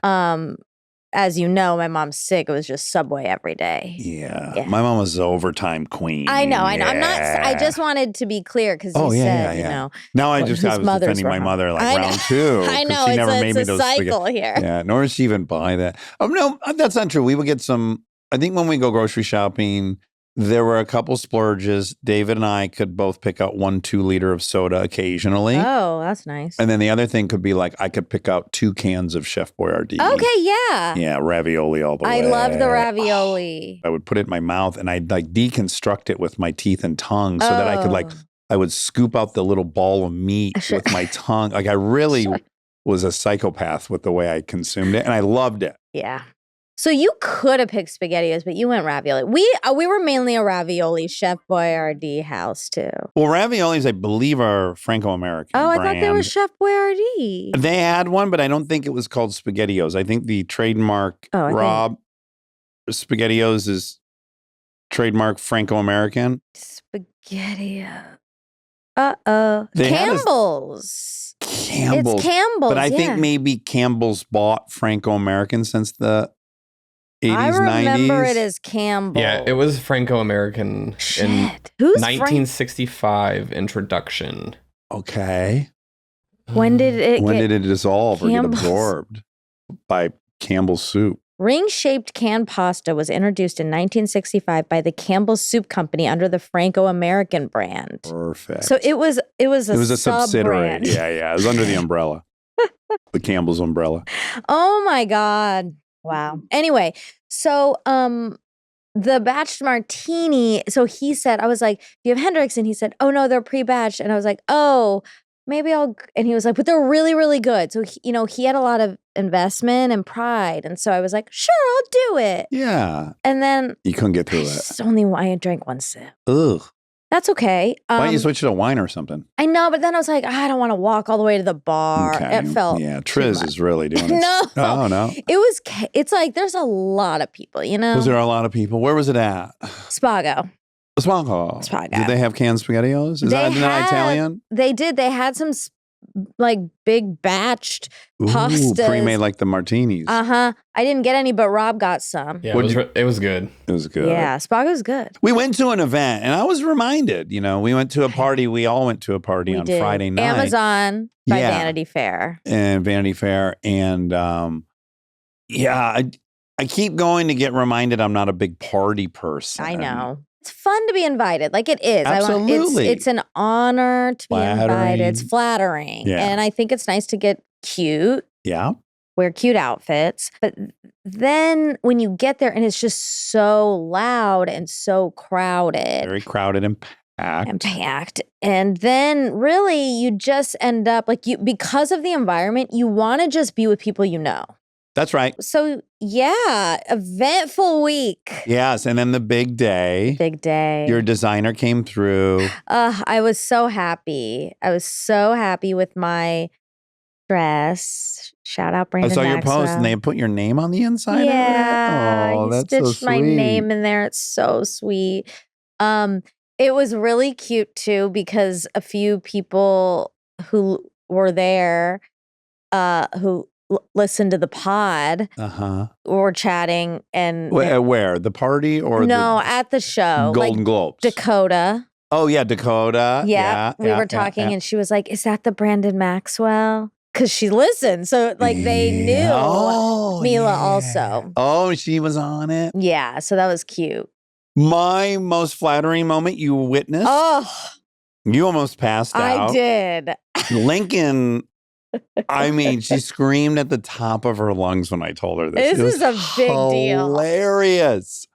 As you know, my mom's sick. It was just Subway every day. Yeah. Yeah. My mom was the overtime queen. I know. I'm not. I Yeah. just wanted to be clear because Oh, you yeah, said, yeah, you yeah. know. Now I Well, was whose mothers defending were my home. mother like I know. round two. I 'cause know. She never It's made me a those cycle here. Yeah, nor did she even buy that. Oh, no, that's not true. We would get some, I think when we go grocery shopping, there were a couple splurges. David and I could both pick out 1 2-liter of soda occasionally. Oh, that's nice. And then the other thing could be like, I could pick out 2 cans of Chef Boyardee. Okay, yeah. Yeah, ravioli all the I way. love the ravioli. I would put it in my mouth and I'd like deconstruct it with my teeth and tongue so that I could like, Oh. I would scoop out the little ball of meat Sure. with my tongue. Like I really Sure. was a psychopath with the way I consumed it and I loved it. Yeah. So you could have picked SpaghettiOs, but you went ravioli. We were mainly a ravioli Chef Boyardee house too. Well, raviolis, I believe, are Franco-American. Oh, I thought they were brand. Chef Boyardee. They had one, but I don't think it was called SpaghettiOs. I think the trademark Oh, I think- Rob SpaghettiOs is trademark Franco-American. SpaghettiO. Uh-oh. They had a- Campbell's. Campbell's. It's Campbell's. But I yeah. think maybe Campbell's bought Franco-American since the 80s, I remember 90s. it as Campbell. Yeah, it was Franco-American in Shit. Who's 1965 introduction. Okay. When did it When get did it dissolve or get Campbell's. absorbed by Campbell's soup? ring-shaped canned pasta was introduced in 1965 by the Campbell's Soup Company under the Franco-American brand. Perfect. So it was it was a subsidiary. sub-brand. Yeah. It was under the umbrella. The Campbell's umbrella. Oh my God. Wow. Anyway, so the batched martini, so he said, I was like, do you have Hendrix? And he said, oh no, they're pre-batched. And I was like, oh, maybe and he was like, but they're really, really good. So, he had a lot of investment and pride. And so I was like, sure, I'll do it. Yeah. And then You couldn't get through I drank one sip. it. Ugh. That's okay. Why don't you switch to wine or something? I know, but then I was like, I don't want to walk all the way to the bar. It felt Yeah, too Triz much. is really doing it. No. Oh, no. It's like there's a lot of people, Was there a lot of people? Where was it at? Spago. Spago. Spago. Did they have canned SpaghettiOs? Is that not Italian? They did. They had some like big batched pastas. Pre-made like the martinis. I didn't get any, but Rob got some. Yeah, What'd it was good. It was good. Yeah, Spago's good. We went to an event and I was reminded, we went to a party. We all went to a party We on did. Friday night. Amazon by Yeah. Vanity Fair. And Vanity Fair. And I keep going to get reminded I'm not a big party person. I know. It's fun to be invited. Like it is. Absolutely. It's an honor to be invited. It's flattering. Yeah. And I think it's nice to get cute. Yeah. Wear cute outfits. But then when you get there and it's just so loud and so crowded Very crowded and packed. And then really you just end up because of the environment, you want to just be with people you know. That's right. So yeah, eventful week. Yes. And then the big day. Big day. Your designer came through. I was so happy. I was so happy with my dress. Shout out Brandon I saw your Maxwell. post and they put your name on the inside Yeah, of it. Oh, he that's so stitched my sweet. name in there. It's so sweet. It was really cute too because a few people who were there, who listened to the pod, were chatting and Where? The party or at the show, Golden Globes? Dakota. Oh yeah, Dakota. Yeah, we were talking and she was like, "Is that the Brandon Maxwell?" because she listened. So like they knew Oh, Mila yeah. also. Oh, she was on it. Yeah, so that was cute. My most flattering moment you witnessed. Oh, You almost passed out. I did. Lincoln, I mean, she screamed at the top of her lungs when I told her this. This is a big deal. Hilarious.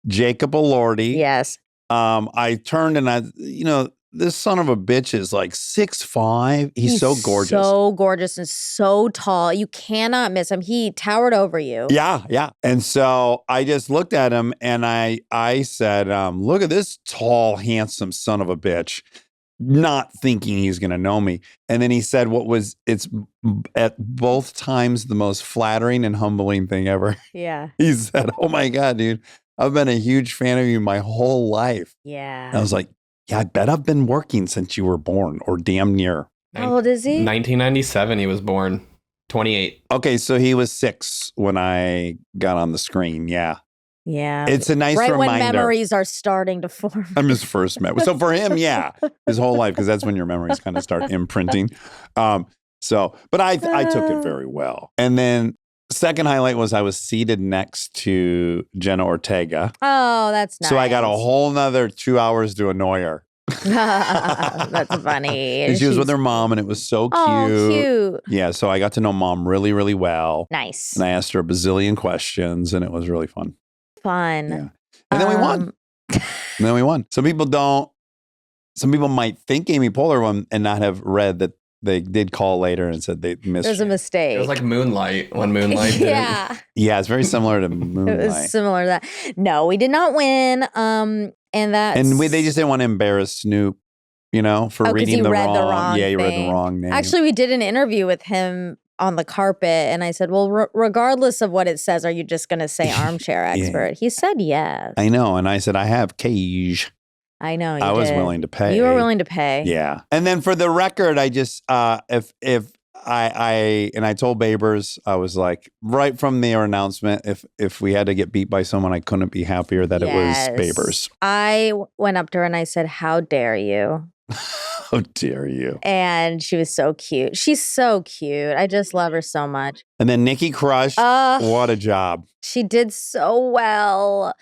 Jacob Elordi. Yes. I turned and this son of a bitch is like 6'5". He's so gorgeous. So gorgeous and so tall. You cannot miss him. He towered over you. Yeah, yeah. And so I just looked at him and I said, look at this tall, handsome son of a bitch, not thinking he's going to know me. And then he said it's at both times the most flattering and humbling thing ever. Yeah. He said, oh my God, dude, I've been a huge fan of you my whole life. Yeah. And I was like, yeah, I bet I've been working since you were born or damn near. How old is he? 1997, he was born. 28. Okay, so he was 6 when I got on the screen. Yeah. Yeah. It's a nice right reminder. when memories are starting to form. I'm his first memory. So for him, yeah, his whole life, because that's when your memories kind of start imprinting. But I took it very well. And then second highlight was I was seated next to Jenna Ortega. Oh, that's nice. So I got a whole nother 2 hours to annoy her. That's funny. And she was with her mom, and it was so cute. Oh, cute. Yeah, so I got to know mom really, really well. Nice. And I asked her a bazillion questions, and it was really fun. Fun. Yeah. And then we won. And then we won. Some people might think Amy Poehler won and not have read that they did call later and said they missed. There's a you. mistake. It was like Moonlight when Moonlight did. Yeah. Yeah, it's very similar to It Moonlight. was similar to that. No, we did not win. And that's They just didn't want to embarrass Snoop, for Oh, 'cause reading he the read wrong. the wrong Yeah, he read thing. the wrong name. Actually, we did an interview with him on the carpet, and I said, well, regardless of what it says, are you just going to say armchair Yeah. expert? He said yes. I know, and I said I have cage. I know. You I was did. willing to pay. You were willing to pay. Yeah. And then for the record, I just if I told Babers, I was like, right from their announcement, if we had to get beat by someone, I couldn't be happier that Yes. it was Babers. I went up to her and I said, how dare you? How dare you? And she was so cute. She's so cute. I just love her so much. And then Nikki crushed. What a job. She did so well.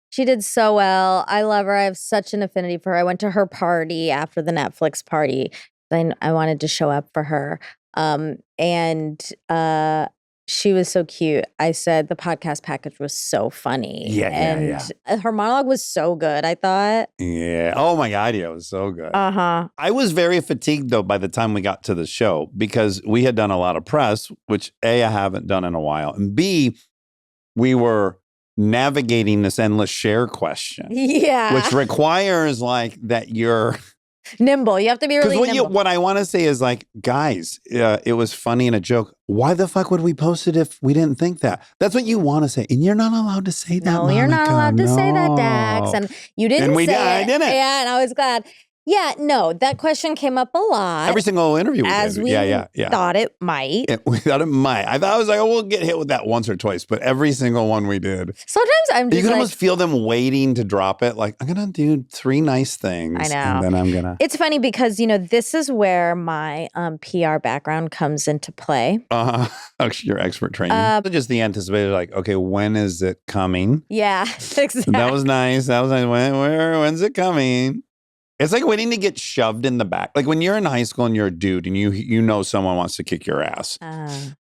She did so well. I love her. I have such an affinity for her. I went to her party after the Netflix party. I wanted to show up for her. And she was so cute. I said the podcast package was so funny. Yeah. Her monologue was so good, I thought. Yeah. Oh my God. Yeah, it was so good. Uh-huh. I was very fatigued though by the time we got to the show because we had done a lot of press, which A, I haven't done in a while. And B, we were navigating this endless share question. Yeah. Which requires like that you're nimble. You have to be really nimble. what I want to say is like, guys, it was funny and a joke. Why the fuck would we post it if we didn't think that? That's what you want to say. And you're not allowed to say that, No, you're not Monica. allowed to say that, No. Dax. And you didn't And we say did- I it. didn't. Yeah, and I was glad. Yeah, no, that question came up a lot. Every single interview we as did. we Yeah. thought it might. We thought it might. I was like, oh, we'll get hit with that once or twice, but every single one we did. Sometimes I'm You just can like, almost feel them waiting to drop it. Like, I'm going to do 3 nice things. I know. And then I'm going to. it's funny because, this is where my PR background comes into play. Your expert training. Just the anticipated, like, okay, when is it coming? Yeah, exactly. That was nice. When's it coming? It's like waiting to get shoved in the back. Like when you're in high school and you're a dude and you know someone wants to kick your ass. And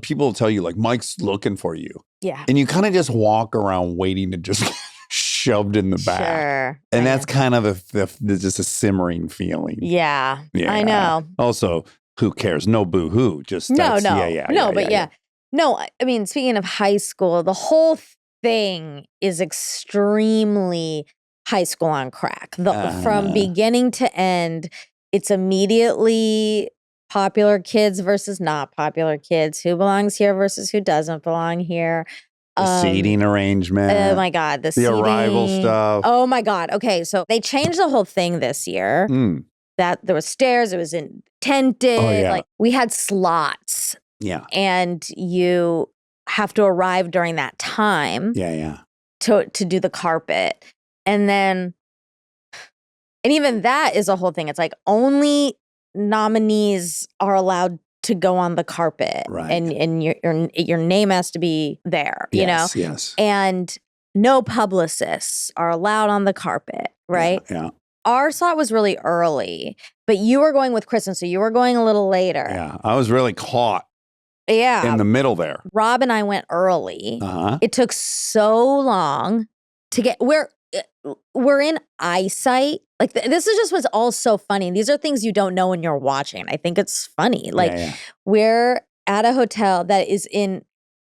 people will tell you like, Mike's looking for you. Yeah. And you kind of just walk around waiting to just get shoved in the back. Sure. And I that's know. kind of just a simmering feeling. Yeah, I know. Also, who cares? No boo-hoo. Just No. that's- Yeah. No, I mean, speaking of high school, the whole thing is extremely high school on crack. From beginning to end, it's immediately popular kids versus not popular kids. Who belongs here versus who doesn't belong here. The seating arrangement. Oh my God. The arrival seating. stuff. Oh my God. Okay. So they changed the whole thing this year. That there was stairs, it was tented. Oh, yeah. Like we had slots. Yeah. And you have to arrive during that time Yeah. to do the carpet. And even that is a whole thing. It's like only nominees are allowed to go on the carpet, Right. and your name has to be there, you know, Yes. and no publicists are allowed on the carpet, right? Yeah. Our slot was really early, but you were going with Kristen, so you were going a little later. Yeah. I was really caught Yeah. in the middle there. Rob and I went early. Uh-huh. It took so long to get we're in eyesight. Like this is just what's all so funny. These are things you don't know when you're watching. I think it's funny. Like we're at a hotel that is in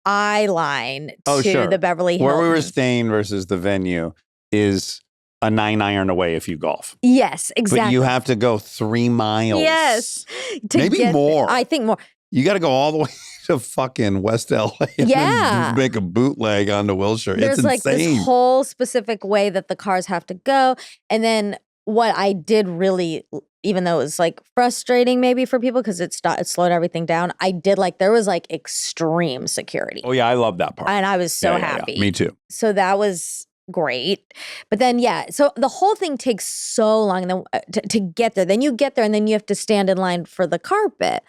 eye line to the Beverly Hilton. Where we were staying versus the venue is a 9-iron away if you golf. Yes, exactly. But you have to go 3 miles. Yes. Maybe more. I think more. You got to go all the way to fucking West LA and Yeah. then make a bootleg onto Wilshire. There's It's like insane. this whole specific way that the cars have to go. And then what I did really, even though it was like frustrating maybe for people because it slowed everything down, I did like, there was like extreme security. Oh, yeah. I love that part. And I was so Yeah. happy. Me too. So that was great. But then, so the whole thing takes so long and then, to get there. Then you get there and then you have to stand in line for the carpet.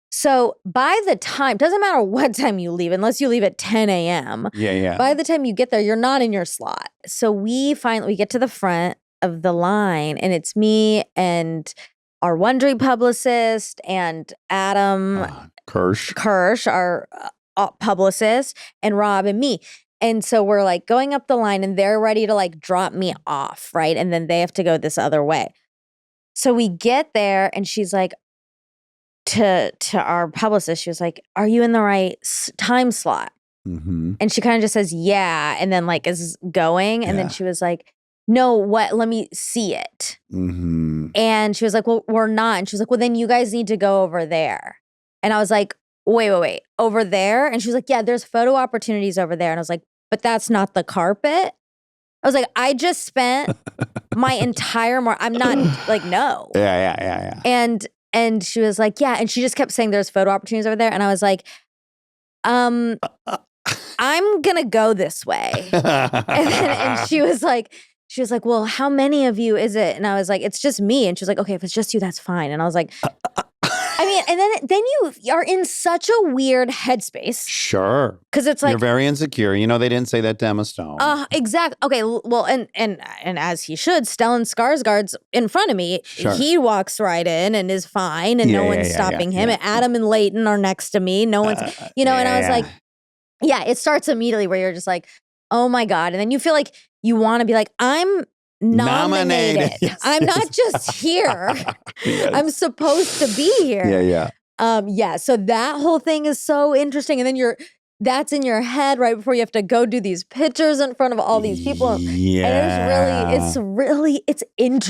So by the time, doesn't matter what time you leave, unless you leave at 10 a.m. Yeah. By the time you get there, you're not in your slot. So we get to the front of the line and it's me and our Wondery publicist and Adam Kirsch, our publicist, and Rob and me. And so we're like going up the line and they're ready to like drop me off, right? And then they have to go this other way. So we get there and she's like, to our publicist, she was like, "Are you in the right time slot?" Mm-hmm. And she kind of just says, "Yeah," and then like is going, and then she was like, "No, what? Let me see it." Mm-hmm. And she was like, "Well, we're not." And she was like, "Well, then you guys need to go over there." And I was like, "Wait, over there?" And she was like, "Yeah, there's photo opportunities over there." And I was like, "But that's not the carpet." I was like, "I just spent my entire I'm not like no." Yeah. And she was like, "Yeah." And she just kept saying there's photo opportunities over there. And I was like, I'm going to go this way. and she was like, "Well, how many of you is it?" And I was like, "It's just me." And she was like, "Okay, if it's just you, that's fine." And I was like, I mean, and then you are in such a weird headspace. Sure. Because it's like, you're very insecure. You know, they didn't say that to Emma Stone. Exactly. Okay. Well, and as he should, Stellan Skarsgård's in front of me. Sure. He walks right in and is fine, and no one's stopping him. And Adam and Leighton are next to me. No one's, and I was like, it starts immediately where you're just like, oh my God. And then you feel like you want to be like, I'm nominated. Yes, I'm not just here. Yes. I'm supposed to be here. Yeah. So that whole thing is so interesting. And then that's in your head right before you have to go do these pictures in front of all these people. Yeah. And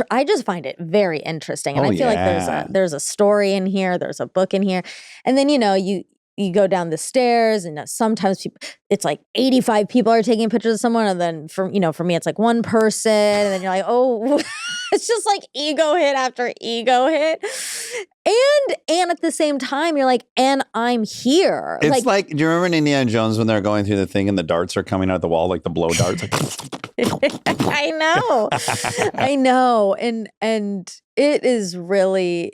I just find it very interesting. And I feel like there's a story in here, there's a book in here. And then, you go down the stairs and sometimes it's like 85 people are taking pictures of someone. And then for me, it's like one person. And then you're like, oh, it's just like ego hit after ego hit. And at the same time, you're like, and I'm here. It's like, do you remember in Indiana Jones when they're going through the thing and the darts are coming out of the wall, like the blow darts? I know. And it is really...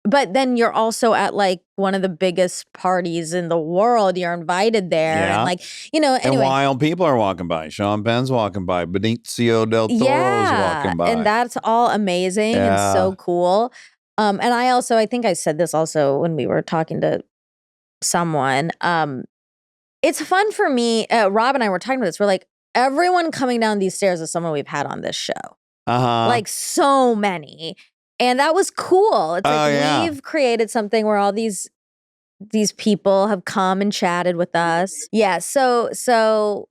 But then you're also at like one of the biggest parties in the world. You're invited there. Yeah. And like, anyway. And wild people are walking by. Sean Penn's walking by. Benicio del Toro's walking by. And that's all amazing and so cool. And I think I said this also when we were talking to someone. It's fun for me. Rob and I were talking about this. We're like, everyone coming down these stairs is someone we've had on this show. Like so many. And that was cool. It's like we've created something where all these people have come and chatted with us. Yeah, so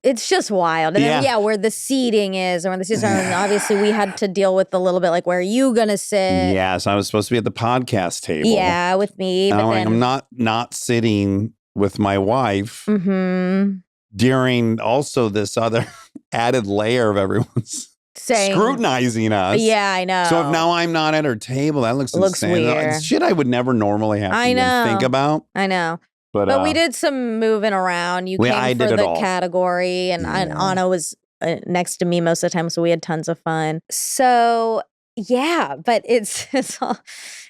it's just wild. And then where the seating is and where the seats are. And obviously we had to deal with a little bit like, where are you gonna sit? Yes, I was supposed to be at the podcast table. Yeah, with me. And but I'm not sitting with my wife during also this other added layer of everyone's scrutinizing us. Yeah, I know. So if now I'm not at her table, that looks insane. weird. It's shit I would never normally have to even think about. I know. But we did some moving around. I did for it the all. category, and Anna was next to me most of the time, so we had tons of fun. So yeah, but it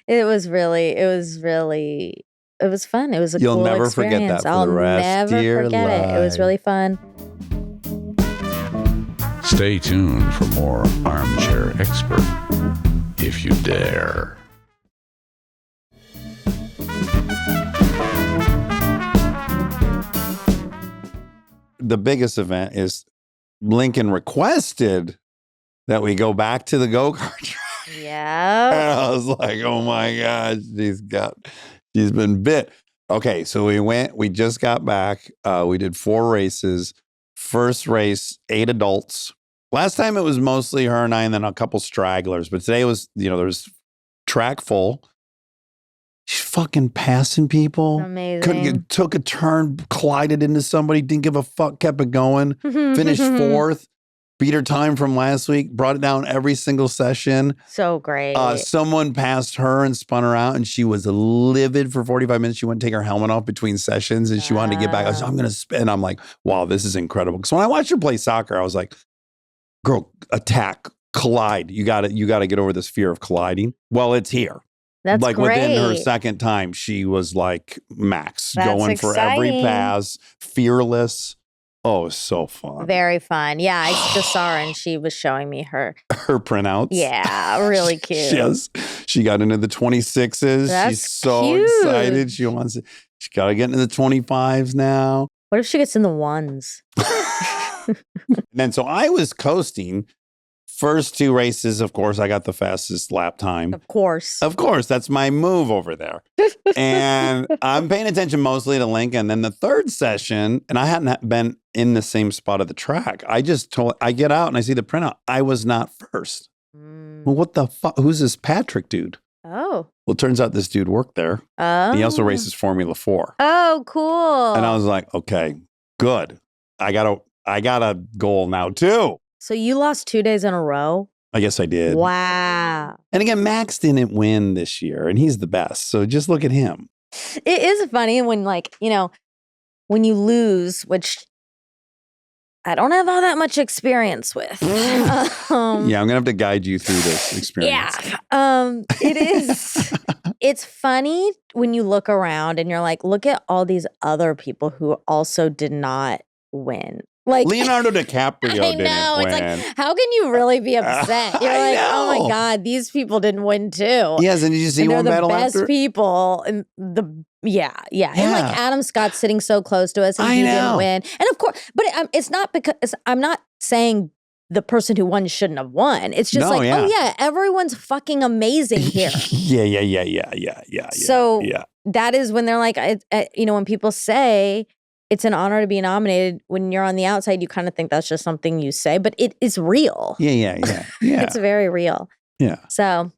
was really was fun. It was a You'll cool never forget experience. that for I'll the rest never of your forget it. It was life. really fun. Stay tuned for more Armchair Expert, if you dare. The biggest event is Lincoln requested that we go back to the go-kart track. Yeah. And I was like, oh my gosh, she's been bit. Okay, so we just got back. We did 4 races. First race, 8 adults. Last time it was mostly her and I, and then a couple stragglers. But today was, there's track full. She's fucking passing people. Amazing. Took a turn, collided into somebody, didn't give a fuck, kept it going. Finished 4th. Beat her time from last week, brought it down every single session. So great. Someone passed her and spun her out, and she was livid for 45 minutes. She wouldn't take her helmet off between sessions, and she wanted to get back. I was like, I'm going to spin. I'm like, wow, this is incredible. Because when I watched her play soccer, I was like, girl, attack, collide. You got to get over this fear of colliding. Well, it's here. That's like great. within her second time, she was like max, That's going for every exciting. pass, fearless. Oh, it was so fun. Very fun. Yeah, I just saw her and she was showing me her Printouts. Yeah, really cute. She got into the 26s. That's She's so cute. excited. She wants it. She's got to get into the 25s now. What if she gets in the ones? And then so I was coasting. First 2 races, of course, I got the fastest lap time. Of course. Of course, that's my move over there. And I'm paying attention mostly to Lincoln. Then the third session, and I hadn't been in the same spot of the track. I get out and I see the printout. I was not first. Well, what the fuck? Who's this Patrick dude? Oh. Well, it turns out this dude worked there. Oh. He also races Formula 4. Oh, cool. And I was like, okay, good. I got a goal now too. So you lost 2 days in a row? I guess I did. Wow. And again, Max didn't win this year, and he's the best. So just look at him. It is funny when, like, when you lose, which I don't have all that much experience with. Yeah, I'm going to have to guide you through this experience. Yeah. It is. It's funny when you look around and you're like, look at all these other people who also did not win. Like Leonardo DiCaprio I didn't know. win. It's like, how can you really be upset? You're I like, oh know. my God, these people didn't win too. Yes, and did you see And they're one the battle best after? people. And yeah. And like Adam Scott sitting so close to us and I he know. didn't win. And of course, but it's not because I'm not saying the person who won shouldn't have won. It's just oh yeah, everyone's fucking amazing here. Yeah. So yeah. that is when they're like, when people say it's an honor to be nominated, when you're on the outside, you kind of think that's just something you say, but it is real. Yeah. It's very real. Yeah. So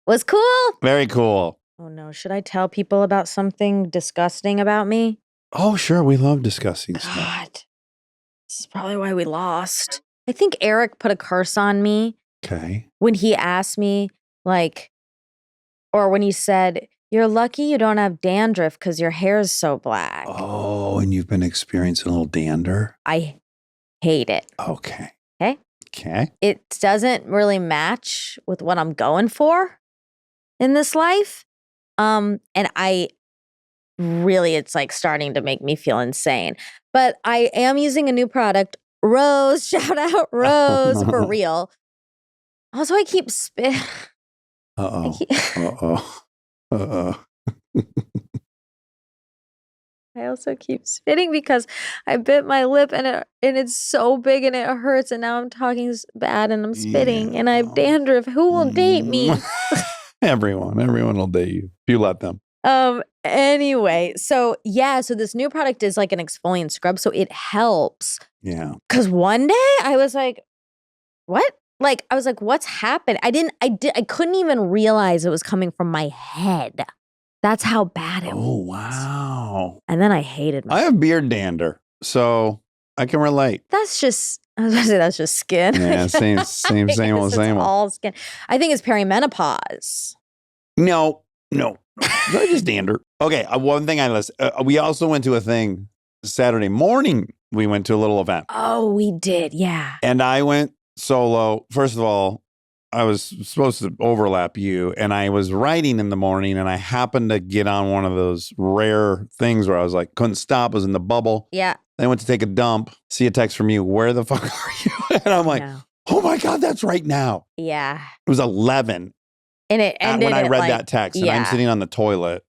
was cool. Very cool. Oh no, should I tell people about something disgusting about me? Oh, sure. We love discussing stuff. God, this is probably why we lost. I think Eric put a curse on me Okay. when he asked me, or when he said, "You're lucky you don't have dandruff because your hair is so black." Oh, and you've been experiencing a little dander? I hate it. Okay. Okay. It doesn't really match with what I'm going for in this life. And it's like starting to make me feel insane. But I am using a new product, Rose, shout out Rose, for real. Also, I keep spit. I also keep spitting because I bit my lip and it's so big and it hurts, and now I'm talking bad and I'm spitting and I have dandruff. Who will date me? Everyone will date you if you let them. Anyway, so this new product is like an exfoliant scrub, so it helps. Yeah. Because one day I was like, what? Like, I was like, what's happened? I couldn't even realize it was coming from my head. That's how bad it was. Oh, wow. And then I hated I myself. have beard dander, so I can relate. That's just, I was going to say that's just skin. Yeah, same I old, guess same it's old. all skin. I think it's perimenopause. No. That's just dander. Okay, one thing I listened. We also went to a thing Saturday morning. We went to a little event. Oh, we did. Yeah. And I went solo. First of all, I was supposed to overlap you, and I was writing in the morning, and I happened to get on one of those rare things where I was like, couldn't stop, was in the bubble. Yeah. Then I went to take a dump, see a text from you, where the fuck are you? And I'm like, No. oh my God, that's right now. Yeah. It was 11 And it ended when I at, read like, that text, and I'm yeah. sitting on the toilet,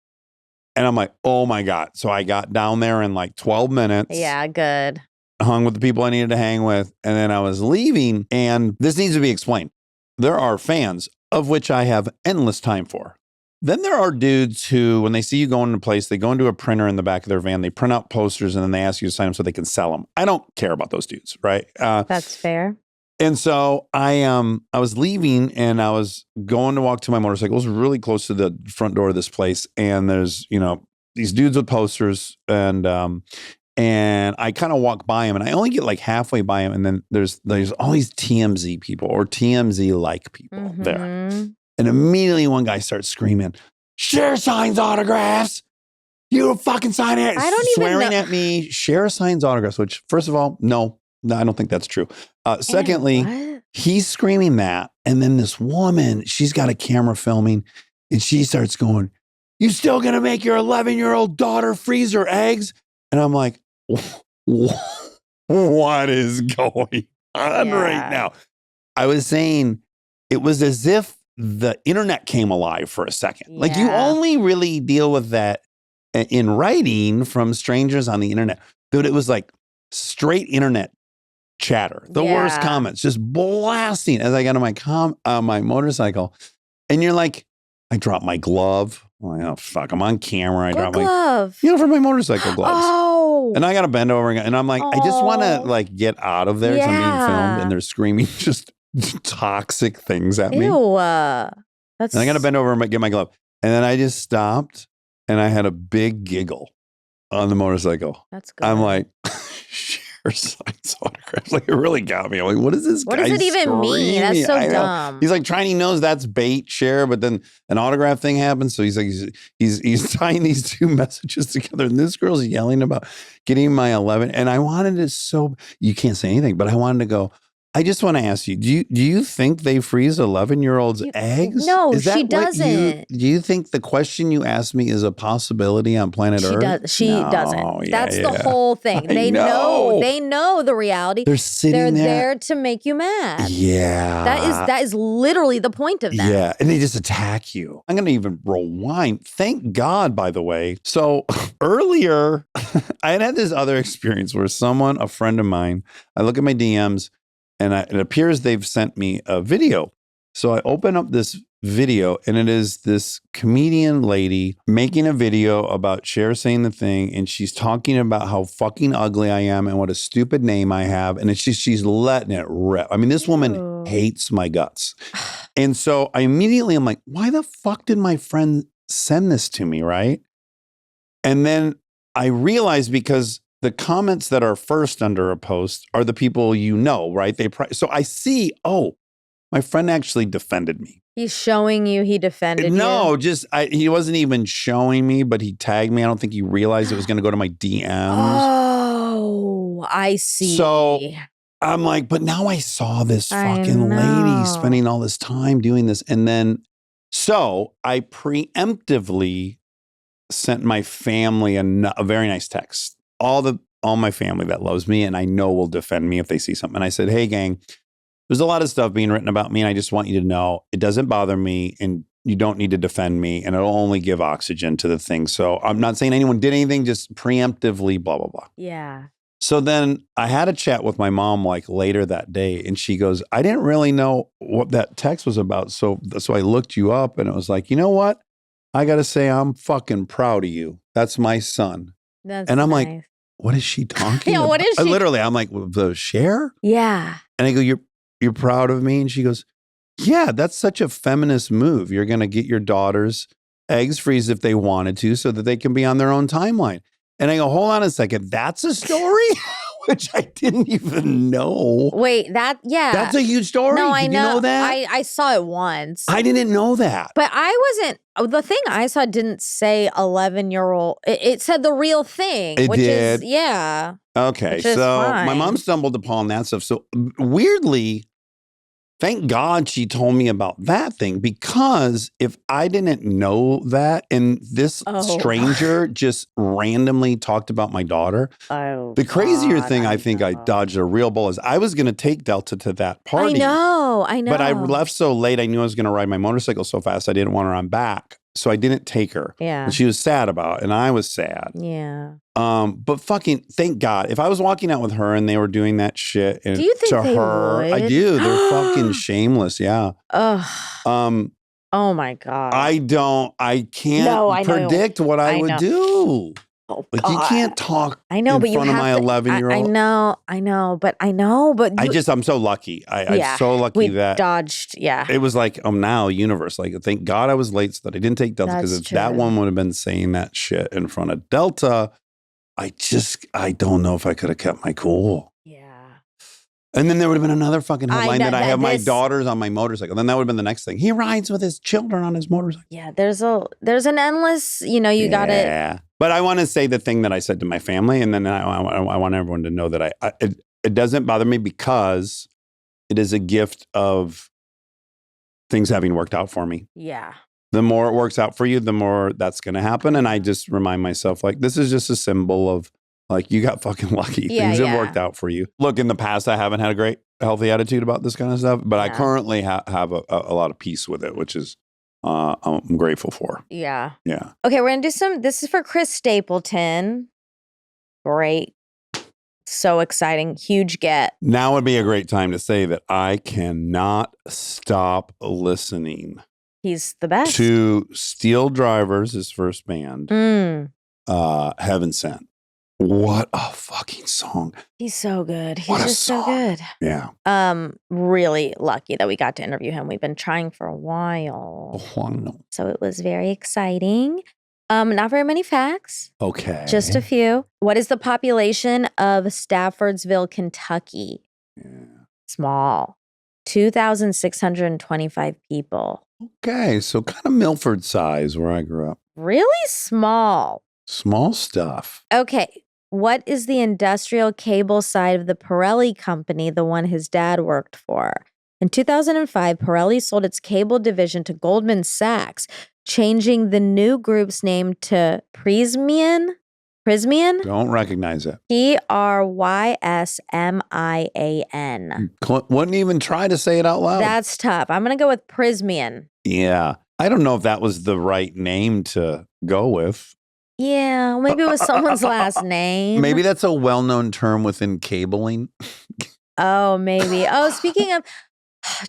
and I'm like, oh my God. So I got down there in like 12 minutes. Yeah, good. Hung with the people I needed to hang with, and then I was leaving, and this needs to be explained. There are fans, of which I have endless time for. Then there are dudes who, when they see you go into a place, they go into a printer in the back of their van, they print out posters, and then they ask you to sign them so they can sell them. I don't care about those dudes, right? That's fair. And so I was leaving, and I was going to walk to my motorcycle. It was really close to the front door of this place, and there's, these dudes with posters, and I kind of walk by him, and I only get like halfway by him, and then there's all these TMZ people or TMZ-like people there. Mhm. And immediately one guy starts screaming, share signs autographs. You don't fucking sign it. I don't even Swearing know- at me, share signs autographs, which first of all, no, I don't think that's true. Secondly, What? he's screaming that. And then this woman, she's got a camera filming, and she starts going, you still going to make your 11-year-old daughter freeze her eggs? And I'm like, what is going on right now? I was saying it was as if the internet came alive for a second. Like you Yeah. only really deal with that in writing from strangers on the internet. Dude, it was like straight internet chatter. The worst Yeah. comments, just blasting as I got on my motorcycle. And you're like, I dropped my glove. I'm like, oh, fuck, I'm on camera. I What dropped my, glove? for my motorcycle gloves. Oh. And I got to bend over and I'm like, I just want to Oh. like get out of there. 'Cause I'm being filmed Yeah. and they're screaming just toxic things at me. Ew. That's. And I got to bend over and get my glove. And then I just stopped and I had a big giggle on the motorcycle. That's good. I'm like, share signs autographs. Like it really got me. I'm like, what is this What guy does it even mean? That's screaming? so I know. dumb. He's like trying, he knows that's bait, share, but then an autograph thing happens. So he's like, he's tying these two messages together. And this girl's yelling about getting my 11. And I wanted to you can't say anything, but I wanted to go, I just want to ask you, do you think they freeze 11-year-olds' eggs? No, Is that she what doesn't. do you think the question you asked me is a possibility on planet She Earth? does. She No, doesn't. yeah, That's yeah. the whole thing. I They know. They know the reality. They're sitting They're there. there to make you mad. Yeah. That is literally the point of that. Yeah. And they just attack you. I'm going to even rewind. Thank God, by the way. So earlier, I had this other experience where a friend of mine, I look at my DMs and it appears they've sent me a video. So I open up this video and it is this comedian lady making a video about Cher saying the thing. And she's talking about how fucking ugly I am and what a stupid name I have. And it's just, she's letting it rip. I mean, this woman Ew. hates my guts. And so I immediately, I'm like, why the fuck did my friend send this to me? Right. And then I realized because the comments that are first under a post are the people right? So I see, my friend actually defended me. He's showing you he defended you. No, he wasn't even showing me, but he tagged me. I don't think he realized it was going to go to my DMs. Oh, I see. So I'm like, but now I saw this I fucking lady know. spending all this time doing this. And then, so I preemptively sent my family a very nice text. All my family that loves me and I know will defend me if they see something. And I said, hey gang, there's a lot of stuff being written about me and I just want you to know it doesn't bother me and you don't need to defend me and it'll only give oxygen to the thing. So I'm not saying anyone did anything, just preemptively, blah, blah, blah. Yeah. So then I had a chat with my mom like later that day and she goes, I didn't really know what that text was about. So I looked you up and it was like, you know what? I got to say, I'm fucking proud of you. That's my son. That's And I'm like, nice. what is she talking Yeah, about? what is she- Literally, I'm like, the Cher? Yeah. And I go, you're proud of me? And she goes, yeah, that's such a feminist move. You're going to get your daughters eggs freeze if they wanted to so that they can be on their own timeline. And I go, hold on a second. That's a story? Which I didn't even know. Wait, yeah. That's a huge story. No, I Did know. you know that? I saw it once. I didn't know that. But I wasn't, the thing I saw didn't say 11-year-old. It said the real thing. It which did? is, yeah. Okay, Which is so my fine. mom stumbled upon that stuff. So weirdly, Thank God she told me about that thing, because if I didn't know that and this stranger just randomly talked about my daughter, the crazier thing I think I dodged a real bullet is I was going to take Delta to that party. I know. But I left so late, I knew I was going to ride my motorcycle so fast, I didn't want her on back. So I didn't take her. Yeah. And she was sad about it, and I was sad. Yeah. But fucking thank God. If I was walking out with her and they were doing that shit and Do you think to they her, I would? do. They're fucking shameless. Yeah. Ugh. Oh my God. I can't I know. predict what I would know. do. Oh, Like you can't talk I know, in but you front of have my to- 11-year-old. I know, but I'm so lucky. I'm so lucky we that dodged. Yeah. it was like, now universe. Like, thank God I was late so that I didn't take Delta, because That's if that true. one would have been saying that shit in front of Delta, I don't know if I could have kept my cool. Yeah. And then there would have been another fucking I headline know that I that have my this- daughters on my motorcycle. Then that would have been the next thing. He rides with his children on his motorcycle. Yeah. There's an endless, you got it. Yeah. But I want to say the thing that I said to my family, and then I want everyone to know that it doesn't bother me, because it is a gift of things having worked out for me. Yeah. The more it works out for you, the more that's going to happen. And I just remind myself, like, this is just a symbol of, like, you got fucking lucky. Yeah, Things yeah. have worked out for you. Look, in the past, I haven't had a great, healthy attitude about this kind of stuff, but I Yeah. currently have a lot of peace with it, which is I'm grateful for. Yeah. Yeah. Okay, we're gonna do this is for Chris Stapleton. Great. So exciting. Huge get. Now would be a great time to say that I cannot stop listening He's the best. to SteelDrivers, his first band, Heaven Sent. What a fucking song. He's so good. He's What a just so song. good. Yeah. Really lucky that we got to interview him. We've been trying for a while. So it was very exciting. Not very many facts. Okay. Just a few. What is the population of Staffordsville, Kentucky? Yeah. Small. 2,625 people. Okay. So kind of Milford size where I grew up. Really small. Small stuff. Okay. What is the industrial cable side of the Pirelli company, the one his dad worked for? In 2005, Pirelli sold its cable division to Goldman Sachs, changing the new group's name to Prysmian? Don't recognize it. Prysmian. Wouldn't even try to say it out loud. That's tough. I'm going to go with Prysmian. Yeah. I don't know if that was the right name to go with. Yeah, maybe it was someone's last name. Maybe that's a well-known term within cabling. Oh, maybe. Oh, speaking of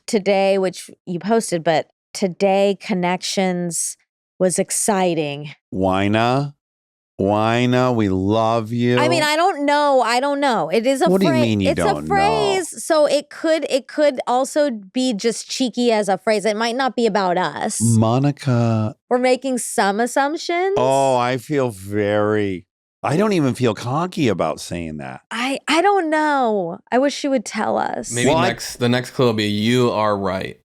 today, which you posted, but today Connections was exciting. Wina, we love you. I mean, I don't know. It is a What do phrase. you mean you it's don't a phrase, so it could also be just cheeky as a phrase. It might not be about us. Monica. We're making some assumptions. Oh, I don't even feel cocky about saying that. I don't know. I wish you would tell us. Maybe Well, the next clue will be you are right.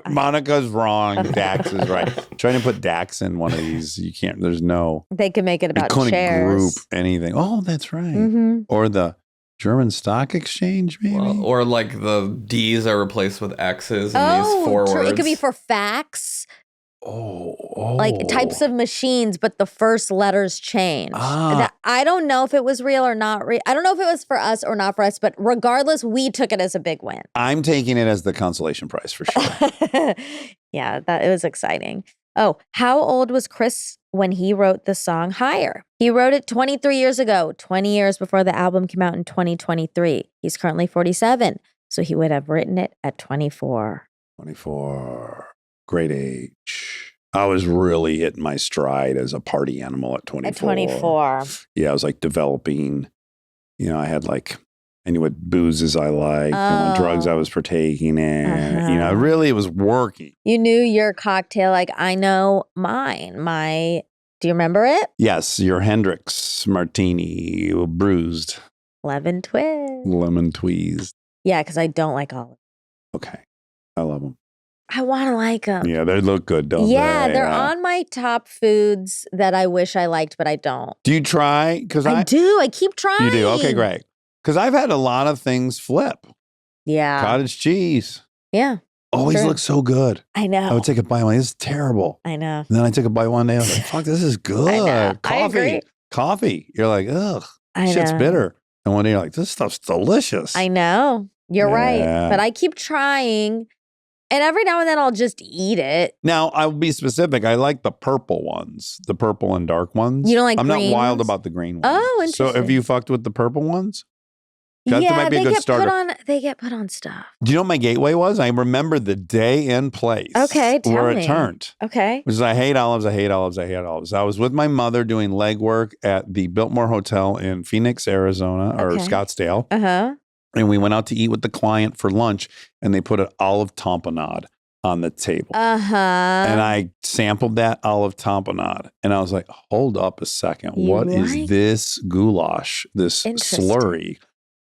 Monica's wrong. Dax is right. Trying to put Dax in one of these, you can't. There's no. They could make it You about couldn't chairs. group anything. Oh, that's right. Mm-hmm. Or the German Stock Exchange, maybe. Well, or like the D's are replaced with X's in these four true. words. It could be for facts, oh, like types of machines, but the first letters change. Ah. I don't know if it was real or not real. I don't know if it was for us or not for us, but regardless, we took it as a big win. I'm taking it as the consolation prize for sure. Yeah, it was exciting. Oh, how old was Chris when he wrote the song Higher? He wrote it 23 years ago, 20 years before the album came out in 2023. He's currently 47, so he would have written it at 24. 24. Great age. I was really hitting my stride as a party animal at 24. At 24. Yeah, I was like developing, I knew what boozes I liked, what drugs I was partaking in. Uh-huh. Really it was working. You knew your cocktail like I know mine. Do you remember it? Yes, your Hendrix martini bruised. Lemon twist. Lemon tweezed. Yeah, because I don't like olive. Okay. I love them. I want to like them. Yeah, they look good, don't they? Yeah, they're on my top foods that I wish I liked, but I don't. Do you try? Because I do. I keep trying. You do? Okay, great. Because I've had a lot of things flip. Yeah. Cottage cheese. Yeah. Always Sure. looks so good. I know. I would take a bite one. This is terrible. I know. And then I took a bite one day. I was like, fuck, this is good. I Coffee. agree. Coffee. You're like, ugh, I shit's know. bitter. And one day you're like, this stuff's delicious. I know. You're right. Yeah. But I keep trying. And every now and then I'll just eat it. Now, I'll be specific. I like the purple ones, the purple and dark ones. You don't like I'm green not wild ones? about the green ones. Oh, So have interesting. you fucked with the purple ones? That yeah, might be a they good get starter. put on. They get put on stuff. Do you know what my gateway was? I remember the day and place Okay, tell where me. it turned. Okay. Which is I hate olives, I hate olives, I hate olives. I was with my mother doing legwork at the Biltmore Hotel in Phoenix, Arizona, or Okay. Scottsdale. Uh-huh. And we went out to eat with the client for lunch, and they put an olive tamponade on the table. Uh-huh. And I sampled that olive tamponade, and I was like, hold up a second. You What is like- this goulash, this Interesting. slurry?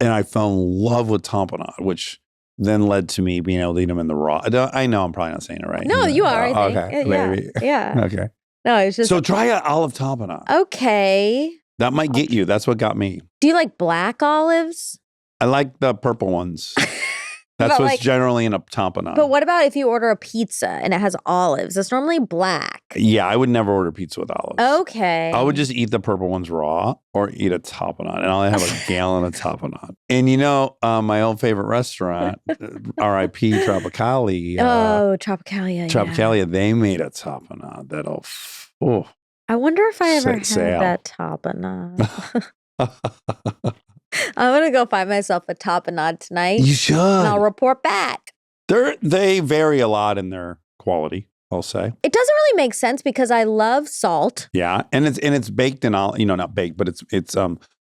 And I fell in love with tamponade, which then led to me being able to eat them in the raw. I know I'm probably not saying it right. No, you are, I think. Okay, Yeah. maybe. Yeah. Okay. No, it's just So try an olive tamponade. okay. That might get you. That's what got me. Do you like black olives? I like the purple ones. That's But what's like- generally in a tamponade. But what about if you order a pizza and it has olives? It's normally black. Yeah, I would never order pizza with olives. Okay. I would just eat the purple ones raw or eat a tapenade, and I'll have a gallon of tapenade. And you know, my old favorite restaurant, R.I.P. Tropicali. Oh, Tropicalia. Yeah. Tropicalia, they made a tapenade that'll, oh. I wonder if I ever Set had sail. that tapenade. I'm gonna go find myself a tapenade tonight, You should. and I'll report back. They vary a lot in their quality, I'll say. It doesn't really make sense because I love salt. Yeah, and it's baked in olive, not baked, but it's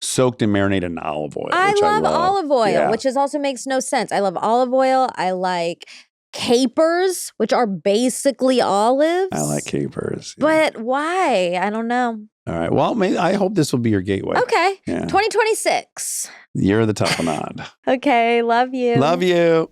soaked and marinated in olive oil. I which love olive oil, Yeah. which also makes no sense. I love olive oil. I like capers, which are basically olives. I like capers. yeah. But why? I don't know. All right. Well, maybe I hope this will be your gateway. Okay. Yeah. 2026. Year of the tapenade. Okay. Love you. Love you.